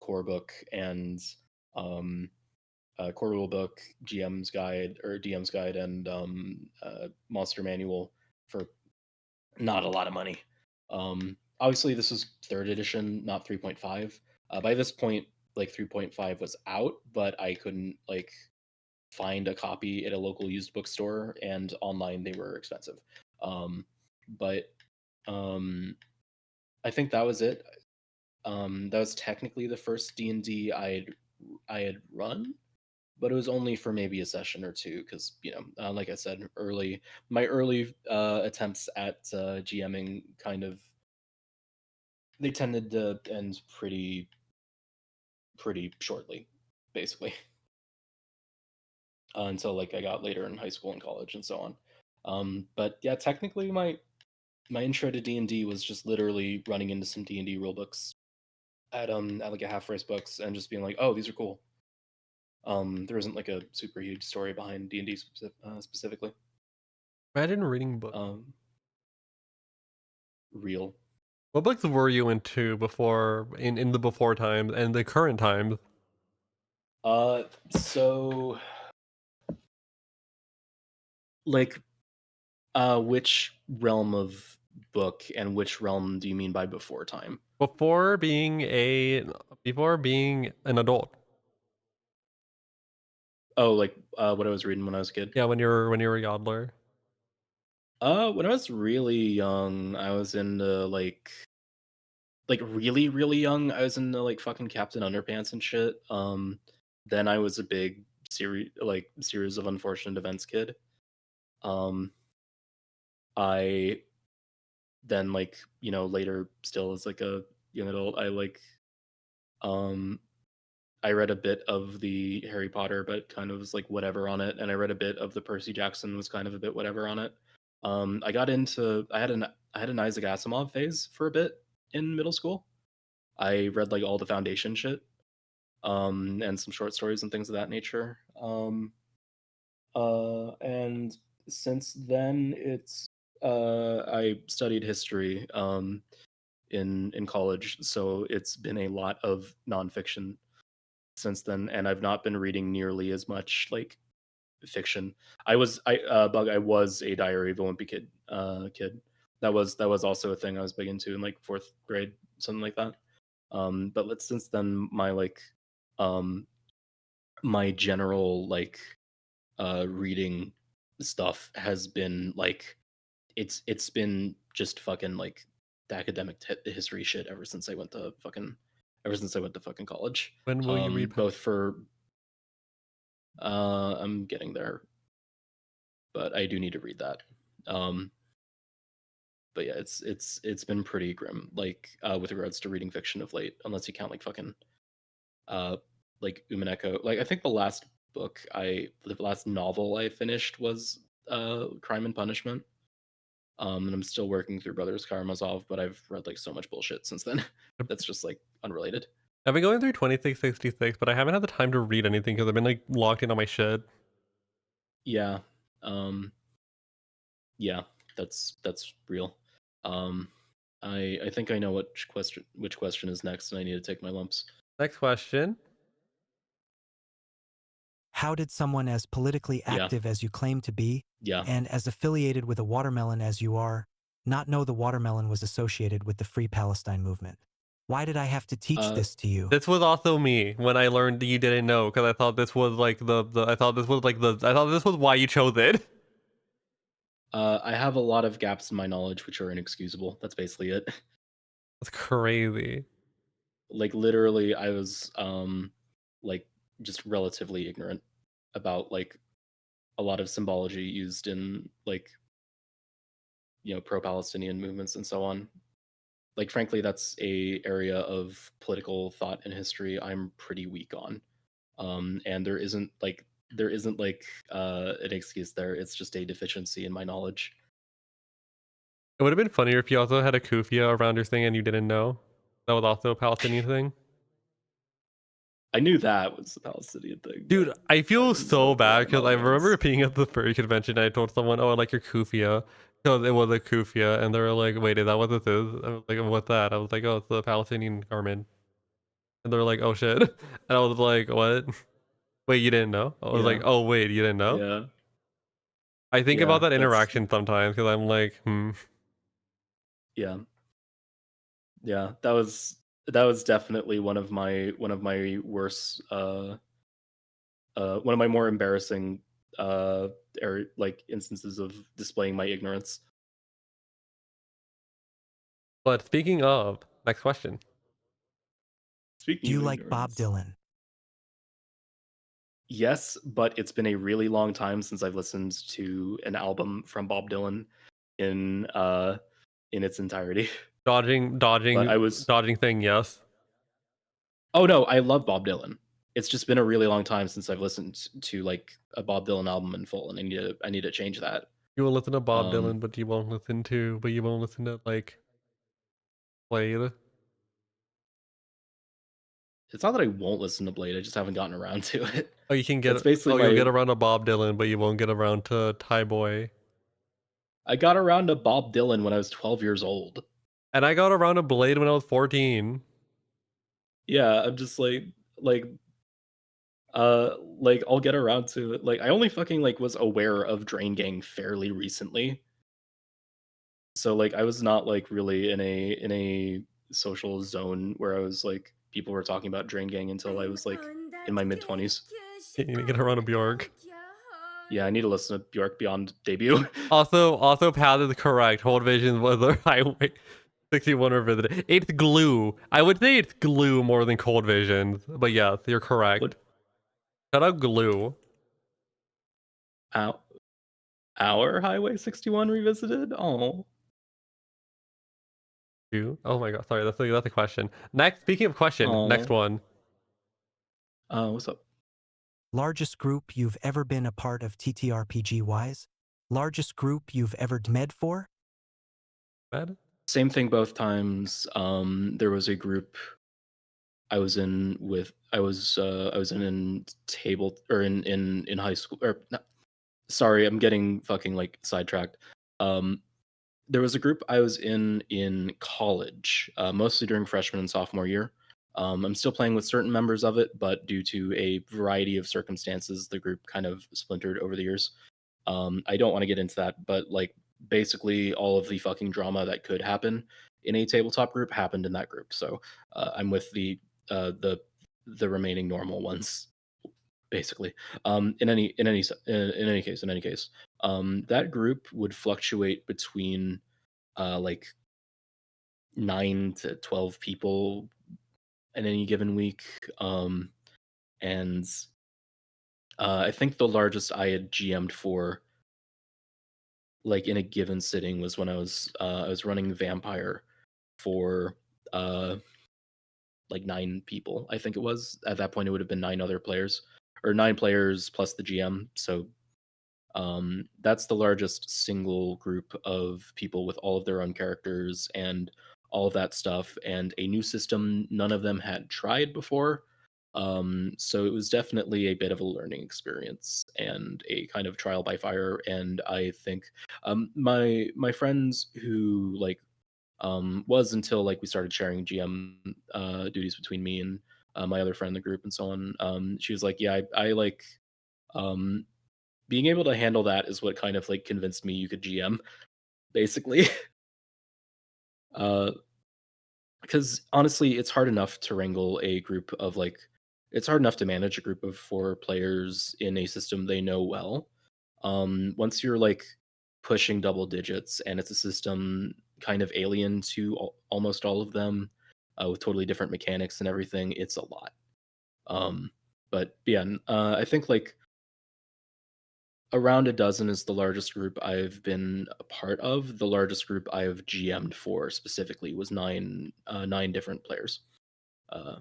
core book and um, core rule book, DM's guide, and monster manual for not a lot of money. Obviously, this is third edition, not 3.5. By this point, like 3.5 was out, but I couldn't like find a copy at a local used bookstore, and online they were expensive. But I think that was it. That was technically the first D&D I had run, but it was only for maybe a session or two because like I said, my early attempts at GMing kind of they tended to end pretty shortly, basically, until like I got later in high school and college and so on. But yeah, technically my intro to D&D was just literally running into some D&D rule books at like a Half Price Books and just being like, oh, these are cool. There isn't like a super huge story behind D&D specifically. Imagine reading books. Real. What books were you into before in the before times and the current times? So like which realm of book and which realm do you mean by before time? Before being an adult. Oh, like what I was reading when I was a kid. Yeah, when you were a yoddler. When I was really young, I was into like really really young. I was into like fucking Captain Underpants and shit. Then I was a big series of unfortunate events kid. Um, I then like later still as like a young adult, um I read a bit of the Harry Potter, but kind of was like whatever on it, and I read a bit of the Percy Jackson, was kind of a bit whatever on it. I got into I had an Isaac Asimov phase for a bit in middle school. I read like all the Foundation shit, and some short stories and things of that nature. And since then, I studied history in college, so it's been a lot of nonfiction since then, and I've not been reading nearly as much like fiction. I was a Diary of a Wimpy Kid. That was also a thing I was big into in like fourth grade, something like that. But since then, um my general reading stuff has been like it's been just fucking like the academic history shit ever since I went to fucking college. When will you read? Both for I'm getting there, but I do need to read that. Um, but yeah, it's been pretty grim, like with regards to reading fiction of late, unless you count like fucking uh like Umineko. Like I think the last novel I finished was Crime and Punishment. And I'm still working through Brothers Karamazov, but I've read like so much bullshit since then. That's just like unrelated. I've been going through 2666, but I haven't had the time to read anything because I've been like locked in on my shit. Yeah. Um yeah, that's real. Um I think I know which question is next, and I need to take my lumps. Next question. How did someone as politically Yeah. active as you claim to be, Yeah. and as affiliated with a watermelon as you are, not know the watermelon was associated with the Free Palestine movement? Why did I have to teach this to you? This was also me when I learned that you didn't know, because I thought this was like I thought this was why you chose it. I have a lot of gaps in my knowledge which are inexcusable. That's basically it. That's crazy. Like literally I was like just relatively ignorant about like a lot of symbology used in like pro-Palestinian movements and so on. Like frankly, that's a area of political thought and history I'm pretty weak on. And there isn't an excuse there. It's just a deficiency in my knowledge. It would have been funnier if you also had a kufia around your thing and you didn't know. That was also a Palestinian thing. I knew that was the Palestinian thing. Dude, but I feel didn't know so what the bad because I watermelon remember was. being at the furry convention and I told someone, oh, I like your kufia. Because it was a kufia. And they were like, wait, is that what this is? I was like, what's that? I was like, oh, it's the Palestinian garment. And they're like, oh shit. And I was like, what? Wait, you didn't know? I was like, Yeah, oh wait, you didn't know? yeah, I think yeah. about that That's interaction sometimes because I'm like, yeah, yeah. That was definitely one of my worst one of my more embarrassing like instances of displaying my ignorance. But speaking of, next question. Do Speaking you of like Bob ignorance, Dylan? yes, but it's been a really long time since I've listened to an album from Bob Dylan in its entirety. Dodging, But dodging, I was dodging thing, yes. Oh no, I love Bob Dylan. It's just been a really long time since I've listened to like a Bob Dylan album in full, and I need to change that. You will listen to Bob Um, Dylan, but you won't listen to like Played. It's not that I won't listen to Blade. I just haven't gotten around to it. Oh, you can get. That's basically Oh, you'll get my. around to Bob Dylan, but you won't get around to Thai Boy. I got around to Bob Dylan when I was 12 years old. And I got around to Blade when I was 14. Yeah, I'm just like I'll get around to it. Like I only fucking like was aware of Drain Gang fairly recently. So like I was not like really in a social zone where I was like people were talking about Drain Gang until I was like in my mid 20s. You need to get around to Bjork. Yeah, I need to listen to Bjork Beyond debut. Also, Pat is correct. Whole Vision was the Highway 61 revisited. It's Glue. I would say it's Glue more than Cold Vision, but yes, you're correct. What? Shout out Glue. Our Highway 61 revisited? Oh. You? Oh my god, sorry, that's a question. Next, speaking of question, next one. What's up? Largest group you've ever been a part of TTRPG-wise? Largest group you've ever DMED for? Bad? Same thing both times. There was a group I was in with I was in table or in high school or no, sorry, I'm getting fucking like sidetracked. There was a group I was in college, mostly during freshman and sophomore year. I'm still playing with certain members of it, but due to a variety of circumstances, the group kind of splintered over the years. I don't want to get into that, but like basically all of the fucking drama that could happen in a tabletop group happened in that group. So I'm with uh, the the remaining normal ones, basically. In any case, that group would fluctuate between like 9 to 12 people in any given week, and I think the largest I had GM'd for like in a given sitting was when I was running Vampire for uh like 9 people. I think it was at that point it would have been 9 other players or 9 players plus the GM. So that's the largest single group of people with all of their own characters and all of that stuff and a new system none of them had tried before. So it was definitely a bit of a learning experience and a kind of trial by fire. And I think my friends who like was until like we started sharing GM duties between me and my other friend in the group and so on. She was like, yeah, I like um, being able to handle that is what kind of like convinced me you could GM basically. uh, because honestly, it's hard enough to wrangle a group of like it's hard enough to manage a group of 4 players in a system they know well. Once you're like pushing double digits and it's a system kind of alien to almost all of them, with totally different mechanics and everything, it's a lot. Um, but yeah, I think like around a dozen is the largest group I've been a part of. The largest group I've GM'd for specifically was 9 different players. Uh,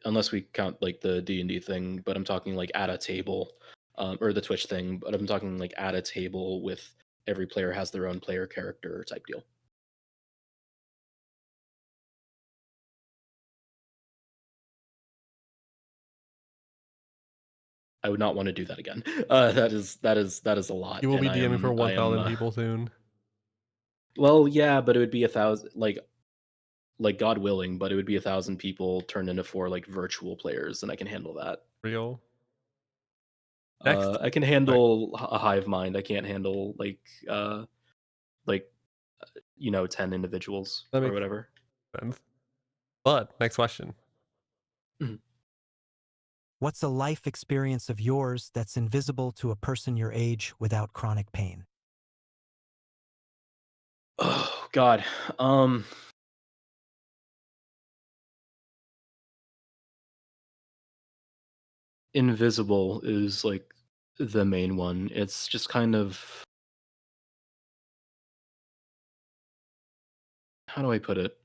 unless we count like the D&D thing, but I'm talking like at a table, or the Twitch thing, but I'm talking like at a table with every player has their own player character type deal. I would not want to do that again. That is a lot, You will be and DMing for I am 1,000 people soon. well, yeah, but it would be 1,000 like God willing, but it would be 1,000 people turned into 4 like virtual players, and I can handle that. Real. Next. I can Sorry. handle a hive mind. I can't handle like 10 individuals That or makes whatever. sense. But next question. Mhm. What's a life experience of yours that's invisible to a person your age without chronic pain? Oh God. Um, Invisible is like the main one. It's just kind of how do I put it?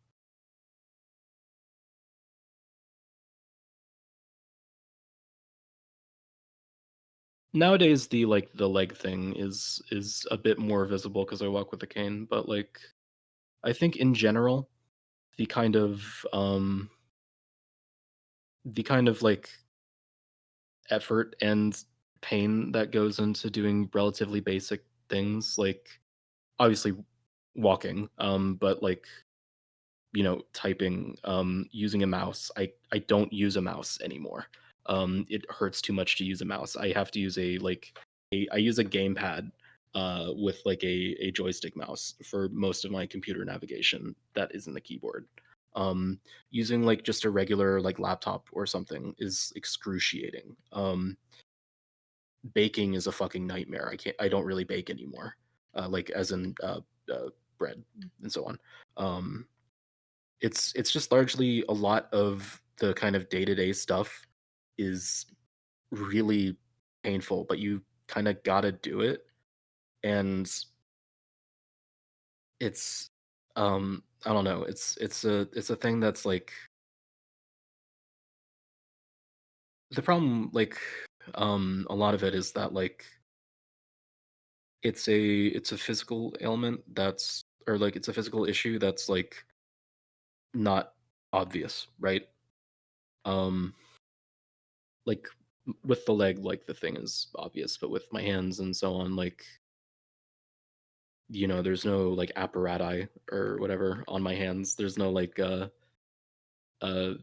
Nowadays the leg thing is a bit more visible because I walk with a cane, but like I think in general the kind of the kind of like effort and pain that goes into doing relatively basic things, like obviously walking, but like typing, using a mouse. I don't use a mouse anymore. It hurts too much to use a mouse. I have to use I use a gamepad with like a joystick mouse for most of my computer navigation that isn't the keyboard. Using like just a regular like laptop or something is excruciating. Baking is a fucking nightmare. I don't really bake anymore. Like as in bread and so on. Um, it's just largely a lot of the kind of day-to-day stuff is really painful, but you kind of gotta do it. And it's I don't know, it's a thing that's like the problem, like a lot of it is that like it's a physical ailment that's or like it's a physical issue that's like not obvious, right? Um like with the leg, like the thing is obvious, but with my hands and so on, like there's no like apparati or whatever on my hands. There's no uh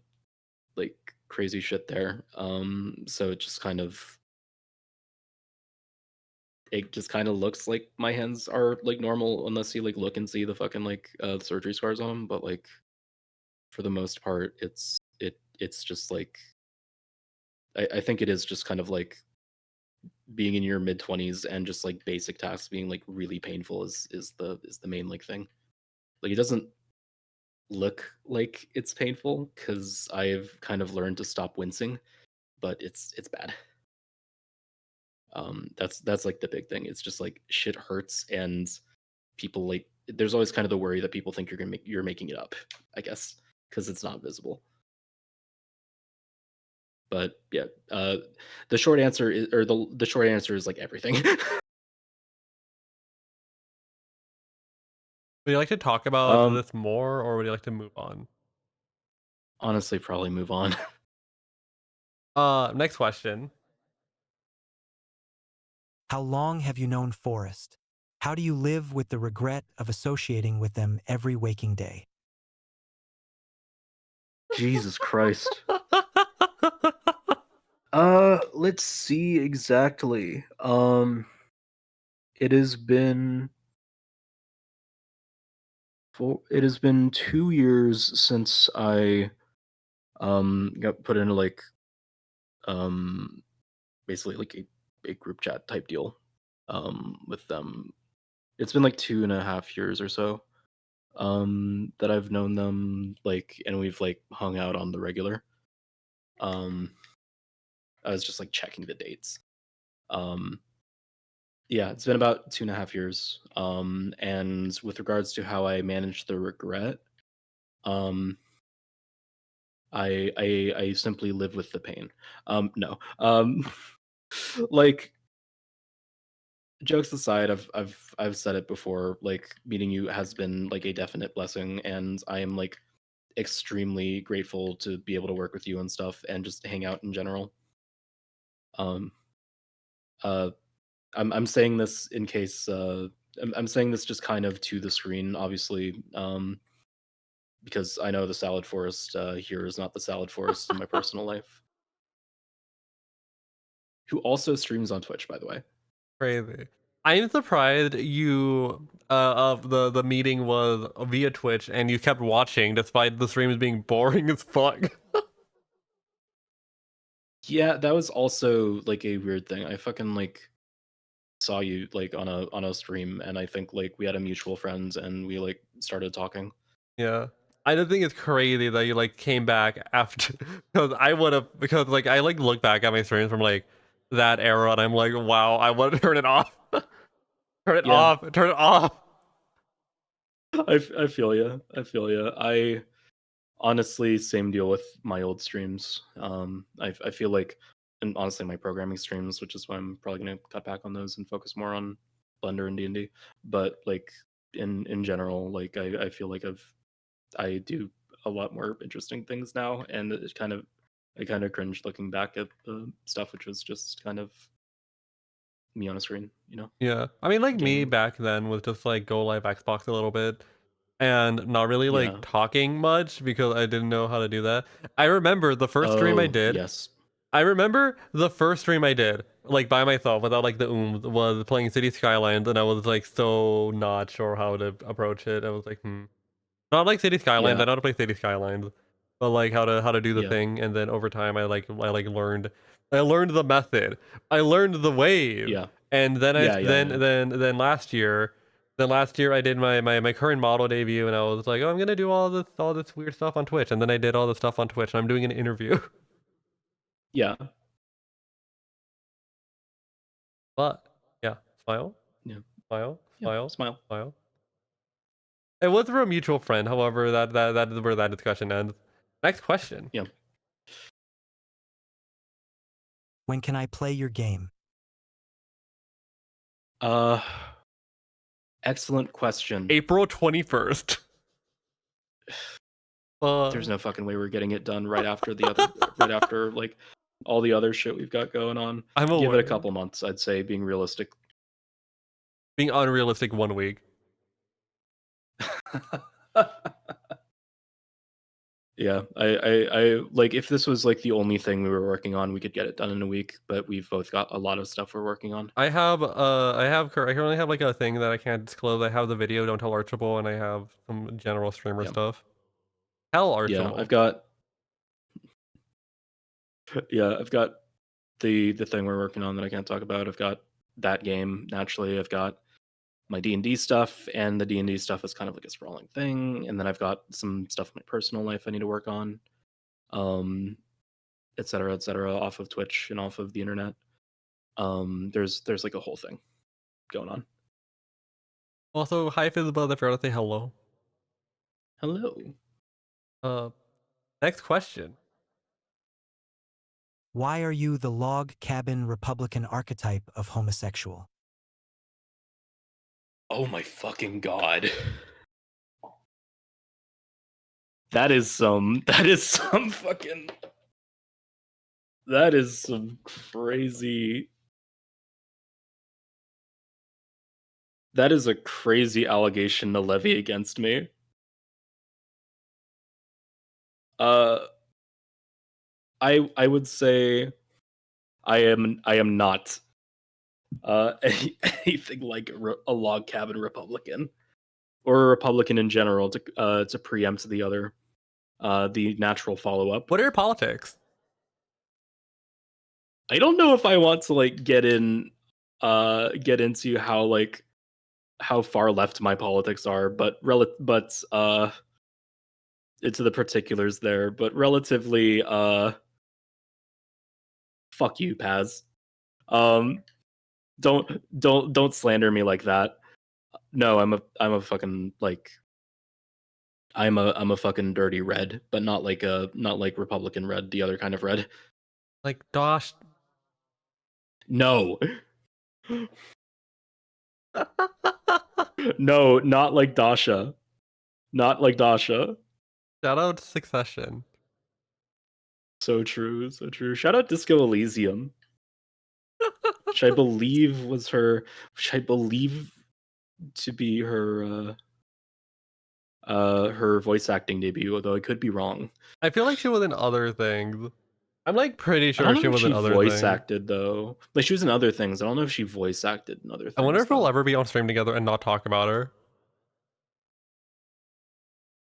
like crazy shit there. So it just kind of looks like my hands are like normal unless you like look and see the fucking like surgery scars on them. But like for the most part, it's just like I think it is just kind of like being in your mid 20s and just like basic tasks being like really painful is the main like thing. Like it doesn't look like it's painful because I've kind of learned to stop wincing, but it's bad. That's like the big thing. It's just like shit hurts, and people like there's always kind of the worry that people think you're making it up, I guess, because it's not visible. But yeah, the short answer is, or the short answer is like everything. Would you like to talk about um, this more, or would you like to move on? Honestly, probably move on. Next question. How long have you known Forrest? How do you live with the regret of associating with them every waking day? Jesus Christ. Let's see exactly. It has been it has been 2 years since I got put into like um basically like a group chat type deal with them. It's been like 2.5 years or so that I've known them, like, and we've like hung out on the regular. Um I was just like checking the dates. Um yeah, it's been about 2.5 years. And with regards to how I managed the regret, um I simply live with the pain. No. Like jokes aside, I've said it before, like meeting you has been like a definite blessing, and I am like extremely grateful to be able to work with you and stuff and just hang out in general. Um uh I'm saying this in case I'm saying this just kind of to the screen, obviously, because I know the salad forest here is not the salad forest in my personal life. Who also streams on Twitch, by the way. Crazy. I'm surprised you of the meeting was via Twitch and you kept watching despite the streams being boring as fuck. Yeah, that was also like a weird thing. I fucking like saw you like on a stream, and I think like we had a mutual friends and we like started talking. Yeah. I don't think it's crazy that you like came back after because I would have because like I like look back at my streams from like that era and I'm like, wow, I want to turn it off. Turn it Yeah, off. Turn it off. I feel you. I feel you. I honestly same deal with my old streams. I feel like, and honestly my programming streams, which is why I'm probably gonna cut back on those and focus more on Blender and D&D. But like in general, like I feel like I do a lot more interesting things now, and it kind of I kind of cringed looking back at the stuff, which was just kind of me on a screen, you know? Yeah. I mean, like me Gaming. back then was just like go live Xbox a little bit and not really like Yeah. talking much because I didn't know how to do that. I remember the first stream I Oh, did. yes. I remember the first stream I did, like by myself without like the was playing City Skylines, and I was like so not sure how to approach it. I was like, not like City Skylines. Yeah. I know how to play City Skylines, but like how to do the Yeah. thing. And then over time, I learned the method. I learned the wave. Yeah. And then Yeah. Yeah. Yeah. then last year, I did my current model debut, and I was like, oh, I'm gonna do all this weird stuff on Twitch. And then I did all the stuff on Twitch, and I'm doing an interview. Yeah. But yeah, smile, Yeah. smile, Yeah. smile, Smile. smile. It was for a mutual friend. However, that is where that discussion ends. Next question. Yeah. When can I play your game? Uh, excellent question. April 21st. There's no fucking way we're getting it done right after the other, right after like all the other shit we've got going on. I'm Give aware. it a couple months, I'd say, being realistic. Being unrealistic 1 week. Yeah, I like if this was like the only thing we were working on, we could get it done in a week. But we've both got a lot of stuff we're working on. I currently have like a thing that I can't disclose. I have the video Don't Tell Archibald, and I have some general streamer Yeah. stuff. Tell Yeah, Archibald. I've got. Yeah, I've got the thing we're working on that I can't talk about. I've got that game naturally. I've got my D&D stuff, and the D&D stuff is kind of like a sprawling thing. And then I've got some stuff in my personal life I need to work on, et cetera, off of Twitch and off of the internet. There's like a whole thing going on. Also, hi Fizzbuzz, I forgot to say hello. Hello. Next question. Why are you the log cabin Republican archetype of homosexual? Oh my fucking god. That is some fucking that is some crazy that is a crazy allegation to levy against me. I would say I am not anything like a log cabin Republican or a Republican in general to preempt the other the natural follow up. What are your politics? I don't know if I want to like get into how far left my politics are, but into the particulars there, but relatively fuck you, Paz. Don't slander me like that. No, I'm a fucking like I'm a fucking dirty red, but not like Republican red, the other kind of red. Like Dosh. No. No, not like Dasha. Not like Dasha. Shout out Succession. So true, so true. Shout out Disco Elysium. Which I believe was her which I believe to be her her voice acting debut, although I could be wrong. I feel like she was in other things. I'm like pretty I sure don't know she if was she in other voice things. acted though. Like she was in other things. I don't know if she voice acted in other things. I wonder if though. we'll ever be on stream together and not talk about her.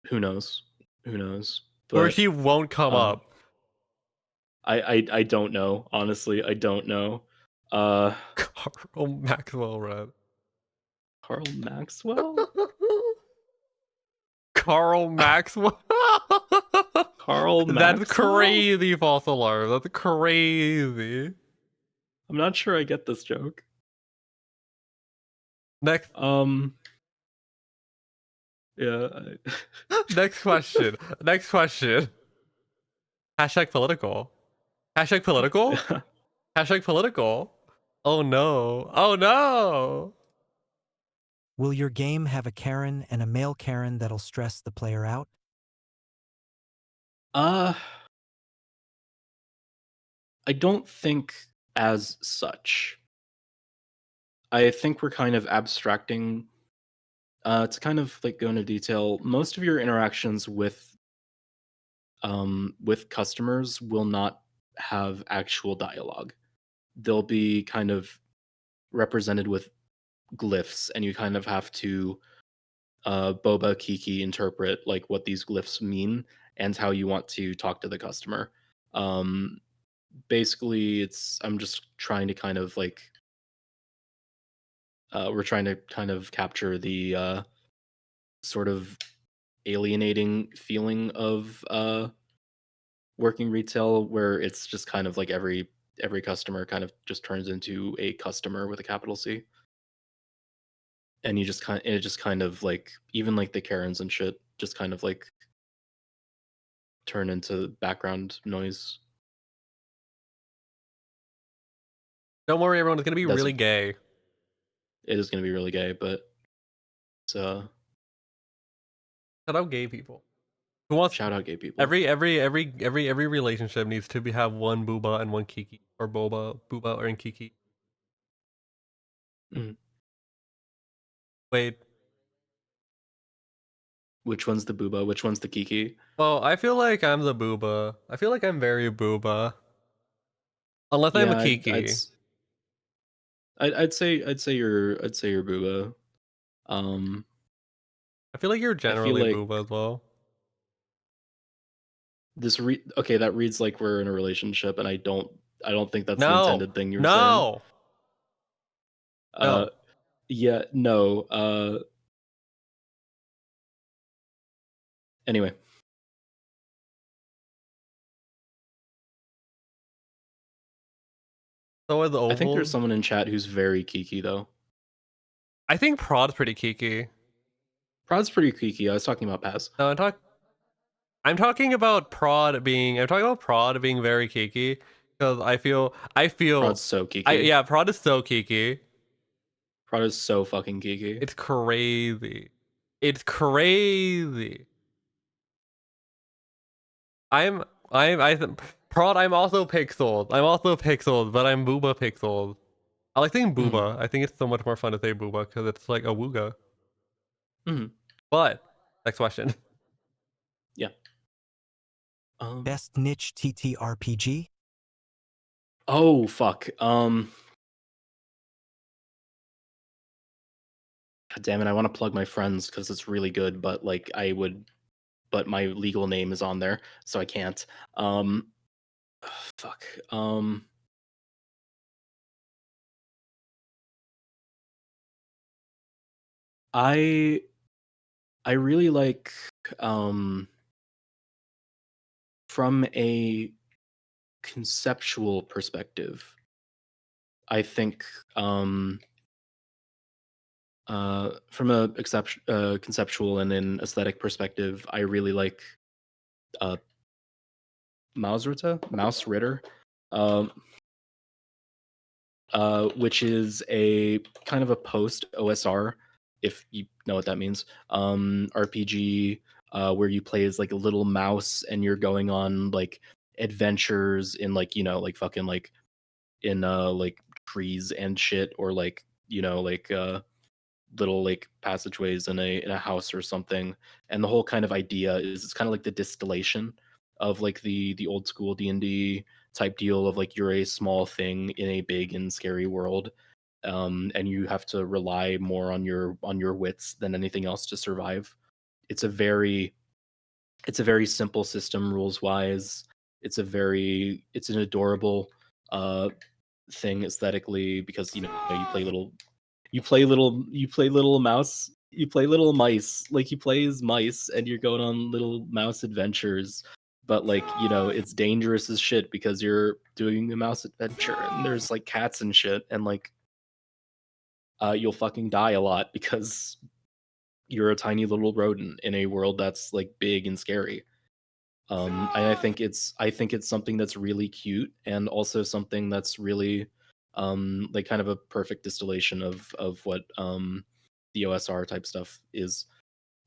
Who knows? Who knows? Or But she won't come up. I don't know. Honestly, I don't know. Carl Maxwell Red. Carl Maxwell? Carl Maxwell. Carl Maxwell? That's crazy, false alarm. That's crazy. I'm not sure I get this joke. Next Yeah. next question. Next question. Hashtag political. Hashtag political? Hashtag political. Oh no. Oh no. Will your game have a Karen and a male Karen that'll stress the player out? I don't think as such. I think we're kind of abstracting. To kind of like go into detail, most of your interactions with customers will not have actual dialogue. They'll be kind of represented with glyphs, and you kind of have to boba kiki interpret like what these glyphs mean and how you want to talk to the customer. Um, Basically, it's I'm just trying to kind of like we're trying to kind of capture the sort of alienating feeling of working retail, where it's just kind of like every customer kind of just turns into a customer with a capital C, and it just kind of like even like the Karens and shit just kind of like turn into background noise. Don't worry, everyone. It's gonna be That's really gay. It is going to be really gay, but it's Shout out gay people. Who wants shout out gay people. every relationship needs to have one booba and one kiki, or booba or and kiki. Mhm. Wait. Which one's the booba? Which one's the kiki? Well, I feel like I'm the booba. I feel like I'm very booba. Unless I'm a Yeah, kiki. I'd say you're booba. Um, I feel like you're I feel generally like booba as well. okay, that reads like we're in a relationship, and I don't think that's the No. intended thing you were saying. No. Uh, No. yeah, no. Anyway, So is I think there's Oval. someone in chat who's very kiki though. I think Prod's pretty kiki. Prod's pretty kiki. I was talking about Paz. No, I'm talking about Prod being very kiki, because Prod's so kiki. yeah, Prod is so kiki. Prod is so fucking kiki. It's crazy. It's crazy. I'm I Prod, I'm also pixeled. But I'm booba pixeled. I like saying Mhm, booba. I think it's so much more fun to say booba because it's like a wooga. mhm, But next question. yeah. Um. Best niche TTRPG? Oh fuck. God damn it! I want to plug my friends because it's really good, but like but my legal name is on there, so I can't. Um. Fuck. I I really like um from a conceptual perspective. I think from a conceptual and an aesthetic perspective, I really like uh Mouse Ritter, um, which is a kind of a post OSR, if you know what that means. RPG where you play as like a little mouse and you're going on like adventures in like like fucking like in like trees and shit, or like like little like passageways in a house or something. And the whole kind of idea is it's kind of like the distillation of like the old school D&D type deal of like you're a small thing in a big and scary world, and you have to rely more on your wits than anything else to survive. It's a very it's a very simple system rules wise. It's an adorable uh thing aesthetically, because you play little mouse you play little mice, like you play as mice and you're going on little mouse adventures, but like it's dangerous as shit because you're doing a mouse adventure and there's like cats and shit, and like you'll fucking die a lot because you're a tiny little rodent in a world that's like big and scary. And I think it's something that's really cute, and also something that's really like kind of a perfect distillation of what the OSR type stuff is.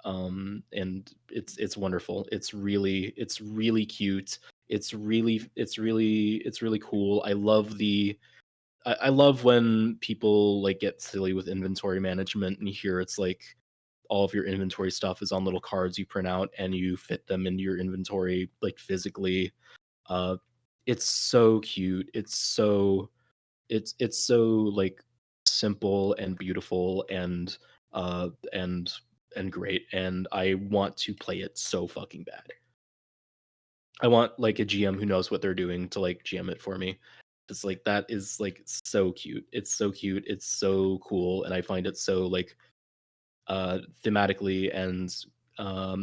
And it's wonderful. It's really cute. It's really cool. I love I love when people like get silly with inventory management and here it's like all of your inventory stuff is on little cards you print out and you fit them into your inventory like physically. Uh it's so cute. It's so like simple and beautiful uh and and great and I want to play it so fucking bad. I want like a GM who knows what they're doing to like GM it for me. It's like that is like so cute. It's so cute. It's so cool and I find it so like thematically and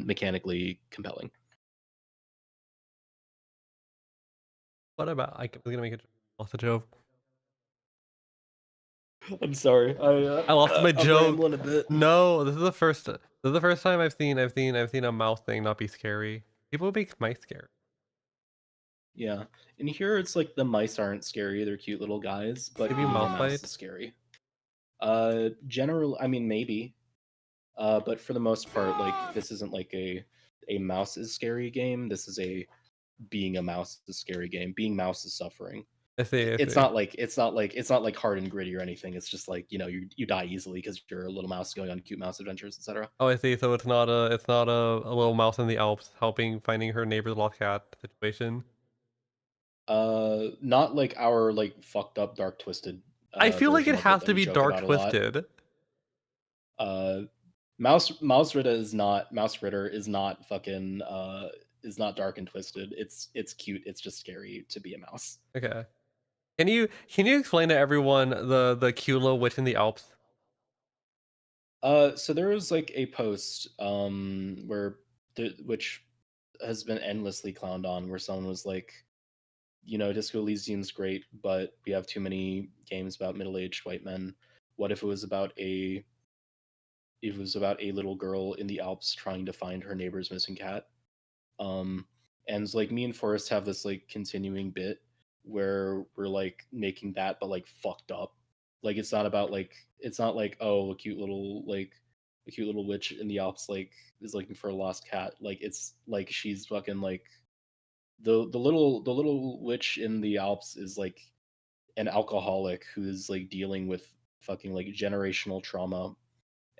mechanically compelling. What about? I was gonna make a lost a joke. I'm sorry. I lost my I'm joke. rambling a bit. No, this is the first. This is the first time I've seen a mouse thing not be scary. People make mice scary. Yeah. And here it's like the mice aren't scary, they're cute little guys, but Maybe being a mouse mouse fight. is scary. General I mean maybe. But for the most part, like this isn't like a mouse is scary game. This is a being a mouse is scary game. Being mouse is suffering. I see. I It's see. not like it's not like hard and gritty or anything. It's just like you die easily because you're a little mouse going on cute mouse adventures, etc. Oh, I see. So it's not a little mouse in the Alps helping finding her neighbor's lost cat situation. Not like our like fucked up dark twisted I feel like version it of it has that to we be joke dark about a lot. twisted. Uh, Mouse Ritter is not fucking is not dark and twisted. It's cute. It's just scary to be a mouse. Okay. Can you explain to everyone the cute little witch in the Alps? So there was like a post where which has been endlessly clowned on, where someone was like, Disco Elysium's great, but we have too many games about middle-aged white men. What if it was about a little girl in the Alps trying to find her neighbor's missing cat? Um, and like me and Forrest have this like continuing bit where we're like making that, but like fucked up. Like it's not like oh a cute little witch in the Alps like is looking for a lost cat. Like it's like she's fucking like the little witch in the Alps is like an alcoholic who's like dealing with fucking like generational trauma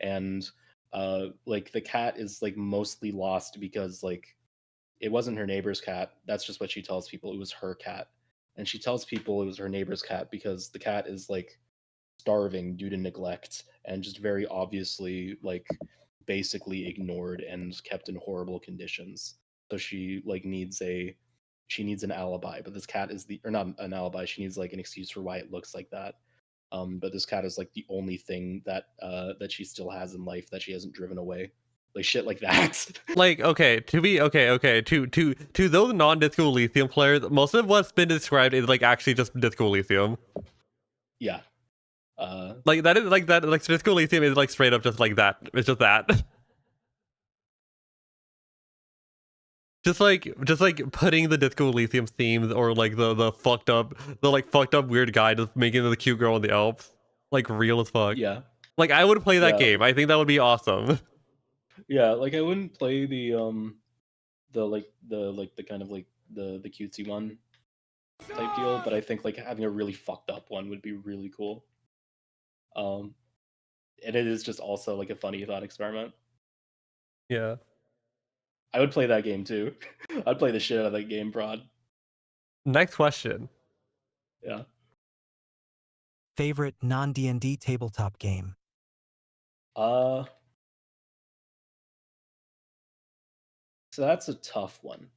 and like the cat is like mostly lost because like it wasn't her neighbor's cat. That's just what she tells people. It was her cat. And she tells people it was her neighbor's cat because the cat is like starving due to neglect and just very obviously like basically ignored and kept in horrible conditions. So she needs an alibi, but this cat is the or not an alibi, she needs like an excuse for why it looks like that. But this cat is like the only thing that she still has in life that she hasn't driven away. Like shit like that. Like, okay, to those non-Disco Elysium players, most of what's been described is like actually just Disco Elysium. Yeah. Uh Like like Disco Elysium is like straight up just like that. It's just that. just like putting the Disco Elysium themes or like the fucked up weird guy just making the cute girl in the Alps like real as fuck. yeah. Like I would play that Yeah. game. I think that would be awesome. Yeah, like I wouldn't play the kind of like the cutesy one type deal, but I think like having a really fucked up one would be really cool. Um and it is just also like a funny thought experiment. Yeah. I would play that game too. I'd play the shit out of that game, prod. Next question. Yeah. Favorite non-D&D tabletop game? Uh so that's a tough one.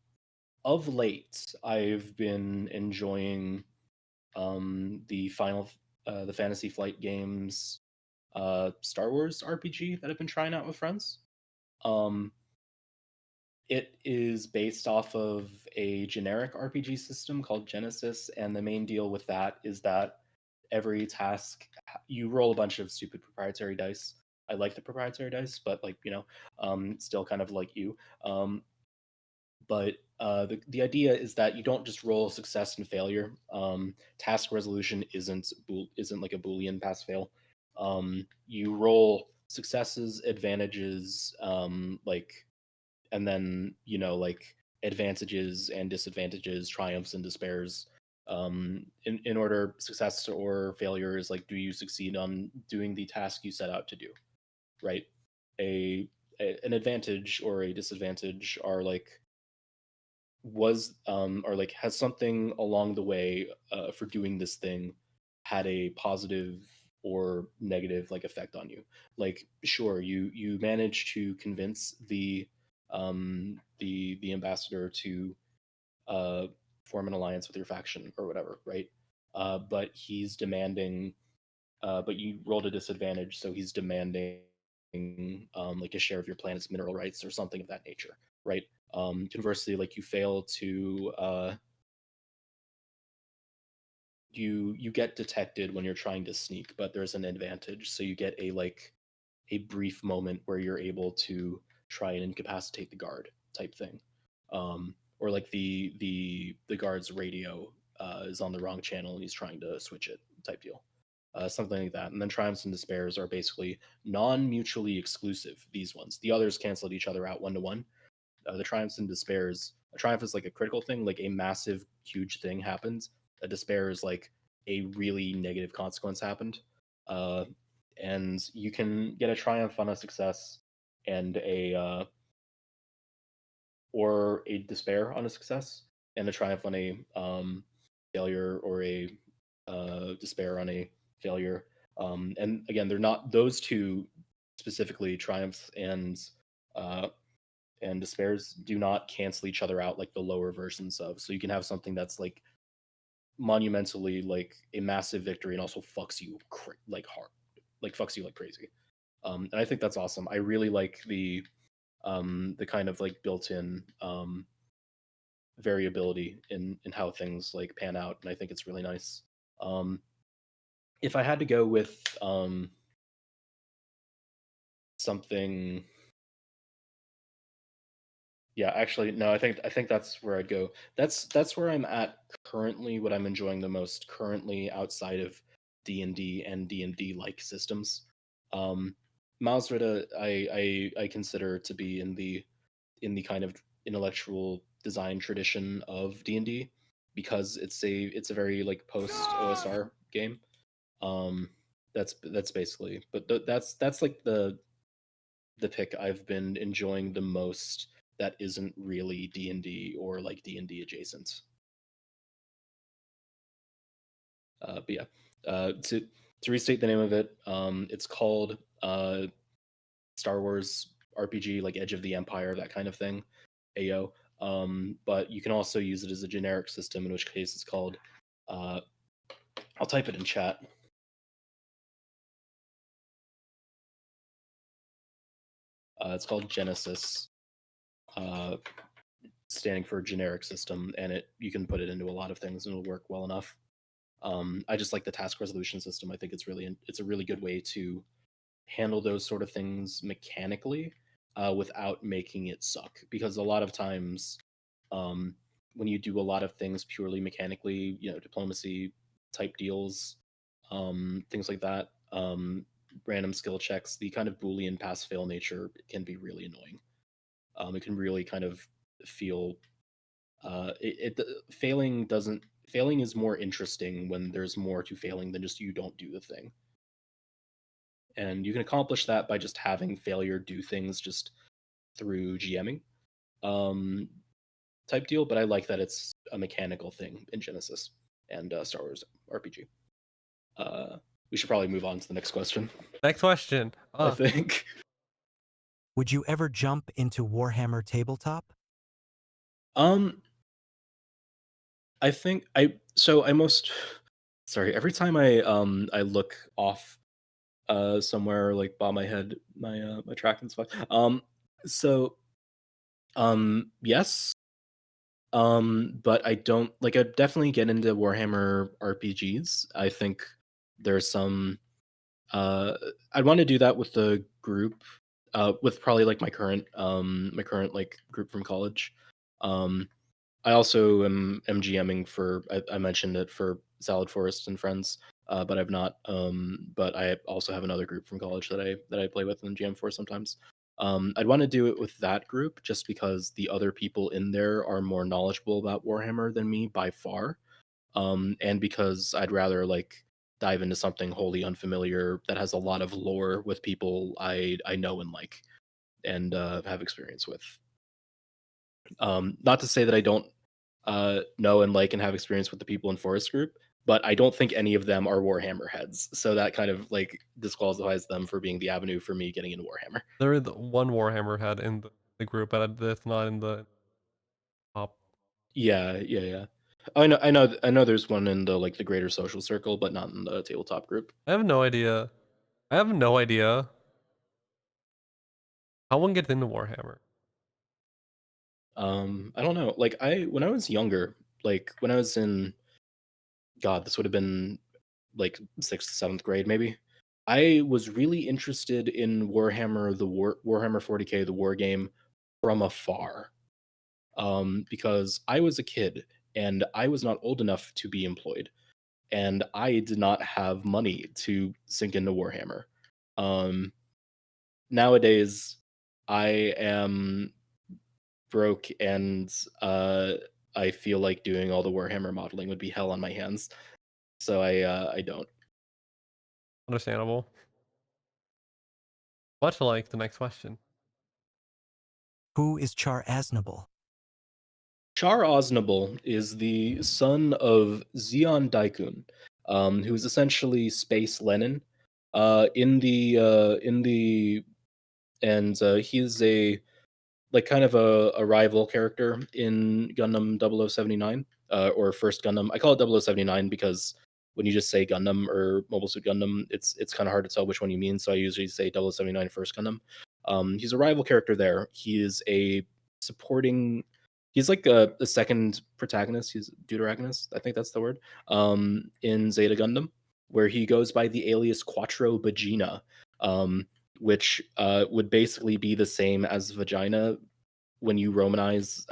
Of late, I've been enjoying the Fantasy Flight games Star Wars RPG that I've been trying out with friends. Um it is based off of a generic RPG system called Genesis, and the main deal with that is that every task you roll a bunch of stupid proprietary dice. I like the proprietary dice, but like still kind of like you. But the idea is that you don't just roll success and failure. Task resolution isn't like a Boolean pass fail. You roll successes, advantages, like, and then like advantages and disadvantages, triumphs and despairs. In order, success or failure is like, do you succeed on doing the task you set out to do, right? An advantage or a disadvantage are like or like has something along the way for doing this thing had a positive or negative like effect on you. Like sure, you managed to convince the ambassador to uh form an alliance with your faction or whatever, right? But he's demanding but you rolled a disadvantage, so he's demanding like a share of your planet's mineral rights or something of that nature, right? Conversely, like you fail to you get detected when you're trying to sneak, but there's an advantage, so you get a brief moment where you're able to try and incapacitate the guard type thing, or like the guard's radio is on the wrong channel and he's trying to switch it type deal. Something like that. And then triumphs and despairs are basically non-mutually exclusive. These ones, the others canceled each other out one to one. The triumphs and despairs. A triumph is like a critical thing, like a massive, huge thing happens. A despair is like a really negative consequence happened. Uh, and you can get a triumph on a success and or a despair on a success and a triumph on a failure or a despair on a failure. And again, they're not those two specifically triumphs uh, and despairs do not cancel each other out like the lower versions of. So you can have something that's like monumentally like a massive victory and also fucks you like hard, like fucks you like crazy. And I think that's awesome. I really like the kind of like built-in variability in how things like pan out, and I think it's really nice. Um, if I had to go with something, yeah, actually, no, I think that's where I'd go. That's where I'm at currently. What I'm enjoying the most currently outside of D&D and D&D like systems. Um, Miles Rita, I consider to be in the kind of intellectual design tradition of D&D because it's a very like post OSR game. Um, that's basically, but that's like the pick I've been enjoying the most that isn't really D&D or like D&D adjacent. But yeah, to restate the name of it, it's called Star Wars RPG, like Edge of the Empire, that kind of thing, AO. But you can also use it as a generic system, in which case it's called. Uh, I'll type it in chat. It's called Genesis, uh, standing for generic system, and you can put it into a lot of things and it'll work well enough. I just like the task resolution system. I think it's a really good way to handle those sort of things mechanically without making it suck. Because a lot of times, um, when you do a lot of things purely mechanically, diplomacy type deals, things like that, random skill checks, the kind of Boolean pass fail nature can be really annoying. It can really kind of feel failing is more interesting when there's more to failing than just you don't do the thing. And you can accomplish that by just having failure do things just through GMing type deal. But I like that it's a mechanical thing in Genesis and Star Wars RPG. We should probably move on to the next question. Next question. I think. Would you ever jump into Warhammer Tabletop? Um, I think I most sorry. Every time I look off somewhere like by my head, my tracking spot. So yes. But I don't like. I definitely get into Warhammer RPGs. I think there's some. I'd want to do that with the group, with probably like my current like group from college. Um, I also am GMing for. I mentioned it for Salad Forest and Friends, but I've not. But I also have another group from college that I play with and GM for sometimes. I'd want to do it with that group just because the other people in there are more knowledgeable about Warhammer than me by far. And because I'd rather like dive into something wholly unfamiliar that has a lot of lore with people I know and like and have experience with. Not to say that I don't know and like and have experience with the people in Forest Group, but I don't think any of them are Warhammer heads. So that kind of like disqualifies them for being the avenue for me getting into Warhammer. There is one Warhammer head in the group, but it's not in the top. Yeah, yeah, yeah. I know. There's one in the like the greater social circle, but not in the tabletop group. I have no idea. I have no idea how one gets into Warhammer. I don't know. Like I when I was younger, like when I was in God, this would have been like sixth, seventh grade, maybe. I was really interested in Warhammer 40K, the war game, from afar. Because I was a kid and I was not old enough to be employed, and I did not have money to sink into Warhammer. Um, Nowadays, I am broke, and I feel like doing all the Warhammer modeling would be hell on my hands. So I don't. Understandable. Much like the next question. Who is Char Aznable? Char Aznable is the son of Xion Daikun, who's essentially Space Lenin. In the and He's a like kind of a rival character in Gundam 0079 or First Gundam. I call it 0079 because when you just say Gundam or Mobile Suit Gundam, it's kind of hard to tell which one you mean. So I usually say 0079 First Gundam. He's a rival character there. He is a supporting. He's like a second protagonist. He's deuteragonist. I think that's the word. In Zeta Gundam, where he goes by the alias Quattro Vagina. Which would basically be the same as vagina when you romanize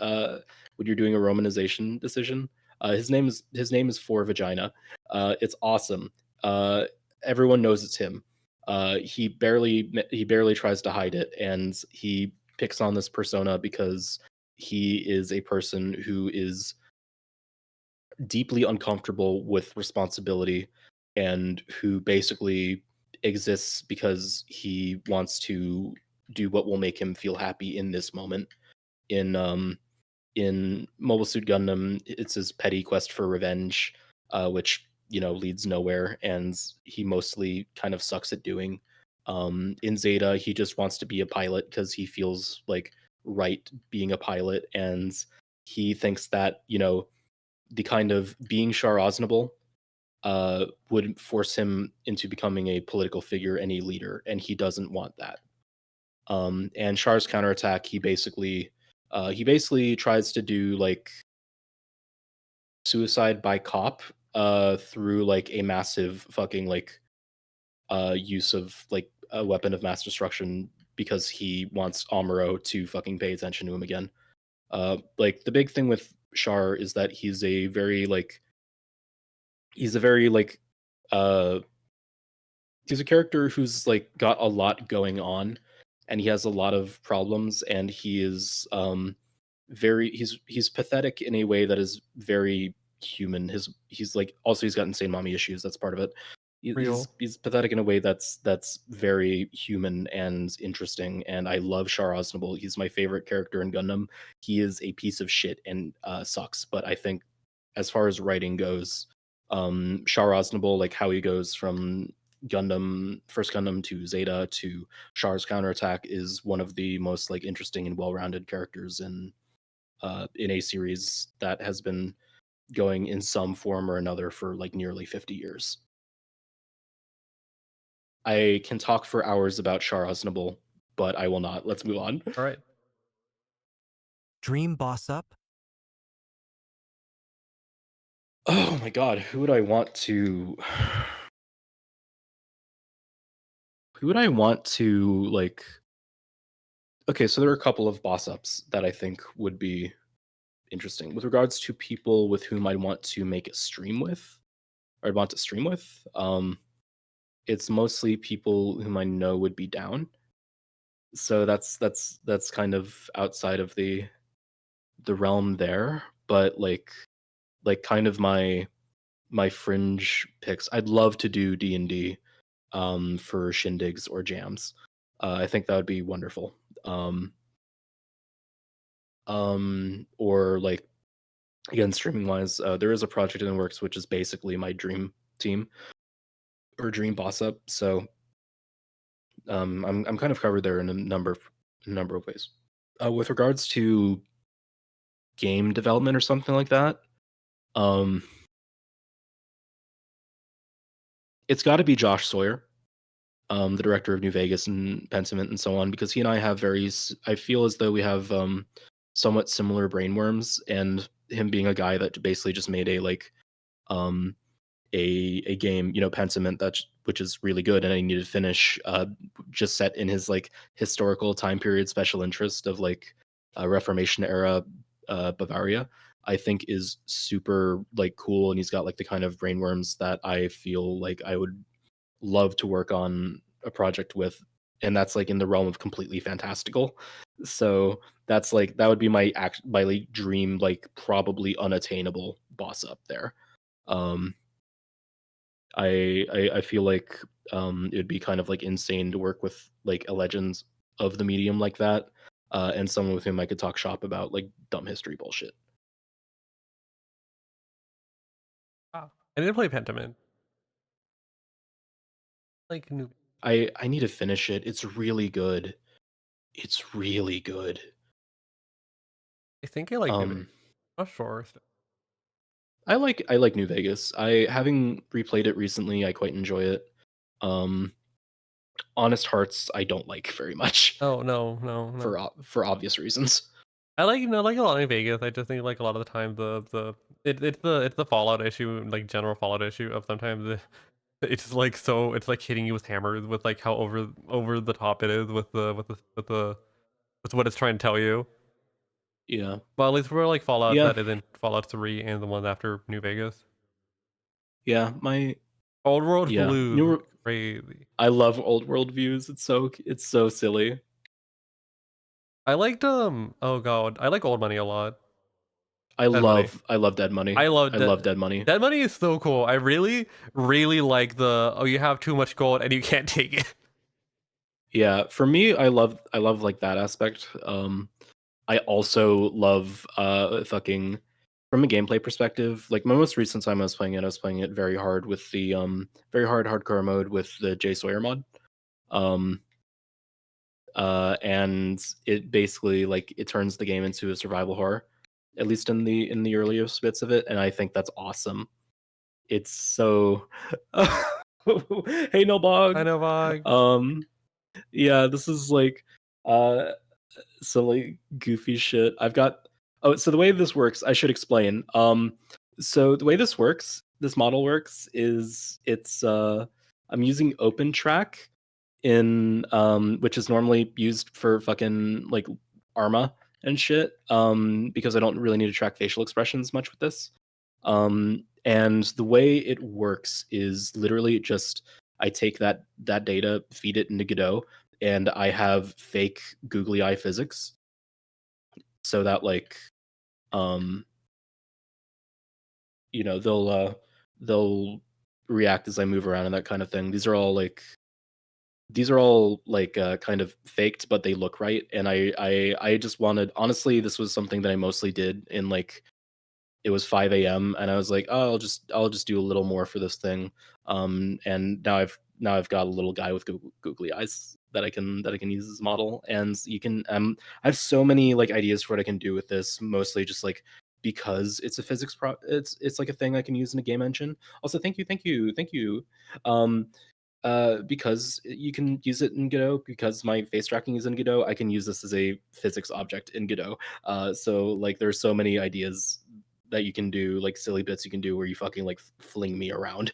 when you're doing a romanization decision. His name is for vagina. It's awesome. Uh, Everyone knows it's him. He barely tries to hide it, and he picks on this persona because he is a person who is deeply uncomfortable with responsibility and who basically exists because he wants to do what will make him feel happy in this moment. In in Mobile Suit Gundam, it's his petty quest for revenge, which leads nowhere, and he mostly kind of sucks at doing. In Zeta, he just wants to be a pilot because he feels like right being a pilot, and he thinks that the kind of being Char Aznable would force him into becoming a political figure and a leader, and he doesn't want that. And Char's counterattack, he basically tries to do like suicide by cop through like a massive fucking like use of like a weapon of mass destruction because he wants Amuro to fucking pay attention to him again. Like the big thing with Char is that he's a very like uh he's a character who's like got a lot going on, and he has a lot of problems, and he is he's pathetic in a way that is very human. He's like also he's got insane mommy issues. That's part of it. Real. He's pathetic in a way that's very human and interesting. And I love Char Aznable. He's my favorite character in Gundam. He is a piece of shit and sucks. But I think as far as writing goes, Char Aznable, like how he goes from First Gundam to Zeta to Char's counterattack, is one of the most like interesting and well-rounded characters in a series that has been going in some form or another for like nearly 50 years. I can talk for hours about Char Aznable, but I will not. Let's move on. All right. Dream boss up? Oh my god, who would I want to who would I want to like Okay, so there are a couple of boss ups that I think would be interesting. With regards to people with whom I'd want to make a stream with, or I'd want to stream with, it's mostly people whom I know would be down. So that's kind of outside of the realm there, but like kind of my fringe picks. I'd love to do D&D for shindigs or jams. I think that would be wonderful. Um or like again streaming wise, there is a project in the works which is basically my dream team or dream boss up. So I'm kind of covered there in a number of ways. With regards to game development or something like that, um, it's got to be Josh Sawyer, the director of New Vegas and Pentiment and so on, because he and I have I feel as though we have somewhat similar brainworms, and him being a guy that basically just made a um, a game, Pentiment which is really good, and I needed to finish, just set in his historical time period special interest of Reformation era Bavaria. I think is super cool, and he's got the kind of brainworms that I feel like I would love to work on a project with, and that's in the realm of completely fantastical. So that's that would be my dream, probably unattainable boss up there. Um, I feel like it would be kind of insane to work with a legend of the medium like that, and someone with whom I could talk shop about dumb history bullshit. Wow. I didn't play Pentiment. New. I need to finish it. It's really good. It's really good. I think I like New Vegas. Um, Not sure. I like New Vegas. I having replayed it recently, I quite enjoy it. Um, Honest Hearts, I don't like very much Oh no. for obvious reasons. I like a lot of New Vegas. I just think a lot of the time it's the Fallout issue, general Fallout issue of sometimes it's so it's hitting you with hammers with how over the top it is with what it's trying to tell you. Yeah, Well, at least for Fallout yeah, that isn't Fallout 3 and the one after New Vegas. yeah. My Old World yeah, Blues, crazy. I love old world views. It's so silly. I liked oh god, I like Old Money a lot. I Dead Money. love I love Dead Money. I love I love Dead Money. Dead Money is so cool. I really like the you have too much gold and you can't take it. Yeah, for me, I love that aspect. I also love fucking from a gameplay perspective. Like my most recent time I was playing it very hard with the very hard hardcore mode with the Jay Sawyer mod. Um and it basically it turns the game into a survival horror, at least in the earliest bits of it, and I think that's awesome. It's so hey no I bog. know, Vog. Um yeah, this is uh silly, goofy shit. I've got so the way this works, I should explain. So the way this model works is I'm using OpenTrack in which is normally used for fucking Arma and shit. Because I don't really need to track facial expressions much with this. And the way it works is literally just I take that data, feed it into Godot, and I have fake googly eye physics so that um they'll react as I move around and that kind of thing. These are all kind of faked, but they look right. And I just wanted, honestly, this was something that I mostly did in it was 5 a.m. and I was like, oh, I'll just do a little more for this thing. And now I've got a little guy with googly eyes that I can use as a model, and you can I have so many ideas for what I can do with this. Mostly just because it's a physics it's a thing I can use in a game engine. Also, thank you. Um, because you can use it in Godot, because my face tracking is in Godot, I can use this as a physics object in Godot. So there's so many ideas that you can do, silly bits you can do where you fucking fling me around.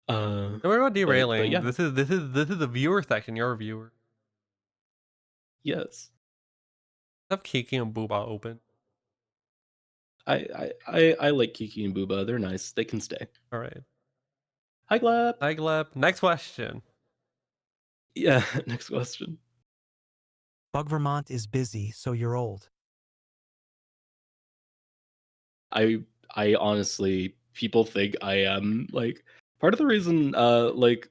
Uh, Don't worry about but derailing. yeah, This is the viewer section. You're a viewer. yes, Have Kiki and Booba open. I like Kiki and Booba. They're nice. They can stay. All right. Hi, Gleb. Hi, Gleb. Next question. Yeah. Next question. Bug Vermont is busy, so you're old. I honestly, people think I am like part of the reason. Like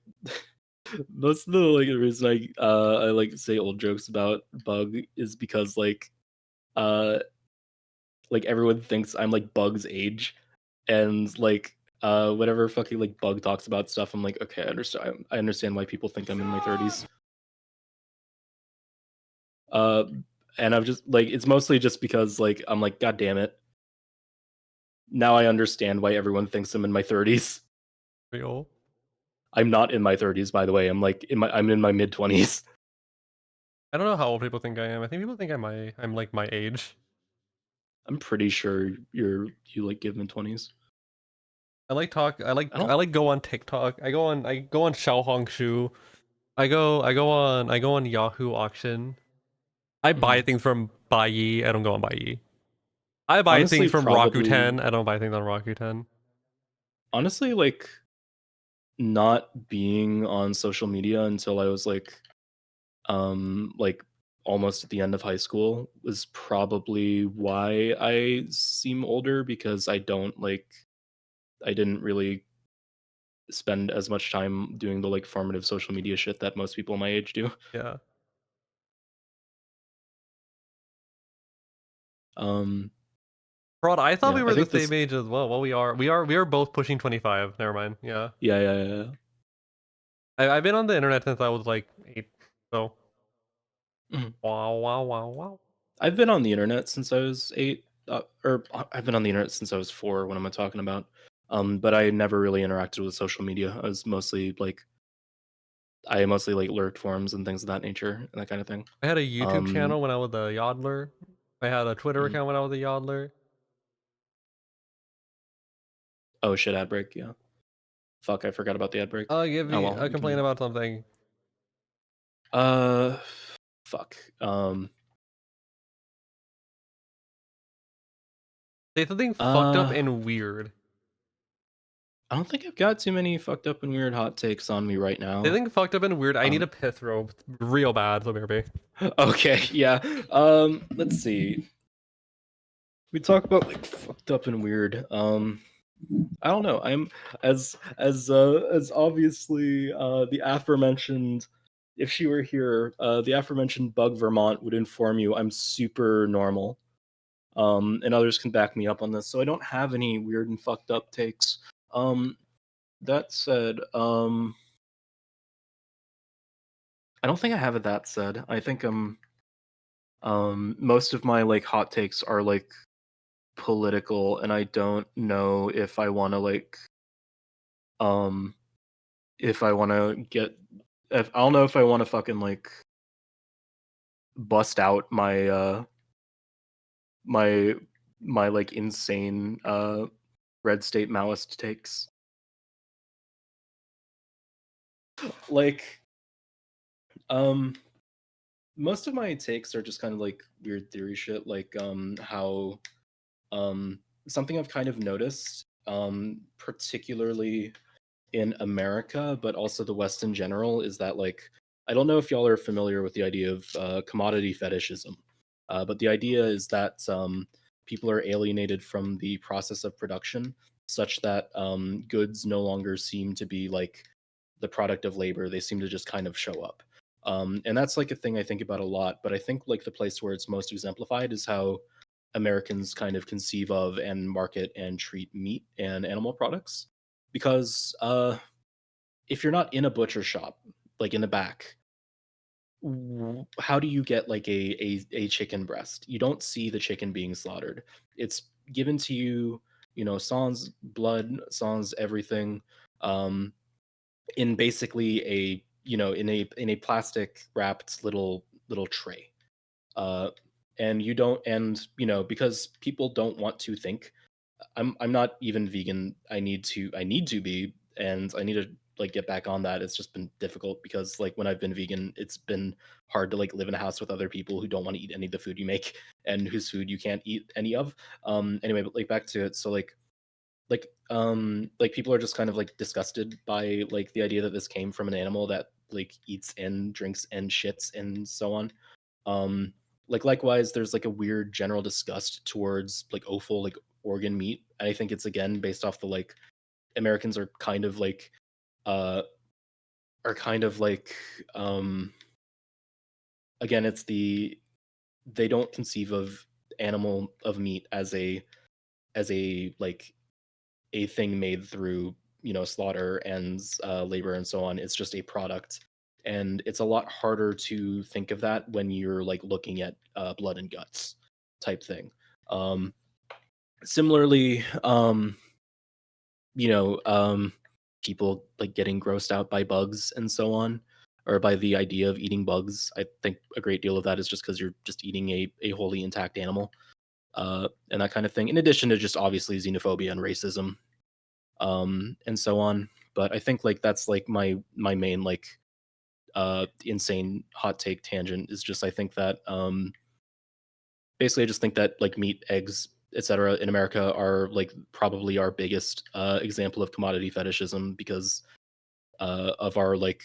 most of the like reason I like say old jokes about Bug is because like everyone thinks I'm like Bug's age, and like whenever fucking like Bug talks about stuff, I'm like, okay, I understand why people think I'm in my 30s. Uh, and I've just like it's mostly just because like I'm like, god damn it, now I understand why everyone thinks I'm in my 30s. Real. I'm not in my 30s, by the way. I'm in my mid 20s. I don't know how old people think I am. I think people think I'm like my age. I'm pretty sure you like give mid 20s. I like talk. I don't. I like go on TikTok. I go on Xiaohongshu. I go on Yahoo Auction. I buy Mhm. things from Baiyi. I don't go on Baiyi. I buy Honestly, things from probably Rakuten. I don't buy things on Rakuten. honestly like not being on social media until I was like almost at the end of high school was probably why I seem older, because I didn't really spend as much time doing the like formative social media shit that most people my age do. Yeah. Um Rod, I thought yeah, we I were the think same this age as well. Well, we are both pushing 25. Never mind. Yeah. yeah. I've been on the internet since I was like 8. So Mhm. wow, wow, wow, wow. I've been on the internet since I was 8, I've been on the internet since I was 4. What am I talking about? But I never really interacted with social media. I mostly like lurked forums and things of that nature and that kind of thing. I had a YouTube Um, channel when I was a yodeler. I had a Twitter mhm. account when I was a yodeler. Oh shit, ad break. Yeah, fuck, I forgot about the ad break. Give Oh me well, a we complaint can. about something. Uh, fuck. Say something fucked up Uh, and weird. I don't think I've got too many fucked up and weird hot takes on me right Say now. something fucked up and weird. I need Um, a piss robe real bad. So maybe. okay, yeah. Let's see. We talk about like fucked up and weird. I don't know. I'm as obviously the aforementioned. If she were here, the aforementioned Bug Vermont would inform you I'm super normal. And others can back me up on this. So I don't have any weird and fucked up takes. That said, I don't think I have it. That said, I think most of my like hot takes are like political, and I don't know if I want to um if I want to get if I don't know if I want to fucking like bust out my my like insane red state Maoist takes. Like um most of my takes are just kind of like weird theory shit, like how something I've kind of noticed, particularly in America, but also the West in general, is that like I don't know if y'all are familiar with the idea of commodity fetishism, but the idea is that people are alienated from the process of production, such that goods no longer seem to be like the product of labor; they seem to just kind of show up. And that's like a thing I think about a lot. But I think like the place where it's most exemplified is how Americans kind of conceive of and market and treat meat and animal products, because if you're not in a butcher shop, like in the back, how do you get like a chicken breast? You don't see the chicken being slaughtered. It's given to you, sans blood, sans everything, um, in basically a in a plastic wrapped little tray. Uh, and you don't, and because people don't want to think. I'm not even vegan. I need to be, and I need to like get back on that. It's just been difficult because like when I've been vegan, it's been hard to like live in a house with other people who don't want to eat any of the food you make and whose food you can't eat any of. Anyway, but like back to it. So like like people are just kind of like disgusted by like the idea that this came from an animal that like eats and drinks and shits and so on. Um, like likewise, there's like a weird general disgust towards like offal like organ meat. And I think it's again based off the like Americans uh are kind of like again it's they don't conceive of animal of meat as a like a thing made through slaughter and labor and so on. It's just a product, and it's a lot harder to think of that when you're like looking at blood and guts type thing. um Similarly, you know people like getting grossed out by bugs and so on, or by the idea of eating bugs. I think a great deal of that is just because you're just eating a wholly intact animal, and that kind of thing, in addition to just obviously xenophobia and racism, and so on. But I think like that's like my main like insane hot take tangent is just I think that basically I just think that like meat, eggs, etc. in America are like probably our biggest example of commodity fetishism because of our like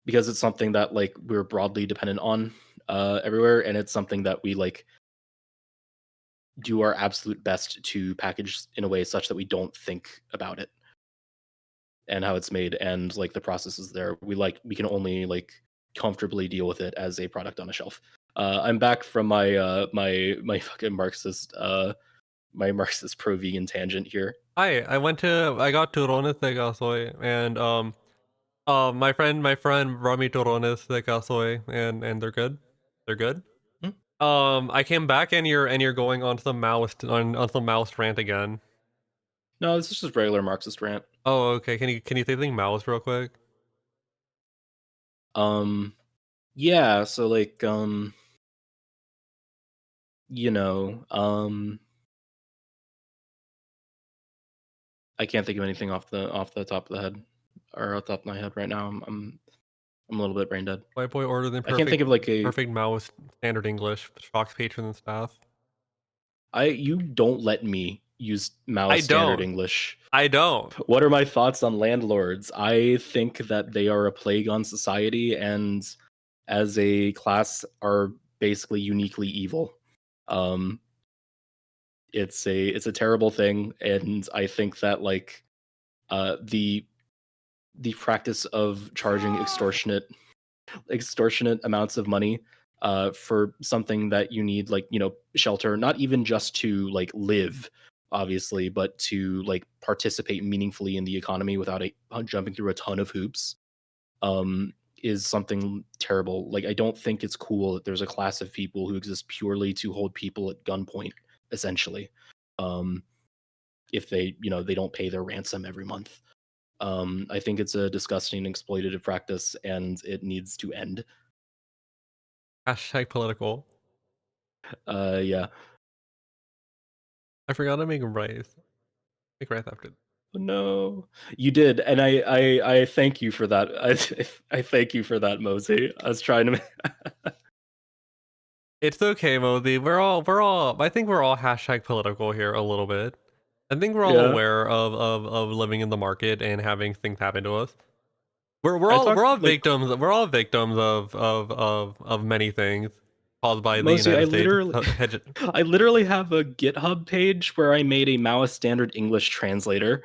because it's something that like we're broadly dependent on everywhere, and it's something that we like do our absolute best to package in a way such that we don't think about it and how it's made and like the processes there. We can only like comfortably deal with it as a product on a shelf. I'm back from my fucking my Marxist pro vegan tangent here. I got turones de casoy, and my friend brought me turones de casoy, and they're good. They're good. Hmm? I came back and you're going on some Maoist rant again. No, this is just regular Marxist rant. Oh, okay. Can you say something Maoist real quick? Um, yeah. So like, I can't think of anything off the top of the head or off the top of my head right now. I'm a little bit brain dead. White boy order than I can't think perfect of like a perfect Maoist standard English shocks patrons and staff. you don't let me use I Mao's standard don't. English. I don't. What are my thoughts on landlords? I think that they are a plague on society and as a class are basically uniquely evil. Um it's a terrible thing, and I think that like the practice of charging extortionate amounts of money for something that you need, like shelter, not even just to like live obviously, but to like participate meaningfully in the economy without jumping through a ton of hoops, um is something terrible. Like I don't think it's cool that there's a class of people who exist purely to hold people at gunpoint essentially, um if they don't pay their ransom every month. I think it's a disgusting exploitative practice and it needs to end. Hashtag political. Yeah. I forgot to make rice. Make rice after. No, you did, and I thank you for that. I thank you for that, Mosey. I was trying to. It's okay, Mosey. We're all. I think we're all hashtag political here a little bit. I think we're all Yeah, aware of living in the market and having things happen to us. We're I all we're talked all like victims. We're all victims of many things caused by the Mosey. United States. I literally have a GitHub page where I made a Maoist standard English translator.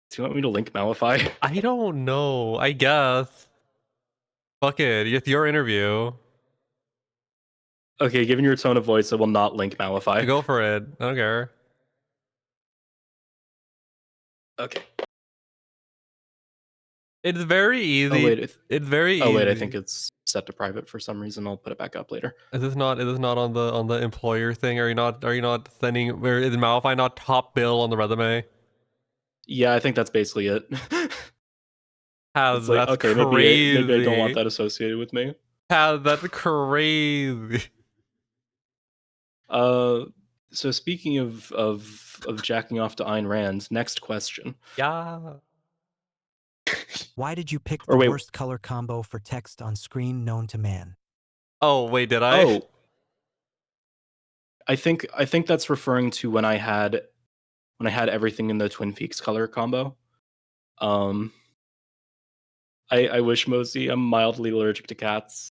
Do you want me to link Malify? I don't know. I guess. Fuck it. It's your interview. Okay, given your tone of voice, I will not link Malify. Go for it. I don't care. Okay. It's very Oh easy. wait. It's very Oh easy. wait, I think it's set to private for some reason. I'll put it back up later. Is this not on the employer thing? Are you not sending, where is Malify not top bill on the resume? Yeah, I think that's basically it. It's like, That's okay, maybe I don't want crazy. that associated with me. That's crazy. So speaking of jacking off to Ayn Rand, next question. Yeah. Why did you pick Or the wait, worst color combo for text on screen known to man? Oh, wait, did I? oh, I think that's referring to when I had everything in the Twin Peaks color combo. I wish Mosey. I'm mildly allergic to cats.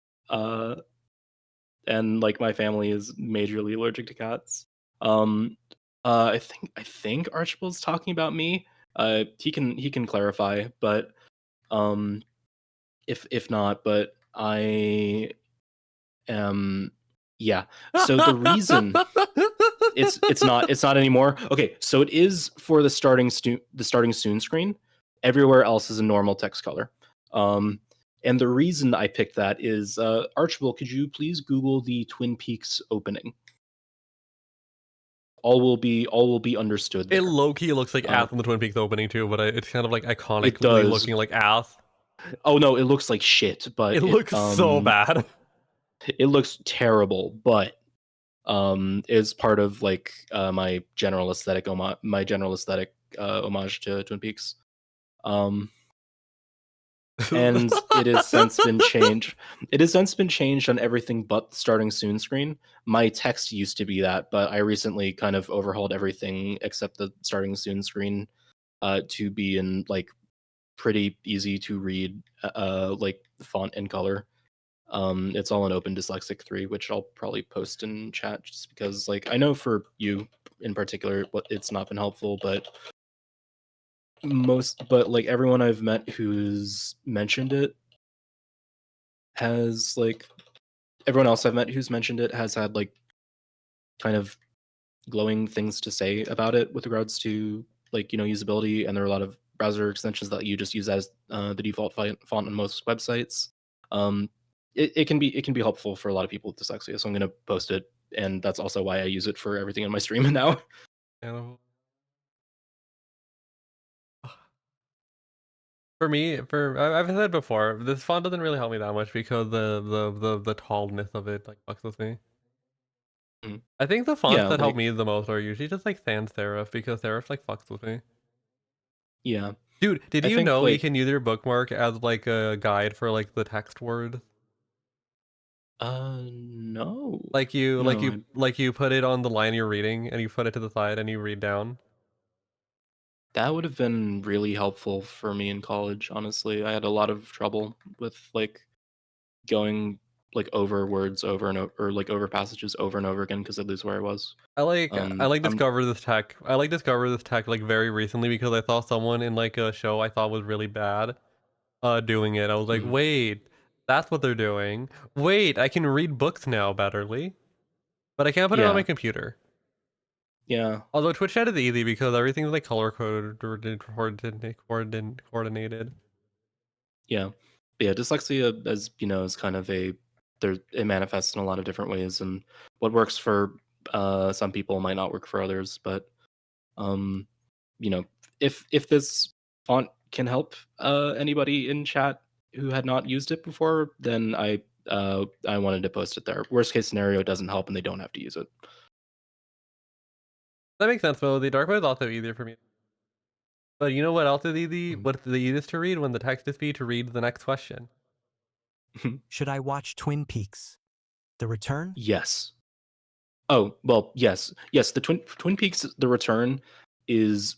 And like my family is majorly allergic to cats. I think Archibald's talking about me. He can clarify, but if not, but I am, yeah. So the reason it's not anymore. Okay, so it is for the starting soon screen. Everywhere else is a normal text color. And the reason I picked that is Archibald, could you please Google the Twin Peaks opening? All will be understood there. It low-key looks like Uh, ass in the Twin Peaks opening too, but it's kind of like It iconically does. looking like ass. Oh no, it looks like shit, but It looks so bad. It looks terrible, but is part of like my general aesthetic homage to Twin Peaks. And it has since been changed. It has since been changed on everything but the starting soon screen. My text used to be that, but I recently kind of overhauled everything except the starting soon screen to be in like pretty easy to read like font and color. It's all in Open Dyslexic 3, which I'll probably post in chat just because like I know for you in particular it's not been helpful, but like everyone I've met who's mentioned it has like everyone else I've met who's mentioned it has had like kind of glowing things to say about it with regards to like usability, and there are a lot of browser extensions that you just use as the default font on most websites. It can be helpful for a lot of people with dyslexia, so I'm going to post it, and that's also why I use it for everything in my stream now. For me, I've said before, this font doesn't really help me that much because the tallness of it like fucks with me. Mm. I think the fonts Yeah, that help like me the most are usually just like sans serif because serif like fucks with me. yeah. Dude, did I you think, know you like can use your bookmark as like a guide for like the text word? no. Like you No, I like you put it on the line you're reading and you put it to the side and you read down. that would have been really helpful for me in college, honestly. I had a lot of trouble with like going like over words over and over, or like over passages over and over again because I'd lose where I was. I I'm discover this tech. I like discover this tech like very recently because I saw someone in like a show I thought was really bad doing it. I was like, Mhm. "Wait, that's what they're doing. Wait, I can read books now betterly." But I can't put it on my Yeah, computer. yeah, Although Twitch chat is easy because everything's like color coded or coordinated. yeah, yeah. Dyslexia, as you know, is kind of it manifests in a lot of different ways, and what works for some people might not work for others. But um, you know, if this font can help anybody in chat who had not used it before, then I wanted to post it there. Worst case scenario, it doesn't help and they don't have to use it. That makes sense though. The dark mode is also easier for me. But you know what else is easy? Mhm. What's the easiest to read when the text is to read the next question? Should I watch Twin Peaks? The Return? Yes. Oh, well, yes. Yes, the Twin Peaks The Return is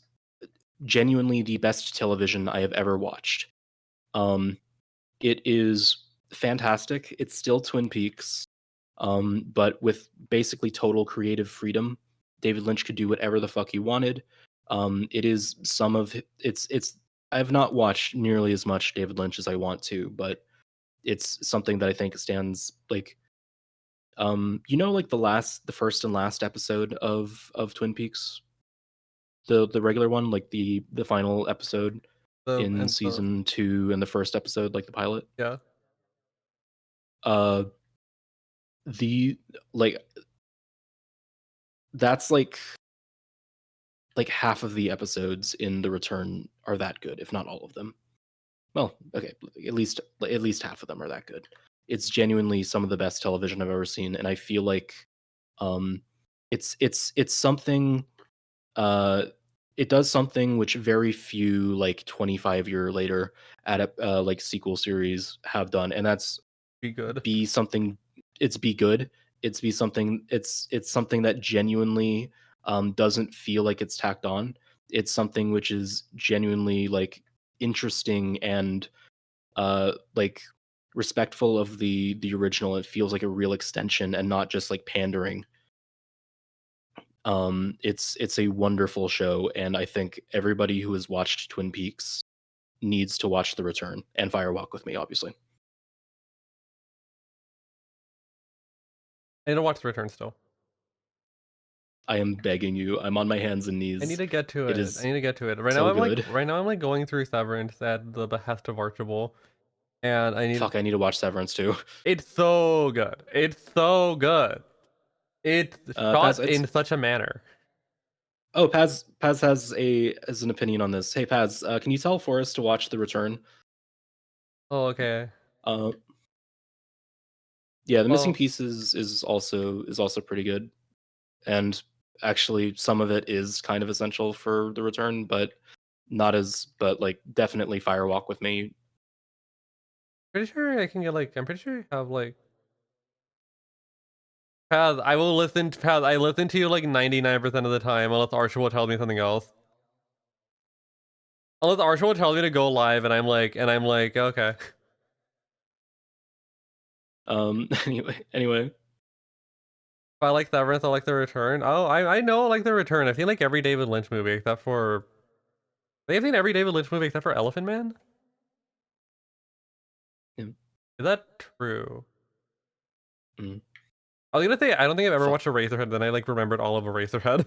genuinely the best television I have ever watched. Um it is fantastic. It's still Twin Peaks, but with basically total creative freedom. David Lynch could do whatever the fuck he wanted. It is some of it's I have not watched nearly as much David Lynch as I want to, but it's something that I think stands like like the first and last episode of Twin Peaks, the regular one, like the final episode in The season 2 and the first episode like the pilot. yeah. Uh the like that's like half of the episodes in The Return are that good, if not all of them. Well, okay, at least half of them are that good. It's genuinely some of the best television I've ever seen, and I feel like um it's something uh it does something which very few like 25-year later like sequel series have done, and that's Be good. be something it's be good it's something that genuinely doesn't feel like it's tacked on. It's something which is genuinely like interesting and like respectful of the original. It feels like a real extension and not just like pandering. It's a wonderful show, and I think everybody who has watched Twin Peaks needs to watch The Return and Firewalk with Me, obviously. I need to watch The Return still. I am begging you. I'm on my hands and knees. I need to get to It it. is I need to get to it. Right so now I'm good. like going through Severance at the behest of Archibald. And I need Fuck, I need to watch Severance too. it's so good. It's so good. It's Paz, shot in such a manner. oh, Paz has an opinion on this. Hey, Paz, can you tell Forrest to watch The Return? Oh, okay. Uh, yeah, The Missing Oh, Pieces is also pretty good, and actually some of it is kind of essential for The Return, but not as but like definitely Firewalk with Me. pretty sure I can get like I'm pretty sure I have like Paz, I will listen to Paz, I listen to you like 99% of the time unless Archibald tells me something else. Unless Archibald tells me to go live and I'm like okay. Anyway, If I like Severance, I like The Return. Oh, I know I like The Return. I've seen like every David Lynch movie except for I've seen every David Lynch movie except for Elephant Man. yeah. Is that true? Mm. I was gonna say I don't think I've ever Fuck. watched Eraserhead. Then I like remembered all of Eraserhead.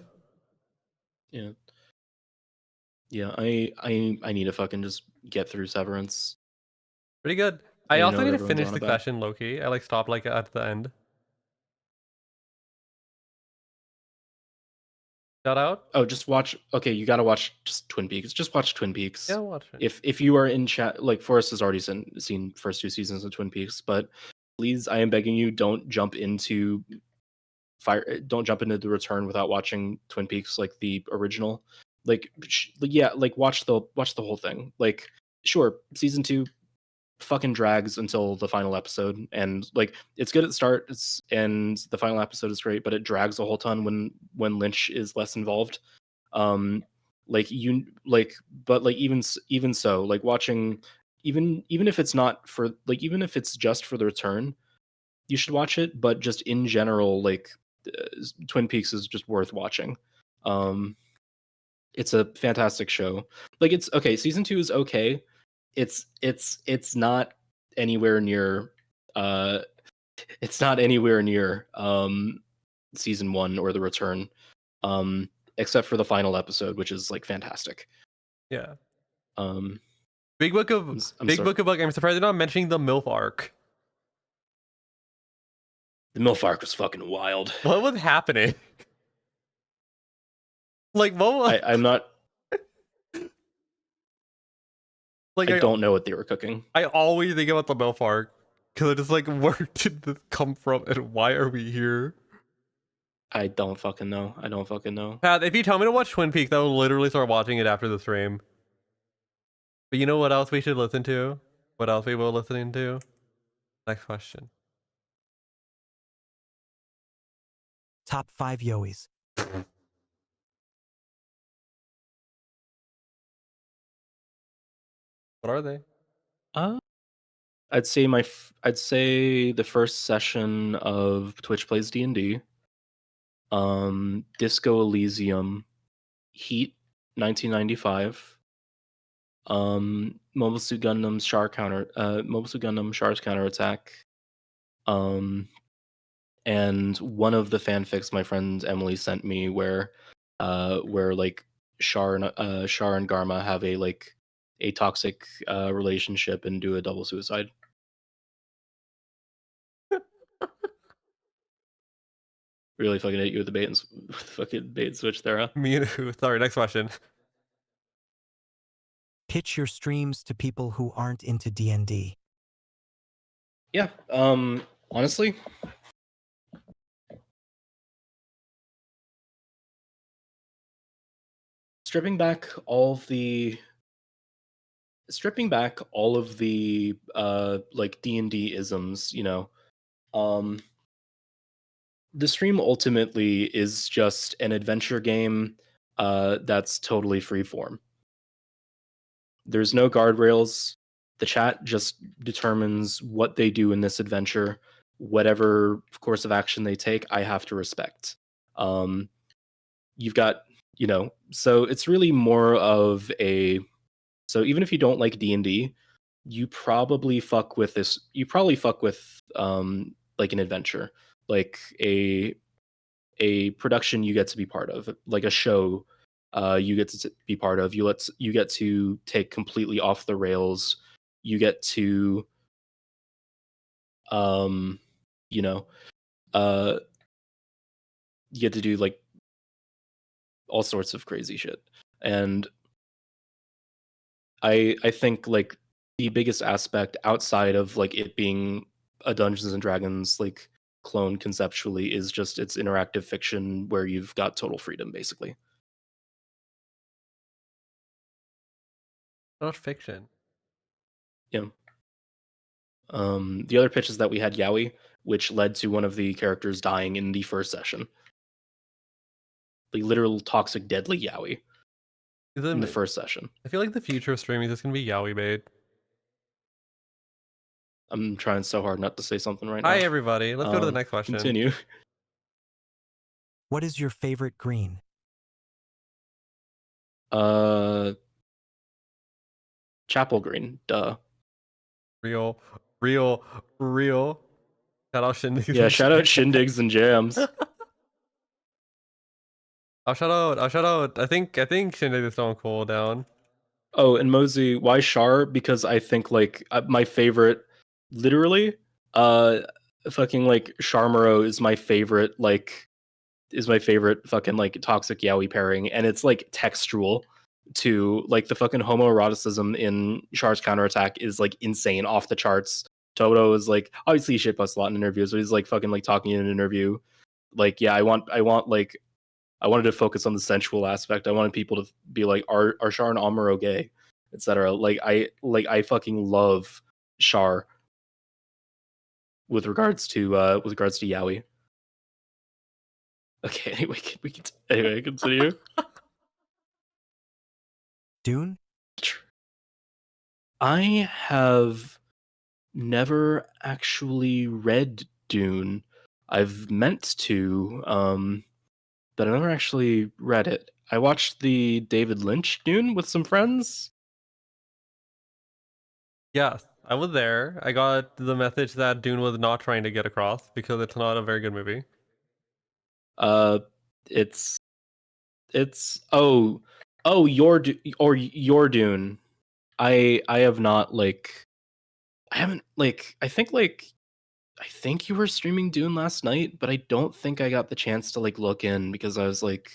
Yeah. Yeah, I need to fucking just get through Severance. Pretty good. I I need to know also what need to everyone's finish on about. Succession Loki. I like stopped like at the end. Shout out. Oh, just watch. Okay, you gotta watch just Twin Peaks. Just watch Twin Peaks. Yeah, I'll watch it. If you are in chat, like Forrest has already seen first 2 seasons of Twin Peaks, but please, I am begging you, don't jump into don't jump into The Return without watching Twin Peaks, like the original. Yeah, like watch the whole thing. Like, sure, season 2 fucking drags until the final episode, and like it's good at the start, and the final episode is great, but it drags a whole ton when Lynch is less involved. um like you like but like even so, like watching, even if it's not for like even if it's just for The Return, you should watch it, but just in general, like Twin Peaks is just worth watching. um it's a fantastic show. Like, it's okay, season 2 is okay. It's not anywhere near uh it's not anywhere near season 1 or The Return, um except for the final episode, which is like fantastic. Yeah. um Big Book of I'm Big sorry. Book of Book. I'm surprised they're not mentioning the MILF arc. The MILF arc was fucking wild. What was happening? Like what was, I'm not like I don't know what they were cooking. I always think about the MILF arc. Cause I'm just like, where did this come from and why are we here? I don't fucking know. I don't fucking know. Pat, if you tell me to watch Twin Peaks, I will literally start watching it after the stream. But you know what else we should listen to? What else we will listening to? Next question. Top 5 Yoes. What are they? uh I'd say the first session of Twitch Plays D&D, Disco Elysium, Heat 1995, Mobile Suit Gundam Char's Counterattack, and one of the fanfics my friend Emily sent me where like Char and Garma have a toxic relationship and do a double suicide. Really fucking hit you with the fucking bait and switch there, huh? Me and who? Sorry, next question. Pitch your streams to people who aren't into D&D. Yeah. Honestly, stripping back all of the like D&D isms, um the stream ultimately is just an adventure game that's totally freeform. There's no guardrails. The chat just determines what they do in this adventure. Whatever course of action they take, I have to respect. You've got, so it's really more of a. So even if you don't like D&D, you probably fuck with this. You probably fuck with like an adventure, like a production you get to be part of, like a show you get to be part of. You get to take completely off the rails. You get to you know uh you get to do like all sorts of crazy shit. And I think like the biggest aspect outside of like it being a Dungeons and Dragons like clone conceptually is just its interactive fiction where you've got total freedom basically. Not fiction. Yeah. The other pitch is that we had Yaoi, which led to one of the characters dying in the first session. The literal toxic deadly Yaoi in the first session. I feel like the future of streaming is just gonna be yaoi bait. I'm trying so hard not to say something right now. Hi everybody. Let's go to the next question. Continue. What is your favorite green? Chapel Green. Duh. Real. Shout out Shindig. Yeah, shout out Shindigs and Jams. I'll shout out. I think Shindig is still on cooldown. Oh, and Mosey, why Char? Because I think like my favorite, literally, fucking like Charmero is my favorite fucking like toxic yaoi pairing, and it's like textual to like the fucking homoeroticism in Char's counterattack is like insane, off the charts. Toto is like obviously he shitposts a lot in interviews, but he's like fucking like talking in an interview. Like, yeah, I wanted to focus on the sensual aspect. I wanted people to be like, are Char and Amuro gay, etc. Like I fucking love Char with regards to yaoi. Okay, anyway, continue. Dune? I have never actually read Dune. I've meant to, but I never actually read it. I watched the David Lynch Dune with some friends. Yes, I was there. I got the message that Dune was not trying to get across because it's not a very good movie. It's your Dune. I have not like I haven't like I think you were streaming Dune last night, but I don't think I got the chance to like look in because I was like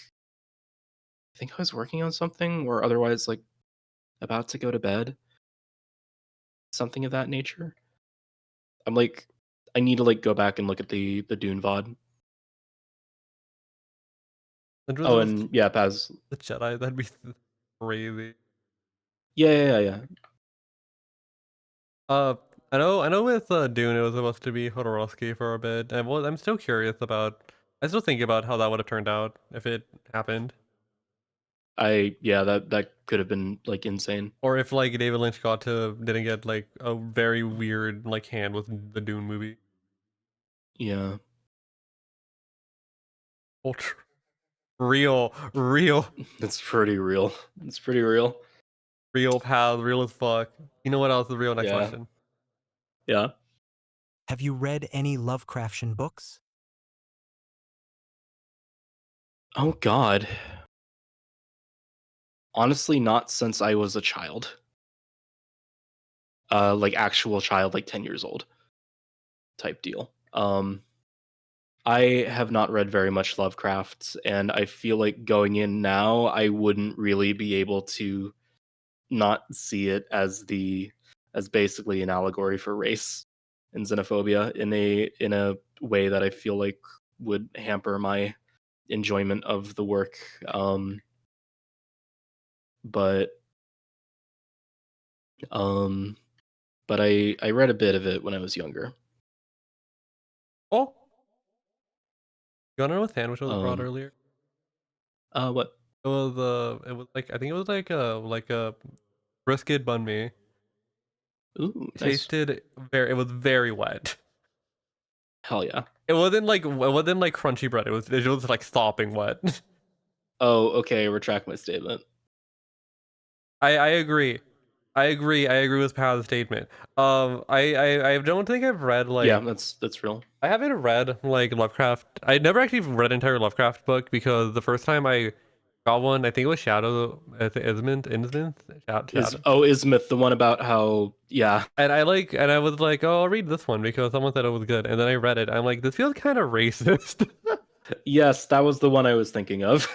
I think I was working on something or otherwise like about to go to bed. Something of that nature. I'm like I need to like go back and look at the Dune VOD. It Oh, was and yeah, Paz. the Jedi. That'd be crazy. Yeah. Uh, I know. With Dune, it was supposed to be Hodorowski for a bit, and I'm still curious about. I still think about how that would have turned out if it happened, That could have been like insane. or if like David Lynch didn't get like a very weird like hand with the Dune movie. Yeah. Ultra real It's pretty real. It's pretty real. pal, real as fuck. You know what else is real? Next Yeah. question. Yeah. Have you read any Lovecraftian books? Oh god. Honestly, not since I was a child. Like actual child, like 10 years old type deal. I have not read very much Lovecraft, and I feel like going in now, I wouldn't really be able to not see it as basically an allegory for race and xenophobia in a way that I feel like would hamper my enjoyment of the work. But um, but I read a bit of it when I was younger. Oh, You wanna know what sandwich was brought Um, earlier? what? It was like I think it was like a brisket banh mi. Ooh, It nice. tasted it was very wet. Hell yeah. It wasn't like crunchy bread. It was like sopping wet. Oh, okay. Retract my statement. I agree. I agree with Pat's statement. I don't think I've read Yeah, like that's real. I haven't read like Lovecraft. I never actually read an entire Lovecraft book because the first time I got one, I think it was Shadow Innsmouth, Shadow. Ismith, the one about how And I was like, oh, I'll read this one because someone said it was good, and then I read it. I'm like, this feels kind of racist. yes, that was the one I was thinking of.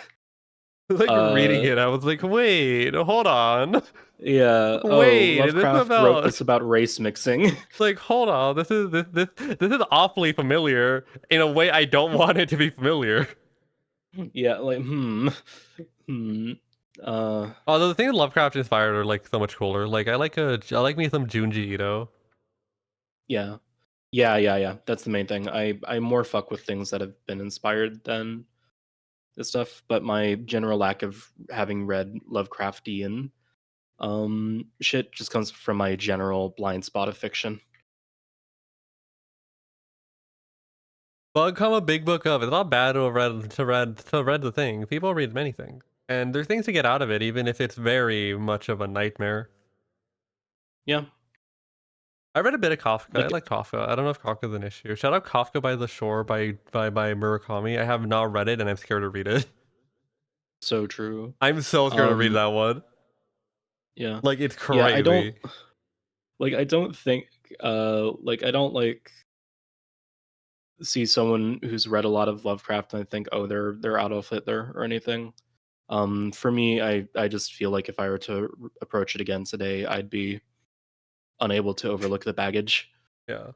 Like reading it, I was like, wait, hold on, Yeah. Oh, wait, is this Lovecraft wrote about this about race mixing. like, hold on, this is awfully familiar in a way I don't want it to be familiar. yeah, like hmm. Although the things Lovecraft inspired are like so much cooler. Like I like me some Junji Ito. Yeah. Yeah. That's the main thing. I more fuck with things that have been inspired than this stuff, but my general lack of having read Lovecraftian shit just comes from my general blind spot of fiction. Bug comma big book of. It's not bad to have read the thing. People read many things. And there's things to get out of it, even if it's very much of a nightmare. Yeah. I read a bit of Kafka. I Like like Kafka. I don't know if Kafka's an issue. Shout out Kafka by the Shore by Murakami. I have not read it and I'm scared to read it. so true. I'm so scared to read that one. Yeah. Like it's Yeah, crazy. I don't think I don't like see someone who's read a lot of Lovecraft and I think, oh, they're Adolf Hitler or anything. For me, I just feel like if I were to approach it again today, I'd be unable to overlook the baggage. Yeah.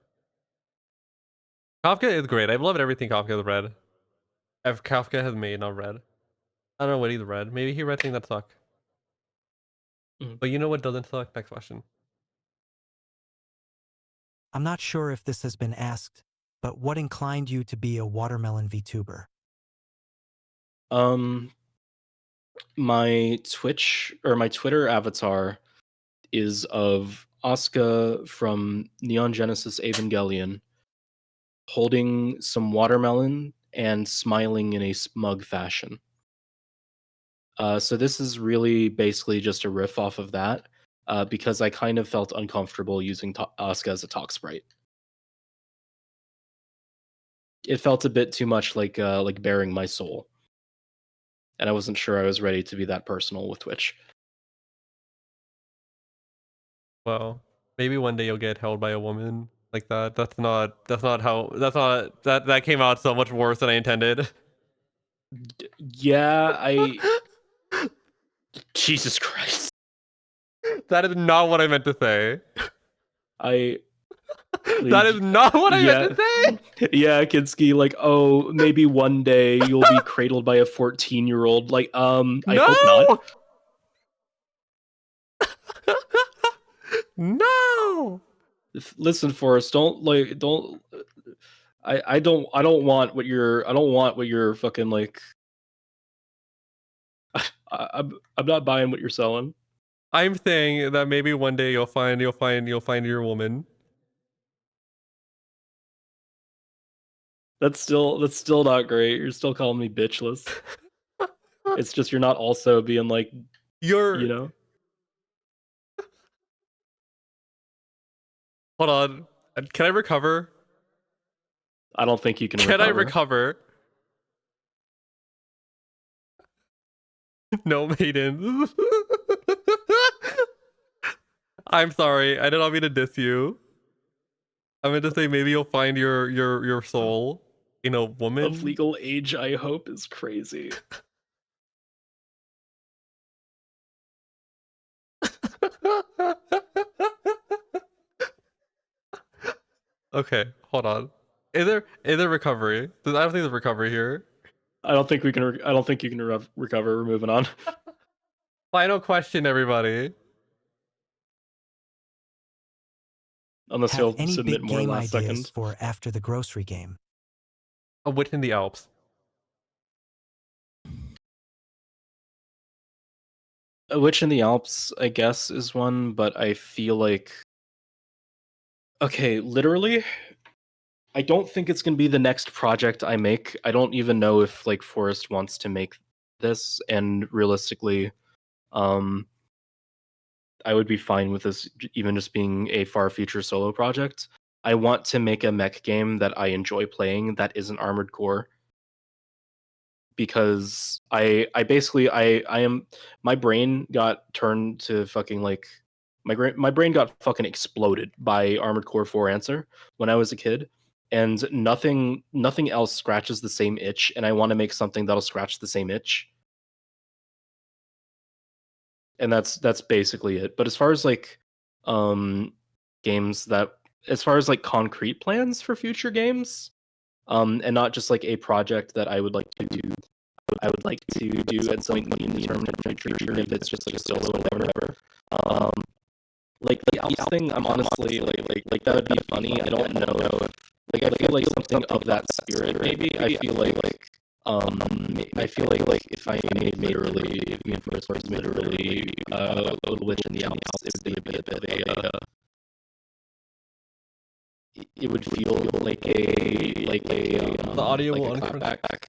Kafka is great. I've loved everything Kafka has read. Kafka has made, not read. I don't know what he's read. Maybe he read things that suck. Mhm. But you know what doesn't suck? Next question. I'm not sure if this has been asked, but what inclined you to be a watermelon VTuber? Um, my Twitch or my Twitter avatar is of Asuka from Neon Genesis Evangelion holding some watermelon and smiling in a smug fashion. So this is really basically just a riff off of that, because I kind of felt uncomfortable using Asuka as a talk sprite. It felt a bit too much like bearing my soul, and I wasn't sure I was ready to be that personal with Twitch. Well, maybe one day you'll get held by a woman like that. That came out so much worse than I intended. Yeah, I. Jesus Christ. That is not what I meant to say. I. That is not what I meant to say. Yeah, Kinski, like, oh, maybe one day you'll be cradled by a 14-year-old. Like, I hope not. No. Listen, Forrest, don't. I don't want what you're fucking like. I'm not buying what you're selling. I'm saying that maybe one day you'll find your woman. That's still not great. You're still calling me bitchless. It's just you're not also being like, You're you know. hold on. Can I recover? I don't think you can Can recover. I recover? No, maiden. I'm sorry. I did not mean to diss you. I meant to say maybe you'll find your soul in a woman. Of legal age, I hope, is crazy. Okay, hold on. Is there recovery? I don't think there's recovery here. I don't think we can. I don't think you can recover. We're moving on. Final question, everybody. Unless Have you'll any submit big more game last ideas second. for after the grocery game? A witch in the Alps. A Witch in the Alps, I guess, is one, but I feel like okay, literally, I don't think it's gonna be the next project I make. I don't even know if like Forest wants to make this, and realistically, um, I would be fine with this even just being a far future solo project. I want to make a mech game that I enjoy playing that isn't Armored Core because I basically I am my brain got turned to fucking like my brain got fucking exploded by Armored Core 4 Answer when I was a kid, and nothing else scratches the same itch, and I want to make something that'll scratch the same itch. And that's basically it. But as far as like um games that as far as like concrete plans for future games, and not just like a project that I would like to do at some point in the indeterminate future, even if it's just like a solo or whatever. Um, like the Alps thing, I'm honestly like that would be funny. I don't know if like I feel like something of that spirit. Maybe I feel I feel like if I made literally if me first was literally Little Witch in the Alps, it would be a bit of a it would feel like The audio like will a uncrunch. clapback.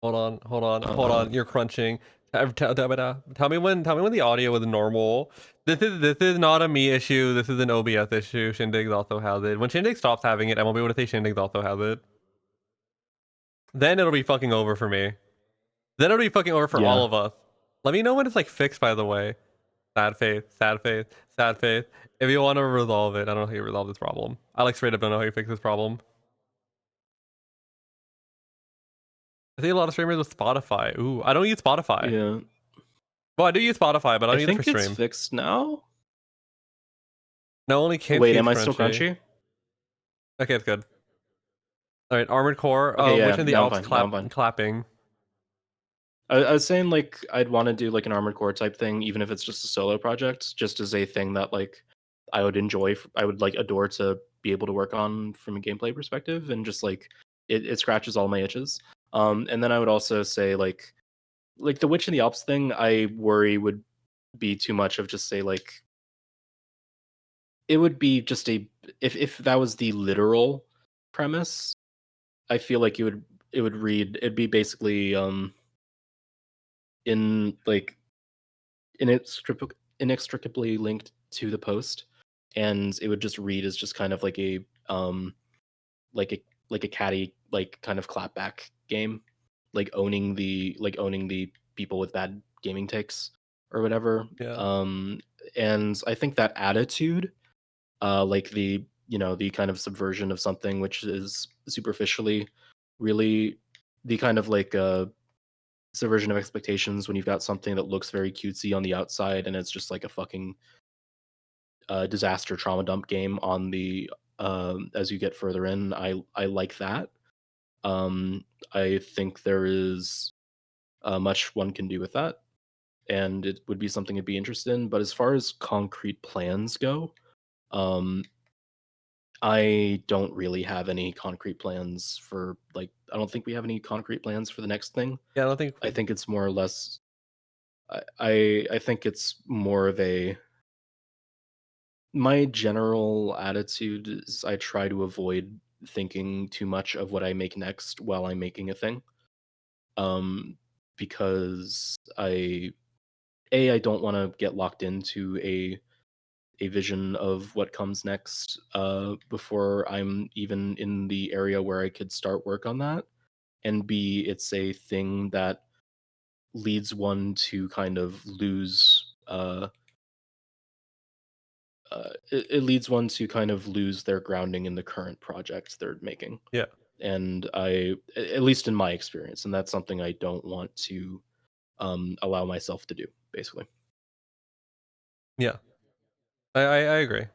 Hold on. You're crunching. Tell me when the audio is normal. This is not a me issue. This is an OBS issue. Shindig also has it. When Shindig stops having it, I won't be able to say Shindig also has it. Then it'll be fucking over for me. Then it'll be fucking over for all Yeah. of us. Let me know when it's like fixed, by the way. Sad face, sad face, sad face. If you want to resolve it, I don't know how you resolve this problem. I like straight up don't know how you fix this problem. I see a lot of streamers with Spotify. Ooh, I don't use Spotify. Yeah. Well, I do use Spotify, but I don't I use it for think it's stream. fixed now. No, only can't Wait, use am I still crunchy? Okay, it's good. All right, Armored Core. Okay, yeah, Witch in the now I'm Alps fine. Now I'm fine. clapping. I was saying like I'd want to do like an Armored Core type thing, even if it's just a solo project, just as a thing that like I would enjoy. I would like adore to be able to work on from a gameplay perspective, and just like it scratches all my itches. And then I would also say like the Witch in the Alps thing, I worry would be too much of just say like it would be just a if that was the literal premise, I feel like it'd be basically in like inextricably linked to the post, and it would just read as just kind of like a like a like a catty like kind of clapback game, like owning the people with bad gaming takes or whatever. Yeah. And I think that attitude, like the the kind of subversion of something which is superficially really the kind of like subversion of expectations when you've got something that looks very cutesy on the outside and it's just like a fucking disaster trauma dump game on the as you get further in. I like that. I think there is much one can do with that, and it would be something to be interested in. But as far as concrete plans go, um, I don't really have any concrete plans for like. I don't think we have any concrete plans for the next thing. Yeah, I don't think. I think it's more or less. I think it's more of a. My general attitude is I try to avoid thinking too much of what I make next while I'm making a thing. Um, because I don't want to get locked into a vision of what comes next before I'm even in the area where I could start work on that. And B, it's a thing that leads one to kind of lose it leads one to kind of lose their grounding in the current project they're making. Yeah. And at least in my experience, and that's something I don't want to allow myself to do, basically. Yeah. I agree.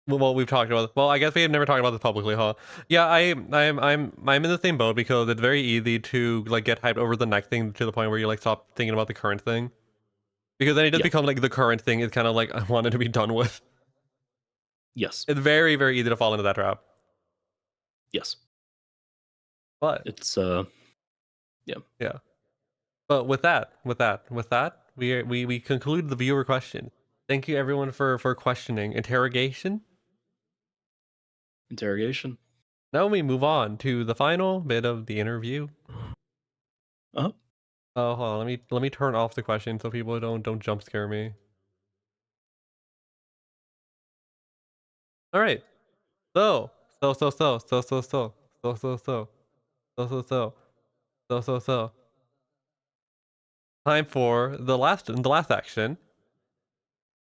Well, we've talked about. Well, I guess we have never talked about this publicly, huh? Yeah, I'm in the same boat because it's very easy to like get hyped over the next thing to the point where you like stop thinking about the current thing, because then it just Yeah. becomes like the current thing is kind of like I wanted to be done with. Yes. It's very very easy to fall into that trap. Yes. But It's yeah. yeah, But with that, we conclude the viewer question. Thank you everyone for questioning. Interrogation. Interrogation. Now we move on to the final bit of the interview. Uh-huh. Oh, hold on. Let me turn off the question so people don't jump scare me. All right. So so so so so so so so so so so so so so so so. Time for the last action.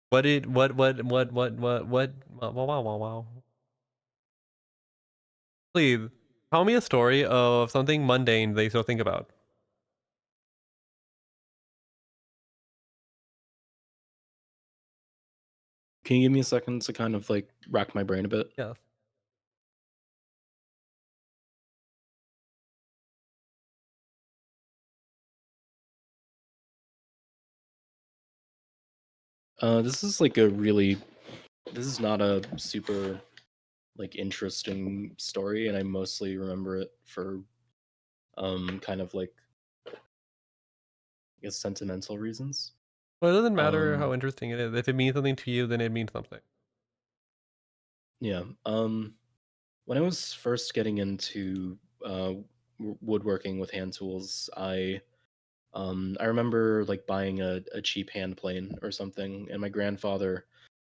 What did what wow wow wow wow. Please tell me a story of something mundane that you still think about. Can you give me a second to kind of like rack my brain a bit? Yes. This is like a really this is not a super like interesting story, and I mostly remember it for kind of like I guess sentimental reasons. Well, it doesn't matter Um how interesting it is. If it means something to you, then it means something. yeah. When I was first getting into woodworking with hand tools, I remember like buying a cheap hand plane or something, and my grandfather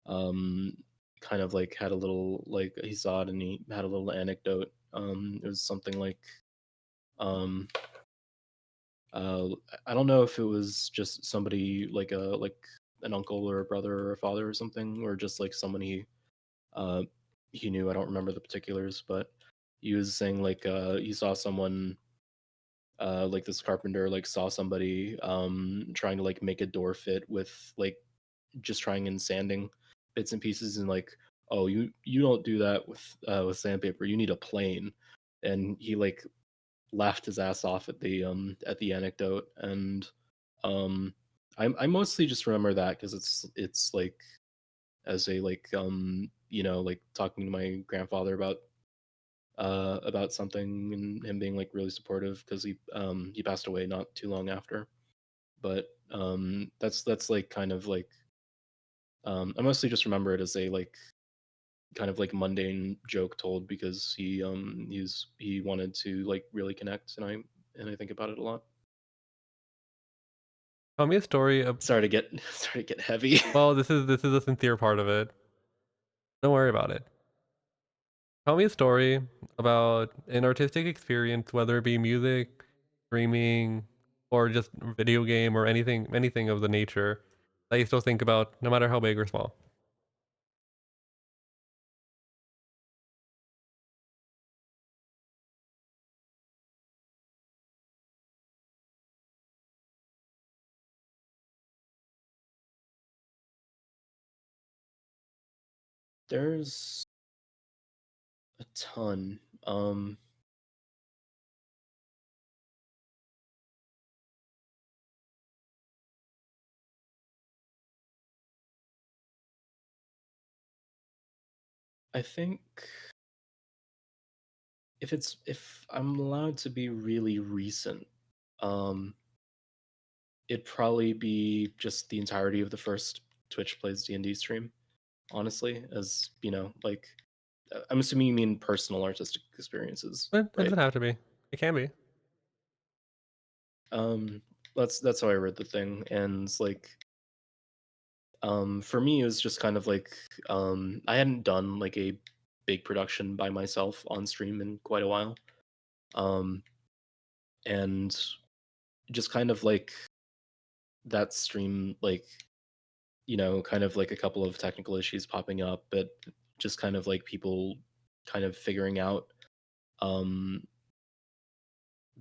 um kind of like had a little like he saw it and he had a little anecdote. It was something like um uh I don't know if it was just somebody like an uncle or a brother or a father or something, or just like someone uh he knew. I don't remember the particulars, but he was saying like he saw someone like this carpenter like saw somebody trying to like make a door fit with like just trying and sanding bits and pieces, and like, oh, you don't do that with sandpaper, you need a plane. And he like laughed his ass off at the anecdote. And um I mostly just remember that because it's like as a like you know, like talking to my grandfather about something, and him being like really supportive because he passed away not too long after. But that's like kind of like I mostly just remember it as a like kind of like mundane joke told because he wanted to like really connect, and I think about it a lot. Tell me a story of. Sorry to get sorry to get heavy. Well, this is a sincere part of it. Don't worry about it. Tell me a story about an artistic experience, whether it be music, streaming, or just video game or anything of the nature that you still think about, no matter how big or small. There's a ton. I think if I'm allowed to be really recent, um it'd probably be just the entirety of the first Twitch Plays D&D stream, honestly, as, you know, like I'm assuming you mean personal artistic experiences, It right? doesn't have to be. It can be. Um that's how I read the thing. And like for me it was just kind of like I hadn't done like a big production by myself on stream in quite a while. Um and just kind of like that stream, like, you know, kind of like a couple of technical issues popping up, but just kind of like people kind of figuring out um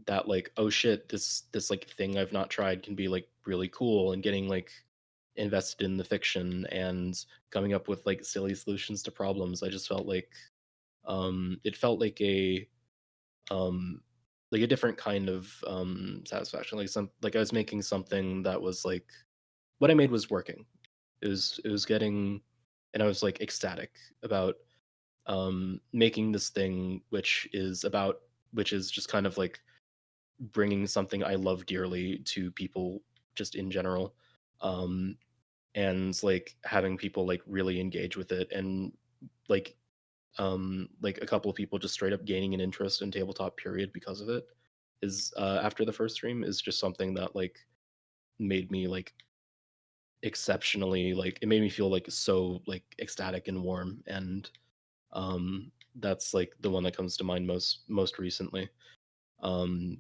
that like, oh shit, this like thing I've not tried can be like really cool, and getting like invested in the fiction and coming up with like silly solutions to problems. I just felt it felt um like a different kind of satisfaction, like some like I was making something that was like what I made was working. It was getting, and I was like ecstatic about making this thing which is just kind of like bringing something I love dearly to people just in general. Um, and like having people like really engage with it, and like like a couple of people just straight up gaining an interest in tabletop period because of it is after the first stream is just something that like made me like exceptionally, like, it made me feel like so like ecstatic and warm. And that's like the one that comes to mind most recently.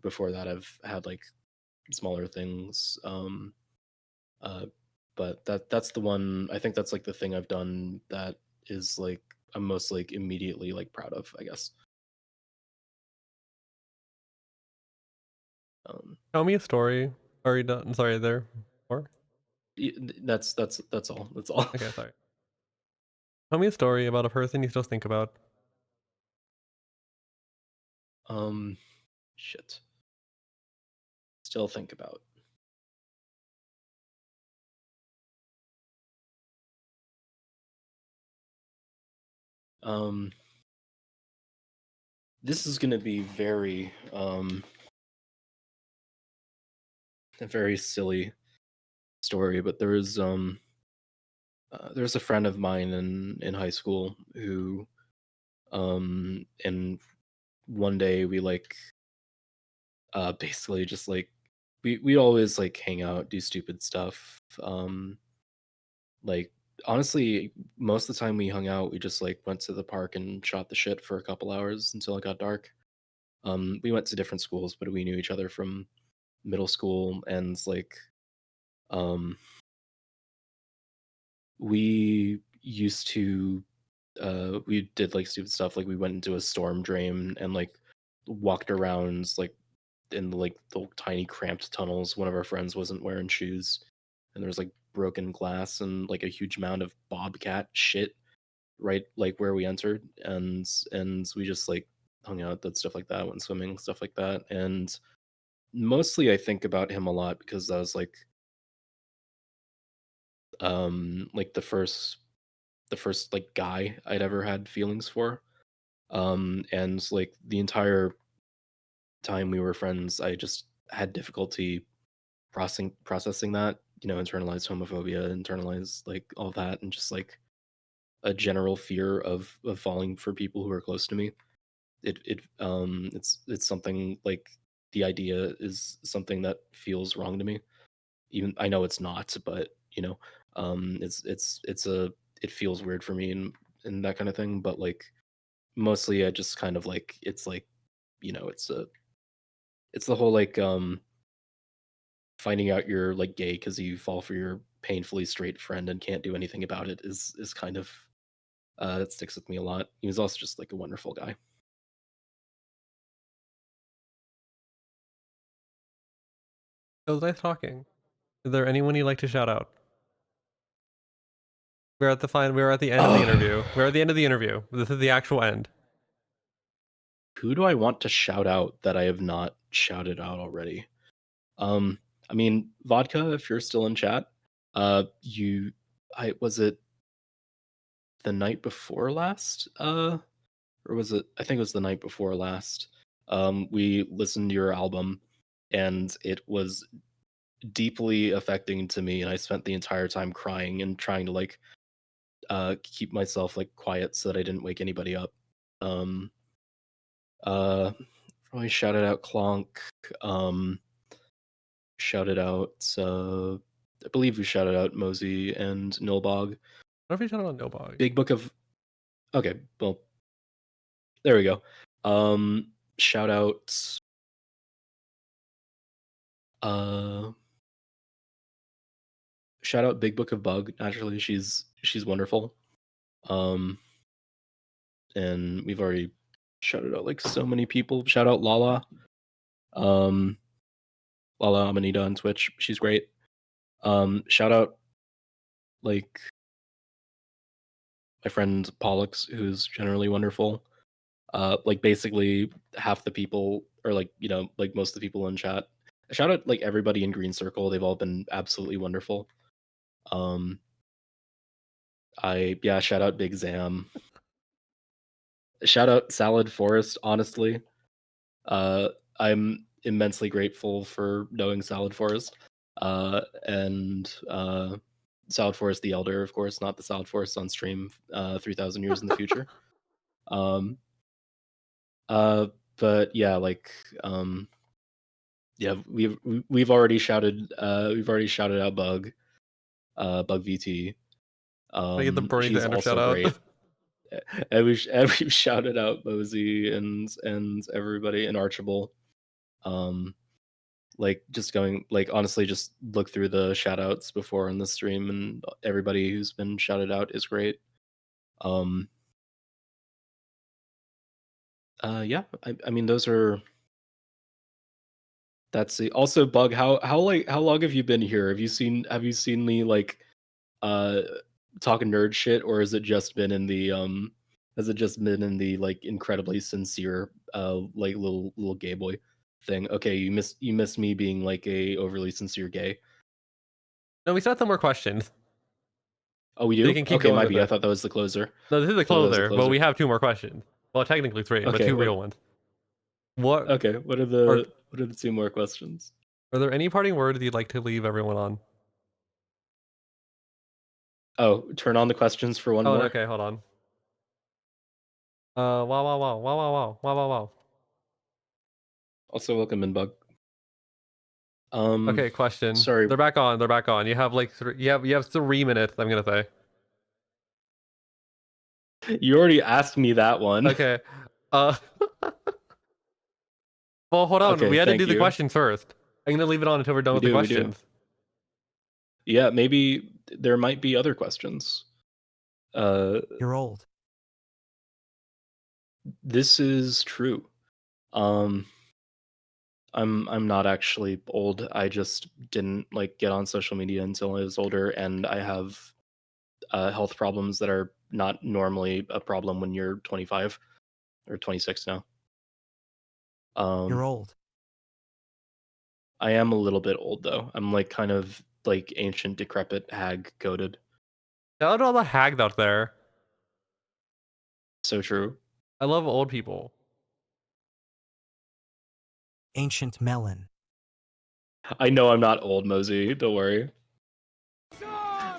Before that I've had like smaller things. Uh, but that's the one. I think that's like the thing I've done that is like I'm most like immediately like proud of, I guess. Um, Tell me a story. Are you done? Sorry, there. Or that's all. That's all. okay, sorry. Tell me a story about a person you still think about. um, shit. Still think about. Um, this is gonna be very a very silly story, but there's a friend of mine in high school who and one day we like basically just like we always like hang out, do stupid stuff. Like honestly, most of the time we hung out, we just like went to the park and shot the shit for a couple hours until it got dark. We went to different schools, but we knew each other from middle school. And like um we used to we did like stupid stuff, like we went into a storm drain and like walked around like in like the tiny cramped tunnels. One of our friends wasn't wearing shoes, and there was like broken glass and like a huge amount of bobcat shit right like where we entered. And we just like hung out, did stuff like that, went swimming, stuff like that. And mostly I think about him a lot because that was like the first like guy I'd ever had feelings for. And like the entire time we were friends, I just had difficulty processing that, internalized homophobia, internalized like all that, and just like a general fear of falling for people who are close to me. It's something like the idea is something that feels wrong to me. Even I know it's not, but it's a it feels weird for me, and that kind of thing. But like mostly I just kind of like it's like it's the whole like finding out you're like gay because you fall for your painfully straight friend and can't do anything about it is kind of that sticks with me a lot. He was also just like a wonderful guy. It was nice talking. Is there anyone you'd like to shout out? We're at the fine. We're at the end of the interview. We're at the end of the interview. This is the actual end. Who do I want to shout out that I have not shouted out already? Um, I mean, Vodka, if you're still in chat, you, I was it the night before last, or was it? I think it was the night before last. We listened to your album, and it was deeply affecting to me, and I spent the entire time crying and trying to like keep myself like quiet so that I didn't wake anybody up. Um, uh, Probably shouted out Clonk. Um, Shouted out. I believe we shouted out Mosey and Nilbog. What if we shout out Nobog? Big Book of. Okay, well, there we go. Shout out. Uh, Shout out Big Book of Bug. Naturally, she's wonderful. Um, and we've already shouted out like so many people. Shout out Lala. Um, Lala Amanita on Twitch. She's great. Shout out like my friend Pollux, who's generally wonderful. Like basically half the people, or like like most of the people in chat. Shout out like everybody in Green Circle. They've all been absolutely wonderful. Um, shout out Big Zam. Shout out Salad Forest. Honestly, uh, I'm immensely grateful for knowing Salad Forest, and Salad Forest the Elder, of course, not the Salad Forest on stream 3,000 years in the future. Um, uh, but yeah, like yeah, we've already shouted out Bug VT. I get the Bernie He's Sanders shout also out. great. And we've shouted out Mosey and everybody and Archibald. Like just going like honestly just look through the shout outs before in the stream and everybody who's been shouted out is great. Um yeah, I mean those are that's the also Bug, how long have you been here? Have you seen me like uh talking nerd shit, or has it just been in the like incredibly sincere like little gay boy thing? Okay, you miss me being like a overly sincere gay. No, we still have some more questions. Oh, we So you do? can keep Okay, going might with be. I it. thought that was the closer. No, this is I a thought that was the closer, but closer. we have 2 more questions. Well, technically 3, but Okay, 2 real ones. What okay. What are are the two more questions? are there any parting words you'd like to leave everyone on? Oh, turn on the questions for one Oh, more. okay, hold on. Wow, wow, wow, wow, wow, wow, wow, wow, wow. Also, welcome in, Bug. Okay, question. Sorry, They're back on. They're back on. You have like you have 3 minutes. I'm gonna say. you already asked me that one. Okay. Uh. Well, hold on. We Okay, had to thank do the you. questions first. I'm gonna leave it on until we're done with the We do. questions. Yeah, maybe there might be other questions. Uh, You're old. this is true. Um, I'm not actually old. I just didn't like get on social media until I was older, and I have health problems that are not normally a problem when you're 25 or 26 now. You're Um, old. I am a little bit old though. I'm like kind of like ancient, decrepit, hag coded. Shout out to all the hags out there. So true. I love old people. Ancient melon. I know I'm not old, Mosey. Don't worry.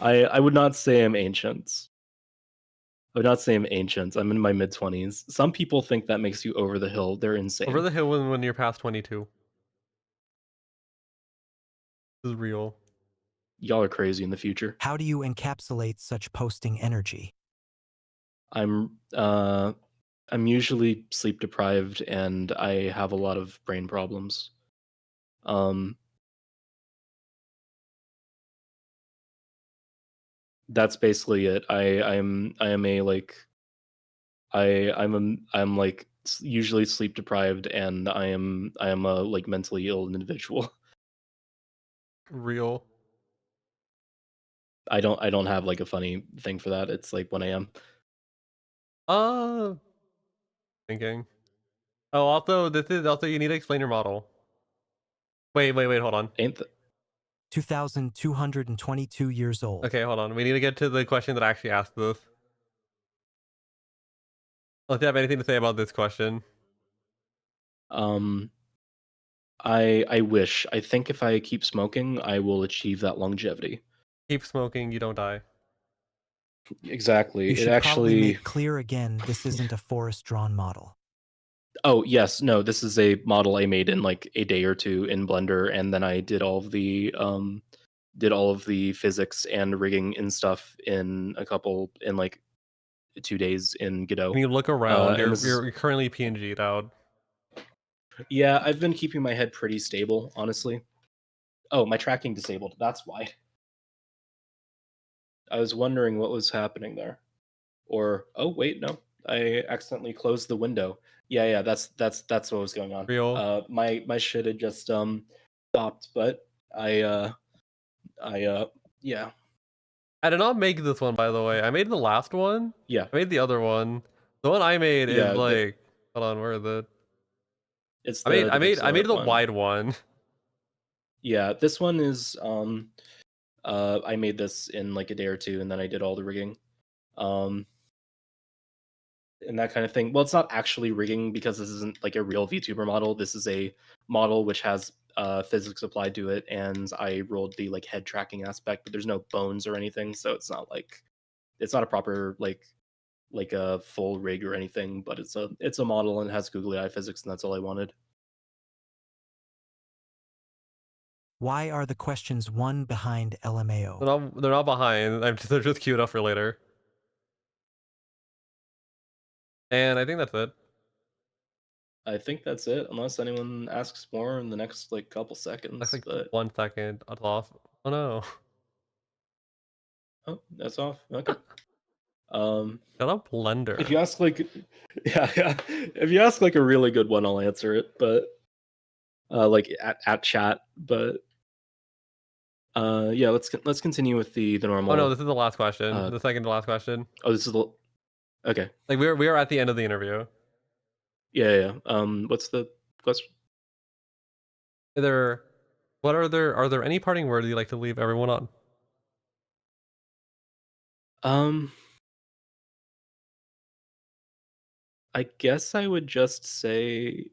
I would not say I'm ancient. I would not say I'm ancient. I'm in my mid 20s. Some people think that makes you over the hill. They're insane. Over the hill when you're past 22. This is real. Y'all are crazy in the future. How do you encapsulate such posting energy? I'm uh I'm usually sleep deprived and I have a lot of brain problems. Um that's basically it. I am a like I'm like usually sleep deprived and I am a like mentally ill individual. Real. I don't have like a funny thing for that. It's like 1 a.m. Uh, thinking. Oh, also, this is also you need to explain your model. Wait, wait, wait. Hold on. Ain't th- 2,222 years old. Okay, hold on. We need to get to the question that actually asked this. Let's have anything to say about this question. um I wish. I think if I keep smoking, I will achieve that longevity. Keep smoking, you don't die. Exactly. You It should probably actually make clear again this isn't a forest drawn model. Oh, yes. No, this is a model I made in like a day or two in Blender, and then I did all of the physics and rigging and stuff in like 2 days in Godot. When you look around, And you're currently PNG'd out. yeah, I've been keeping my head pretty stable, honestly. Oh, my tracking disabled. That's why. I was wondering what was happening there. Or oh wait, no. I accidentally closed the window. Yeah, that's what was going on. Real. My shit had just stopped, but I yeah. I did not make this one, by the way. I made the last one. Yeah. I made the other one. The one I made is Yeah, like, hold on, where is it? it's I made, the I made, pixel I made art the one. wide one. Yeah, this one is I made this in like a day or two and then I did all the rigging. Um and that kind of thing. Well, it's not actually rigging because this isn't like a real VTuber model. This is a model which has physics applied to it, and I rolled the like head tracking aspect, but there's no bones or anything, so it's not a proper like a full rig or anything. But it's a model and has googly eye physics, and that's all I wanted. Why are the questions one behind LMAO? They're not behind. They're just queued up for later. And I think that's it. I think that's it, unless anyone asks more in the next like couple That's seconds. like But 1 second. That's off. Oh no. oh, that's off. Okay. Um, Shut up, Blender. if you ask like, yeah, if you ask like a really good one, I'll answer it. But like at chat. But yeah, let's continue with the Oh no, normal. this is the last question. Uh, The second to last question. oh, this is the okay. Like we are at the end of the interview. Yeah. What's the question? Either are there any parting words you'd like to leave everyone on? Um, I guess I would just say,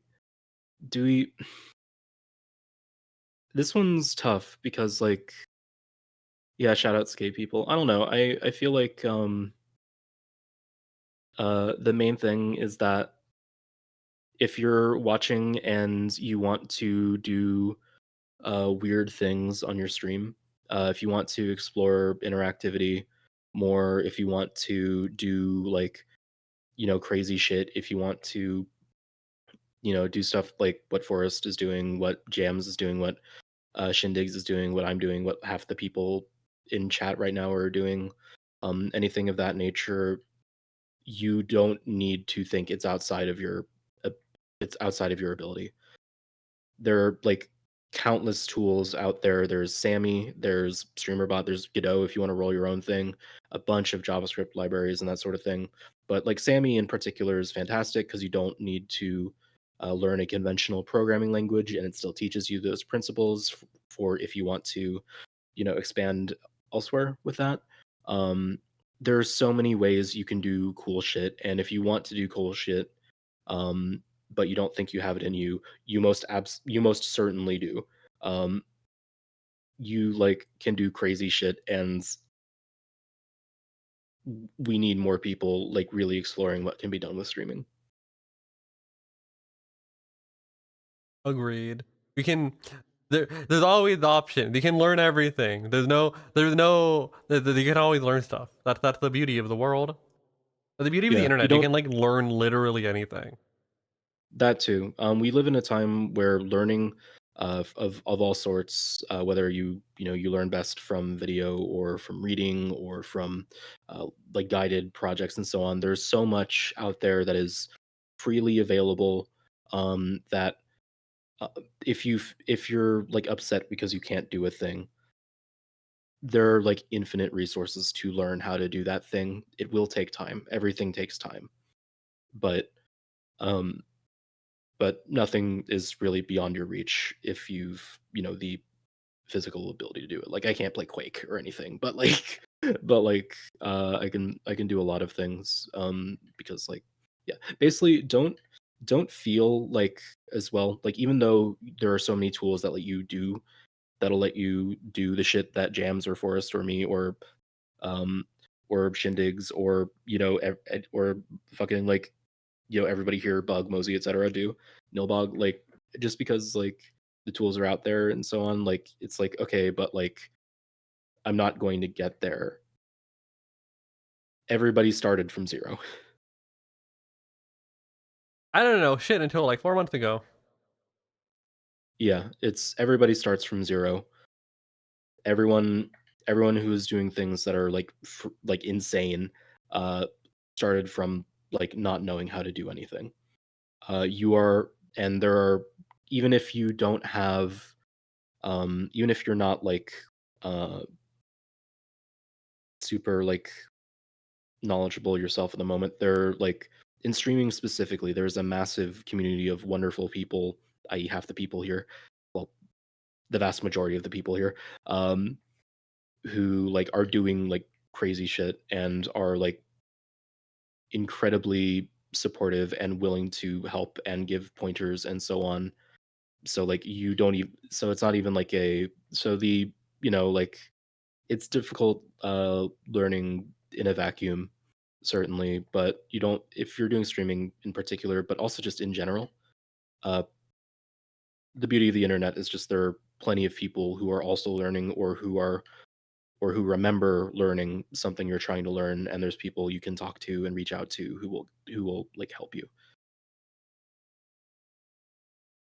do we? This one's tough because like, yeah, shout out skate people. I don't know. I feel like the main thing is that if you're watching and you want to do weird things on your stream, if you want to explore interactivity more, if you want to do like crazy shit, if you want to do stuff like what Forest is doing, what Jams is doing, what Shindigs is doing, what I'm doing, what half the people in chat right now are doing, anything of that nature, you don't need to think uh, it's outside of your ability. There are like countless tools out there. There's Sammy, there's StreamerBot, there's Godot if you want to roll your own thing, a bunch of JavaScript libraries and that sort of thing. But like Sammy in particular is fantastic because you don't need to learn a conventional programming language, and it still teaches you those principles for if you want to, expand elsewhere with that. Um, there's so many ways you can do cool shit, and if you want to do cool shit, um, but you don't think you have it in you, you most certainly do. Um, you like can do crazy shit, and we need more people like really exploring what can be done with streaming. Agreed. We can. There's always the option. You can learn everything. You can always learn stuff. That's the beauty of the world. The beauty of the Yeah, you internet. You don't can like learn literally anything. that too. We live in a time where learning of all sorts, whether you learn best from video or from reading or from like guided projects and so on. There's so much out there that is freely available. That uh, if you're like upset because you can't do a thing, there are like infinite resources to learn how to do that thing. It will take time. Everything takes time, but um, nothing is really beyond your reach if you've the physical ability to do it. Like I can't play Quake or anything, but like I can do a lot of things because like yeah, basically don't feel like as well like even though there are so many tools that'll let you do the shit that Jams or Forest or me um or Shindigs or or fucking like everybody here, Bug, Mosey, etc. do Nilbog, like just because like the tools are out there and so on, like it's like okay, but like I'm not going to get there. Everybody started from zero. I don't know shit until like 4 months ago. Yeah, it's everybody starts from zero. Everyone everyone who is doing things that are like insane uh started from like not knowing how to do anything. You are and there are even if you don't have even if you're not like uh super like knowledgeable yourself at the moment, there like in streaming specifically, there's a massive community of wonderful people, i.e., half the people here, well, the vast majority of the people here, um, who are doing like crazy shit and are like incredibly supportive and willing to help and give pointers and so on. So like you don't even so it's not even like a so the like it's difficult learning in a vacuum certainly, but you don't if you're doing streaming in particular, but also just in general. Uh the beauty of the internet is just there are plenty of people who are also learning or who remember learning something you're trying to learn, and there's people you can talk to and reach out to who will like help you.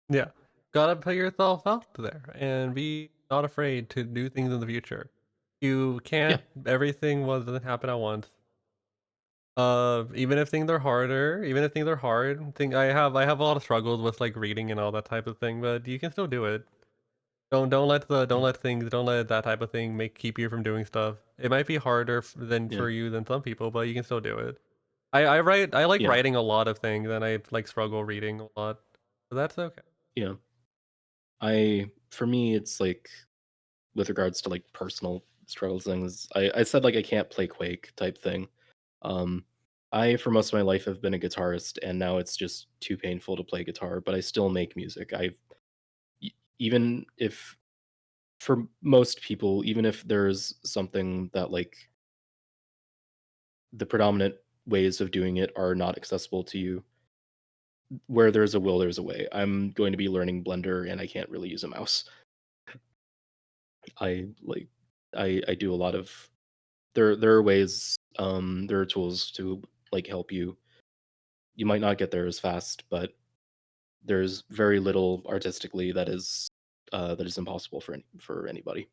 Yeah. Gotta put yourself out there and be not afraid to do things in the future. You Yeah. can't, everything doesn't happen at once. Even if things are harder, even if things are hard, I have a lot of struggles with like reading and all that type of thing, but you can still do it. Don't Mm. let things don't let that type of thing keep you from doing stuff. It might be harder than Yeah. for you than some people, but you can still do it. I like Yeah. writing a lot of things and I like struggle reading a lot. So that's okay. Yeah. For me it's like with regards to like personal struggles things, I said like I can't play Quake type thing. Um I for most of my life have been a guitarist and now it's just too painful to play guitar, but I still make music. Even if for most people, even if there's something that like the predominant ways of doing it are not accessible to you, where there's a will, there's a way. I'm going to be learning Blender and I can't really use a mouse. I like I do a lot of there are ways there are tools to like help you. You might not get there as fast, but there's very little artistically that is impossible for anybody.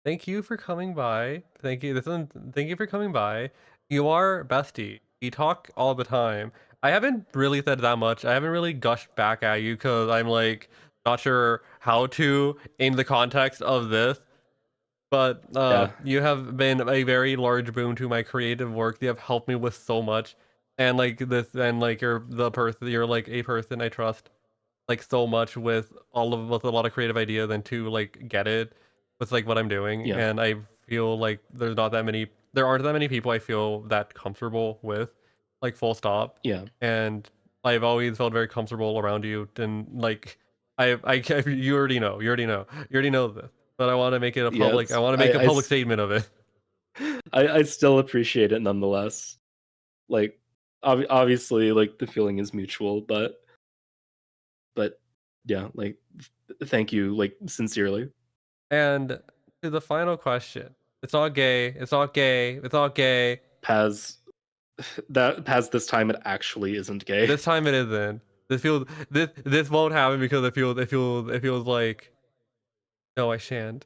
Thank you for coming by. Thank you for coming by. You are bestie. We talk all the time. I haven't really said that much. I haven't really gushed back at you because I'm like not sure how to in the context of this. But Yeah. you have been a very large boon to my creative work. You have helped me with so much, and like this, and like you're like a person I trust like so much with a lot of creative ideas and to like get it with like what I'm doing. Yeah. And I feel like there aren't that many people I feel that comfortable with, like full stop. Yeah. And I've always felt very comfortable around you. And like you already know, you already know this. But I want to make it a Yeah, public. I it's want to make a public statement of it. I still appreciate it nonetheless. Like obviously like the feeling is mutual, but yeah, like thank you like sincerely. And to the final question, it's not gay. It's not gay. It's not gay. Paz Paz this time it actually isn't gay. This time it isn't. This won't happen because it feels like no, I shan't.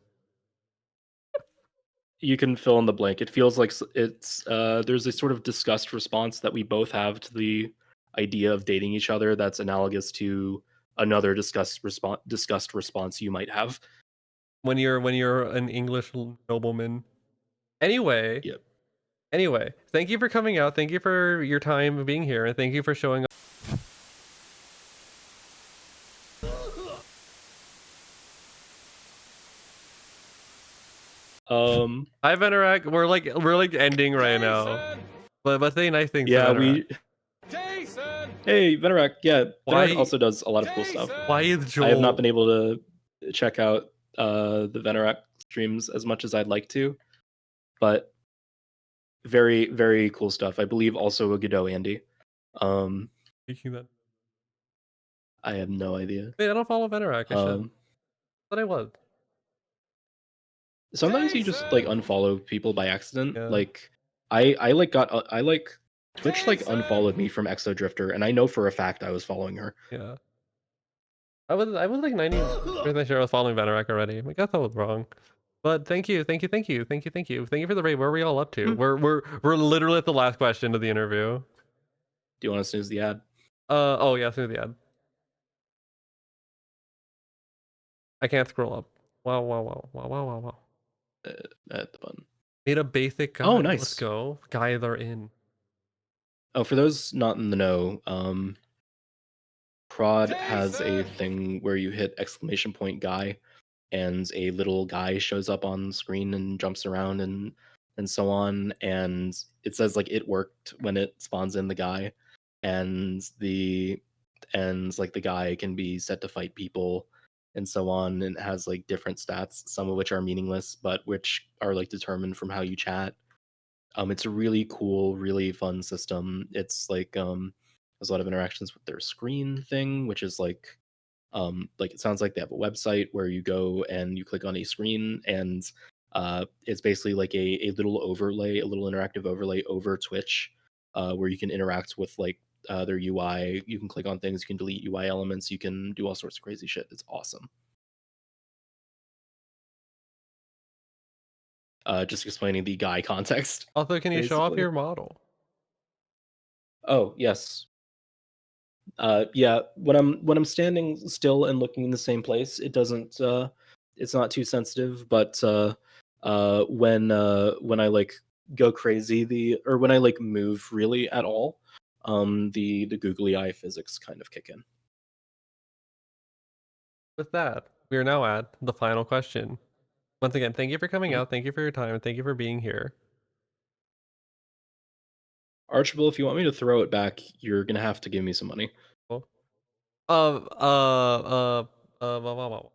You can fill in the blank. It feels like it's there's a sort of disgust response that we both have to the idea of dating each other that's analogous to another disgust response you might have. When you're an English nobleman. Anyway, Yep. anyway, thank you for coming out. Thank you for your time being here, and thank you for showing up. Hi Venerak, we're like ending right now. But say nice things to Yeah, Venerak. Hey, Venerak, yeah, Why Venerak also does a lot of cool stuff. why is Joel I have not been able to check out the Venerak streams as much as I'd like to, but very, very cool stuff. I believe also a Godot Andy. speaking that? I have no idea. Wait, I don't follow Venerak. I should. Um, But I was. sometimes you just like unfollow people by accident. Yeah. Like I like Twitch like unfollowed me from Exodrifter, and I know for a fact I was following her. Yeah. I was like 90% sure I was following Venerak already. I guess I was wrong. But thank you. Thank you for the raid. Where are we all up to? Hmm. We're literally at the last question of the interview. Do you want to snooze the ad? Oh yeah, through the ad. I can't scroll up. Wow. At the button. Made a basic guide. Oh, Let's nice. go. Guides are in. Oh, for those not in the know, Prod has a thing where you hit exclamation point guy, and a little guy shows up on screen and jumps around and so on. And it says like it worked when it spawns in the guy, and like the guy can be set to fight people and so on, and it has like different stats, some of which are meaningless but which are like determined from how you chat. It's a really cool, really fun system. It's like there's a lot of interactions with their screen thing, which is like it sounds like they have a website where you go and you click on a screen, and it's basically like a little overlay, a little interactive overlay over Twitch, where you can interact with like their UI. You can click on things, you can delete UI elements, you can do all sorts of crazy shit. It's awesome. Just explaining the guy context. Also, can you show off Basically. your model? Oh yes. Yeah, when I'm standing still and looking in the same place, it doesn't it's not too sensitive, but when I like go crazy, or when I like move really at all, the googly eye physics kind of kick in. With that, we are now at the final question. Once again, thank you for coming Mhm. out. Thank you for your time. And thank you for being here. Archibald, if you want me to throw it back, you're gonna have to give me some money. Cool. Blah, blah, blah.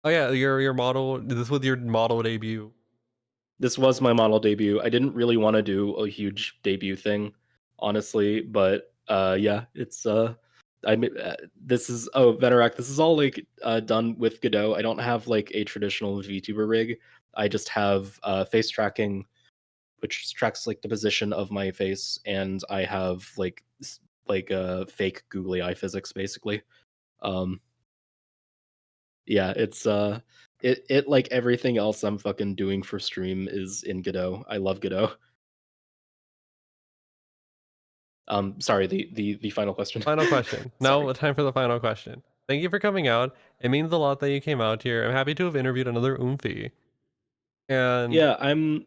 Oh yeah, your model. This was your model debut. This was my model debut. I didn't really want to do a huge debut thing, honestly, but yeah, it's this is Venerak. This is all like done with Godot. I don't have like a traditional VTuber rig. I just have face tracking, which tracks like the position of my face, and I have like fake googly eye physics basically. Um, yeah, it's it like everything else I'm fucking doing for stream is in Godot. I love Godot. Sorry, the final question. Final question. Sorry. Now, time for the final question. Thank you for coming out. It means a lot that you came out here. I'm happy to have interviewed another Oomphy. And Yeah, I'm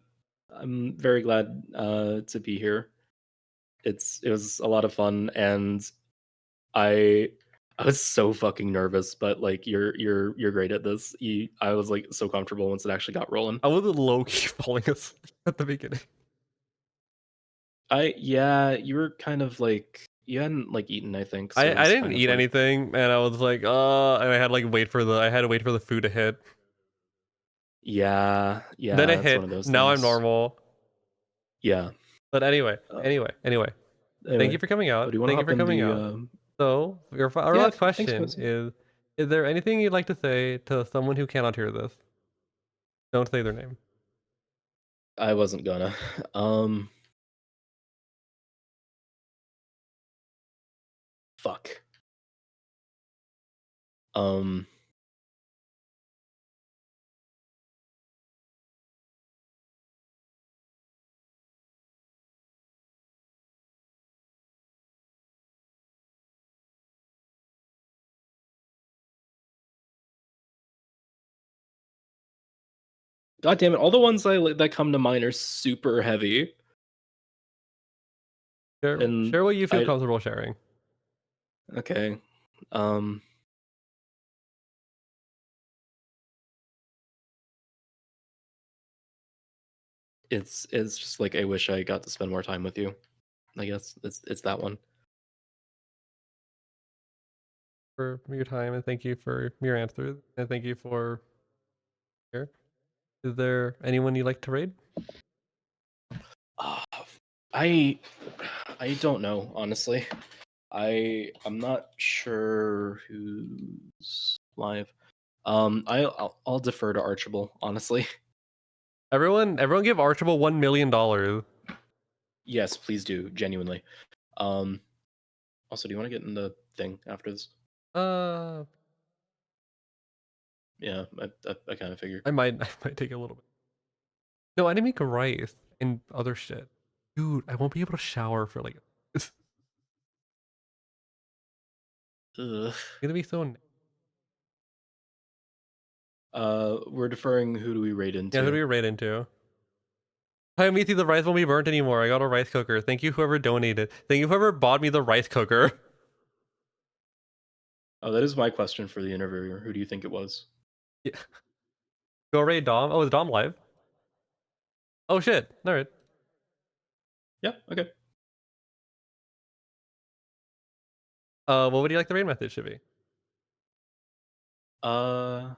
very glad to be here. It was a lot of fun, and I I was so fucking nervous, but like you're great at this. I was like so comfortable once it actually got rolling. I was low key falling asleep at the beginning. Yeah, you were kind of like you hadn't like eaten, I think, so it I was didn't kind of eat like anything, and I was like, and I had like I had to wait for the food to hit. yeah, Then it it's one hit. of those Now I'm things. normal. Yeah. But anyway, Uh, anyway. Thank anyway, you for coming out. do you want to Thank you hop for in coming the out. So, our Yeah, last thanks, question Quincy. is there anything you'd like to say to someone who cannot hear this? Don't say their name. I wasn't gonna. Um fuck. Um God damn it, all the ones that come to mind are super heavy, and Share what you feel I comfortable sharing. okay. Um it's just like I wish I got to spend more time with you. I guess it's that one. For your time, and thank you for your answers, and thank you for here. Is there anyone you'd like to raid? Ah, I I don't know, honestly. I'm not sure who's live. I'll defer to Archibald, honestly. Everyone give Archibald $1 million. Yes, please do, genuinely. Um Also, do you want to get in the thing after this? Uh, Yeah, I kind of figured. I might I might take a little bit. No, I didn't make rice and other shit. Dude, I won't be able to shower for like it's Ugh. gonna be so We're deferring. Who do we rate yeah, who do into? we raid into? Hi, Mithi, the rice won't be burnt anymore. I got a rice cooker. Thank you whoever donated. Thank you whoever bought me the rice cooker. Oh, that is my question for the interviewer. Who do you think it was? Yeah. Go raid Dom. Oh, is Dom live? Oh shit. Alright. Yeah. Okay. What would you like the raid method should be? Uh,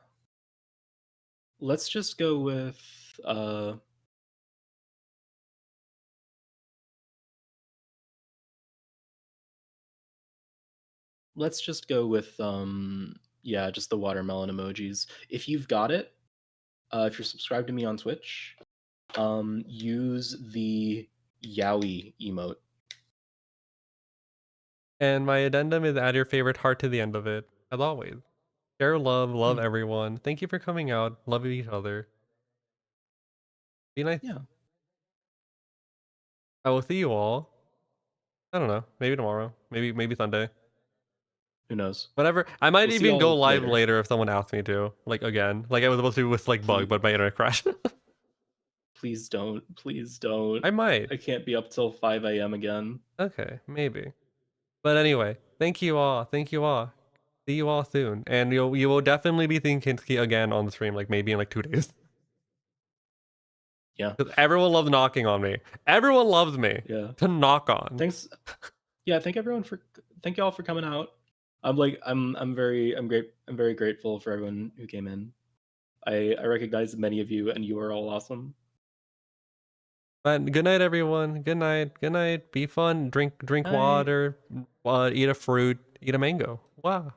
let's just go with let's just go with yeah, just the watermelon emojis. If you've got it, if you're subscribed to me on Twitch, use the Yowie emote. And my addendum is add your favorite heart to the end of it, as always. Share love, love Hmm. everyone. Thank you for coming out. Love each other. Be nice. Yeah. I will see you all. I don't know. Maybe tomorrow. Maybe Sunday. Who knows? Whatever. I might We'll see even go y'all live later. later if someone asks me to. Like again. Like I was supposed to with like bug, but my internet crashed. Please don't. Please don't. I might. I can't be up till 5 a.m. again. Okay, maybe. But anyway, thank you all. Thank you all. See you all soon. And you will definitely be seeing Kinski again on the stream, like maybe in like 2 days. Yeah. Because everyone loves knocking on me. Everyone loves me Yeah. to knock on. Thanks. Yeah. Thank y'all for coming out. I'm very grateful for everyone who came in. I recognize many of you, and you are all awesome. But good night, everyone. Good night. Good night. Be fun. Drink Night. water. Eat a fruit. Eat a mango. Wow.